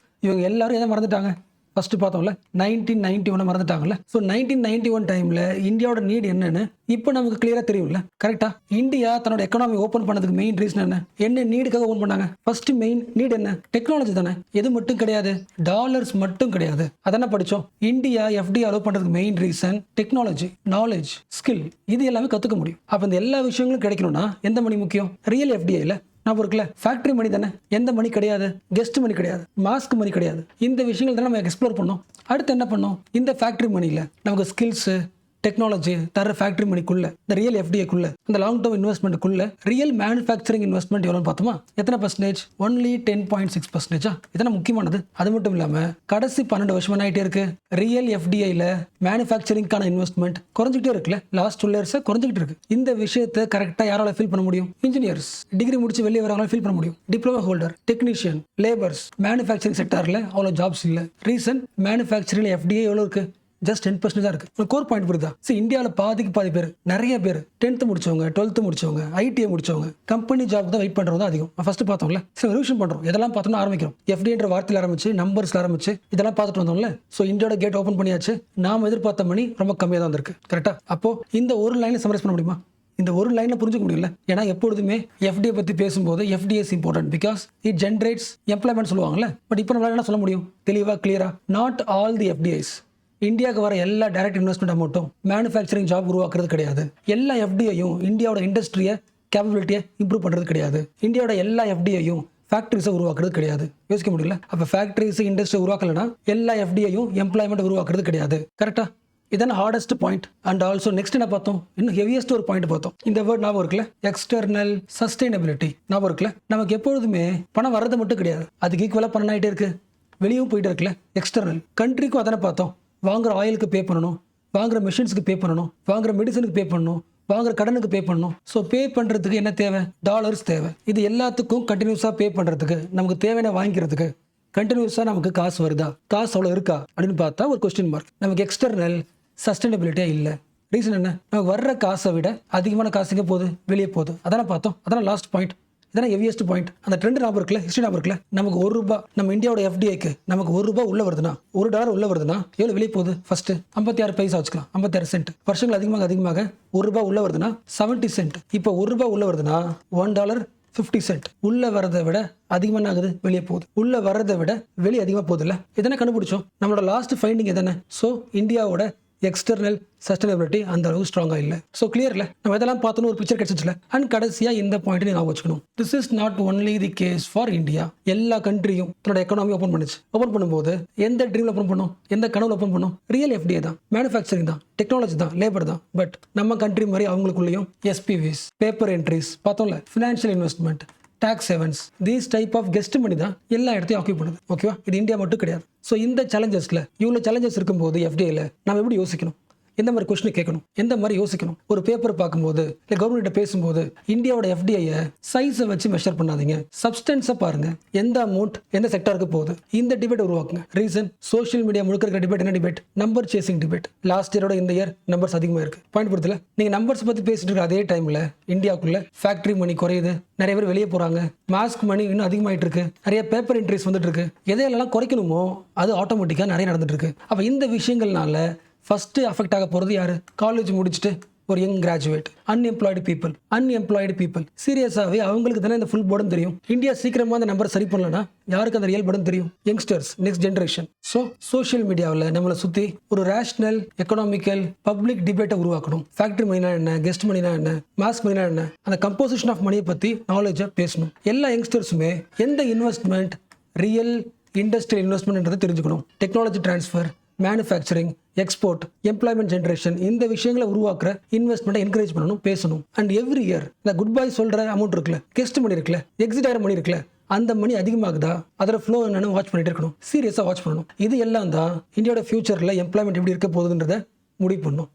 இவங்க எல்லாரும் எதை மறந்துட்டாங்க? ஃபர்ஸ்ட் பார்த்தோம்ல, 1991 மறந்துட்டாங்கல்ல. ஸோ 1991 டைம்ல இந்தியாவோட நீட் என்னன்னு இப்போ நமக்கு கிளியரா தெரியும்ல. கரெக்டா? இந்தியா தன்னோட எக்கனாமி ஓப்பன் பண்ணதுக்கு மெயின் ரீசன் என்ன நீடுக்காக ஓப்பன் பண்ணாங்க? ஃபர்ஸ்ட் மெயின் நீட் என்ன? டெக்னாலஜி தானே. எது மட்டும் கிடையாது, டாலர்ஸ் மட்டும் கிடையாது. அதானே படிச்சோம். இந்தியா FDI அலோவ் பண்றதுக்கு main reason technology, knowledge, skill, இது எல்லாமே கத்துக்க முடியும். அப்ப இந்த எல்லா விஷயங்களும் கிடைக்கணும்னா எந்த மணி முக்கியம்? ரியல் FDIல நான் இருக்குல்ல, ஃபேக்டரி மணி தானே. எந்த மணி கிடையாது? கெஸ்ட் மணி கிடையாது, மாஸ்க் மணி கிடையாது. இந்த விஷயங்கள் தான் நம்ம எக்ஸ்ப்ளோர் பண்ணோம். அடுத்து என்ன பண்ணோம்? இந்த ஃபேக்டரி மணியில் நமக்கு ஸ்கில்ஸ், டெக்னாலஜி தர ஃபேக்டரி மணிக்குள்ள, இந்த ரியல் FDIக்குள்ள, இந்த லாங் டேர்ம் இன்வெஸ்ட்மெண்ட்டுக்குள்ள ரியல் மேனுஃபேக்சரிங் இன்வெஸ்ட்மெண்ட் எவ்வளோன்னு பார்த்தோமா? எத்தனை பர்சன்டேஜ்? ஒன்லி 10.6%. இதெல்லாம் முக்கியமானது. அது மட்டும் இல்லாமல் கடைசி 12 வருஷமா ஆகிட்டே இருக்கு, ரியல் FDIல மேனுஃபேக்சரிங்கான இன்வெஸ்ட்மெண்ட் குறைஞ்சிக்கிட்டே இருக்குல்ல. லாஸ்ட் 2 இயர்ஸாக குறைஞ்சிக்கிட்டு இருக்கு. இந்த விஷயத்தை கரெக்டாக யாரால ஃபீல் பண்ண முடியும்? இன்ஜினியர்ஸ், டிகிரி முடிச்சு வெளியே வரவங்களால ஃபீல் பண்ண முடியும். Diploma holder, technician, labours, manufacturing செக்டார்ல அவ்வளோ ஜாப்ஸ் இல்லை. ரீசன், மேனுஃபேக்சரிங் FDI எவ்வளோ இருக்கு? ஜஸ்ட் 10% தான் இருக்கு. கோர் பாயிண்ட் புரியுதா? இந்தியாவில் பாதி பேர், நிறைய பேர் 10th முடிச்சவங்க, 12th முடிச்சவங்க, ITI முடிச்சவங்க, கம்பெனி ஜாப் தான் வெயிட் பண்றவங்க தான் அதிகம். ஃபர்ஸ்ட் பார்த்தோம்ல, ரிவிஷன் பண்றோம், இதெல்லாம் பார்த்தோம்னா ஆரம்பிக்கிறோம். FDIன்ற வார்த்தையில் ஆரம்பிச்சு, நம்பர்ஸ்ல ஆரம்பிச்சு, இதெல்லாம் பார்த்துட்டு வந்தோம்ல. ஸோ இந்தியாவோட கேட் ஓப்பன் பண்ணியாச்சு. நாம எதிர்பார்த்த மணி ரொம்ப கம்மியாக தான் வந்திருக்கு. கரெக்டா? அப்போ இந்த ஒரு லைன்ல சமரைஸ் பண்ண முடியுமா? இந்த ஒரு லைன்ல புரிஞ்சுக்க முடியல. ஏன்னா எப்பொழுதுமே எஃப்டிஐ பத்தி பேசும்போது FDI is important because it generates employment சொல்லுவாங்கல்ல. பட் இப்போ நம்மளால என்ன சொல்ல முடியும் தெளிவா கிளியரா? Not all the FDIs. இந்தியாவுக்கு வர எல்லா டைரக்ட் இன்வெஸ்ட்மெண்ட் அமௌண்ட்டும் மேனுஃபேக்சரிங் ஜாப் உருவாக்குறது கிடையாது. எல்லா எஃப்டிஐயும் இந்தியாவோட இண்டஸ்ட்ரியை கேப்பபிலிட்டியை இம்ப்ரூவ் பண்ணுறது கிடையாது. இந்தியாவோட எல்லா எஃப்டிஐயும் ஃபேக்ட்ரிஸை உருவாக்குறது கிடையாது. யோசிக்க முடியல. அப்போ ஃபேக்ட்ரிஸ் இண்டஸ்ட்ரி உருவாக்கலைன்னா எல்லா எஃப்டிஐயும் எம்ப்ளாய்மெண்ட் உருவாக்குறது கிடையாது. கரெக்டா? இதான் hardest point. And also next என்ன பார்த்தோம்? இன்னும் ஹெவியஸ்ட் ஒரு பாயிண்ட் பார்த்தோம். இந்த வேர்ட் ஞாபகம் இருக்குல்ல? எக்ஸ்டர்னல் சஸ்டைனபிலிட்டி ஞாபகம் இருக்குல்ல? நமக்கு எப்பொழுதுமே பணம் வர்றது மட்டும் கிடையாது, அதுக்கு ஈக்குவலாக பணம் ஆகிட்டே இருக்கு, வெளியும் போயிட்டே இருக்குல்ல. எக்ஸ்டர்னல் கண்ட்ரிக்கும் அதானே பார்த்தோம். வாங்குற ஆயிலுக்கு பே பண்ணணும், வாங்குற மிஷின்ஸுக்கு பே பண்ணணும், வாங்குற மெடிசனுக்கு பே பண்ணணும், வாங்குற கடனுக்கு பே பண்ணணும். ஸோ பே பண்ணுறதுக்கு என்ன தேவை? டாலர்ஸ் தேவை. இது எல்லாத்துக்கும் கண்டினியூஸாக பே பண்ணுறதுக்கு, நமக்கு தேவையான வாங்கிக்கிறதுக்கு கண்டினியூஸாக நமக்கு காசு வருதா? காசு அவ்வளோ இருக்கா அப்படின்னு பார்த்தா ஒரு கொஸ்டின் மார்க். நமக்கு எக்ஸ்டர்னல் சஸ்டைனபிலிட்டியாக இல்லை. ரீசன் என்ன? நமக்கு வர்ற காசை விட அதிகமான காசு எங்கே போகுது? வெளியே போகுது. அதான் பார்த்தோம். அதான் லாஸ்ட் பாயிண்ட். இதான் ஹெவியஸ்ட் பாயிண்ட். அந்த ட்ரெண்ட் ஞாபகம் இருக்குல்ல? ஹிஸ்ட்ரி ஞாபகம் இருக்குல்ல? நமக்கு ₹1 நம்ம இந்தியாவோட எஃப்டிஐக்கு நமக்கு ₹1 உள்ள வருதுன்னா, $1 உள்ள வருதுன்னா எவ்வளோ வெளியே போகுது? ஃபர்ஸ்ட் 56 பைசா வச்சுக்கலாம், 56 சென்ட். வருஷங்கள் அதிகமாக ₹1 உள்ள வருதுன்னா 70 சென்ட். இப்போ ₹1 உள்ள வருதுன்னா $1.50. உள்ள வரதை விட அதிகமாக ஆகுது, வெளியே போகுது. உள்ள வர்றதை விட வெளியே அதிகமாக போகுது இல்லை? இதனை கண்டுபிடிச்சோம். நம்மளோட லாஸ்ட் ஃபைண்டிங் எதானே? ஸோ இந்தியாவோட எக்ஸ்டர்னல் சஸ்டைனபிலிட்டி அந்த அளவுக்கு ஸ்ட்ராங்காக இல்லை. ஸோ கிளியர்ல நம்ம இதெல்லாம் பார்த்தோன்னு ஒரு பிக்சர் கிடைச்சிச்சுல. அண்ட் கடைசியாக இந்த பாயிண்ட் நான் வச்சுக்கணும். This is not only the case for India. எல்லா கண்ட்ரியும் தன்னோட எக்கனாமி ஓப்பன் பண்ணுச்சு. ஓப்பன் பண்ணும்போது எந்த ட்ரீம்ல ஓப்பன் பண்ணும்? எந்த கனவுல ஓப்பன் பண்ணும்? ரியல் எஃப்டிஐ தான், மேனுஃபேக்சரிங் தான், டெக்னாலஜி தான், லேபர் தான். பட் நம்ம கண்ட்ரி மாதிரி அவங்களுக்குள்ளேயும் எஸ்பிவிஸ், பேப்பர் என்ட்ரிஸ் பார்த்தோம்ல, financial investment, tax havens, these type of guest money தான் எல்லா இடத்தையும் ஆக்கியூ பண்ணுது. ஓகேவா? இது இந்தியா மட்டும் கிடையாது. ஸோ இந்த சேலஞ்சஸ்ல இவ்வளோ சேலஞ்சஸ் இருக்கும்போது எஃப்டிஐல நம்ம எப்படி யோசிக்கணும்? எந்த மாதிரி கொஸ்டின் கேட்கணும்? எந்த மாதிரி யோசிக்கணும்? ஒரு பேப்பர் பார்க்கும்போது இல்லை கவர்மெண்ட் பேசும்போது இந்தியாவோட எஃப்டிஐயை சைஸை வச்சு மெஷர் பண்ணாதீங்க, சப்ஸ்டன்ஸை பாருங்க. எந்த அமௌண்ட் எந்த செக்டருக்கு போகுது? இந்த டிபேட் உருவாக்குங்க. ரீசன், சோஷியல் மீடியா முழுக்க இருக்கிற டிபேட் என்ன debate? Number chasing debate. Last இயரோட இந்த இயர் நம்பர்ஸ் அதிகமாக இருக்கு. பாயிண்ட் பொறுத்தல நீங்க நம்பர்ஸ் பத்தி பேசிட்டு இருக்க அதே டைம்ல இந்தியாவுக்குள்ள ஃபேக்டரி மணி குறையுது, நிறைய பேர் வெளியே போறாங்க, மாஸ்க் மணி இன்னும் அதிகமாயிட்டு இருக்கு, நிறைய பேப்பர் என்ட்ரிஸ் வந்துட்டு இருக்கு. எதையெல்லாம் குறைக்கணுமோ அது ஆட்டோமேட்டிக்காக நிறைய நடந்துட்டு இருக்கு. அப்போ இந்த விஷயங்கள்னால ஃபர்ஸ்ட் அஃபெக்ட் ஆக போகிறது யாரு? காலேஜ் முடிச்சுட்டு ஒரு யங் கிராஜுவேட், அன்எம்ப்ளாய்டு பீப்புள். சீரியஸாகவே அவங்களுக்கு தானே இந்த ஃபுல் போர்டும் தெரியும். இந்தியா சீக்கிரமாக அந்த நம்பரை சரி பண்ணலன்னா யாருக்கு அந்த ரியல் போர்டும் தெரியும்? Youngsters, next generation. So social மீடியாவில் நம்மளை சுற்றி ஒரு ரேஷனல் எக்கனாமிக்கல் பப்ளிக் டிபேட்டை உருவாக்கணும். ஃபேக்டரி மணினா என்ன, கெஸ்ட் மணினா என்ன, மாஸ் மணினா என்ன, அந்த கம்போசிஷன் ஆஃப் மணியை பற்றி நாலேஜாக பேசணும். எல்லா யங்ஸ்டர்ஸுமே எந்த இன்வெஸ்ட்மெண்ட் ரியல் இண்டஸ்ட்ரியல் இன்வெஸ்ட்மெண்ட்ன்றதை தெரிஞ்சுக்கணும். Technology transfer, manufacturing, export, employment generation, இந்த விஷயங்களை உருவாக்குற இன்வெஸ்ட்மெண்ட்டை என்கரேஜ் பண்ணணும், பேசணும். அண்ட் எவ்ரி இயர் இந்த குட் பை சொல்ற அமௌண்ட் இருக்குல்ல, கெஸ்ட் மணி இருக்குல்ல, எக்ஸிட் ஆகிற மணி இருக்குல்ல, அந்த மணி அதிகமாகுதா, அதோட ஃப்ளோ என்னன்னு வாட்ச் பண்ணிட்டு இருக்கணும். சீரியஸாக வாட்ச் பண்ணணும். இது எல்லாம் தான் இந்தியாவோட ஃபியூச்சரில் எம்ப்ளாய்மெண்ட் எப்படி இருக்க போகுதுன்றதை முடிவு பண்ணணும்.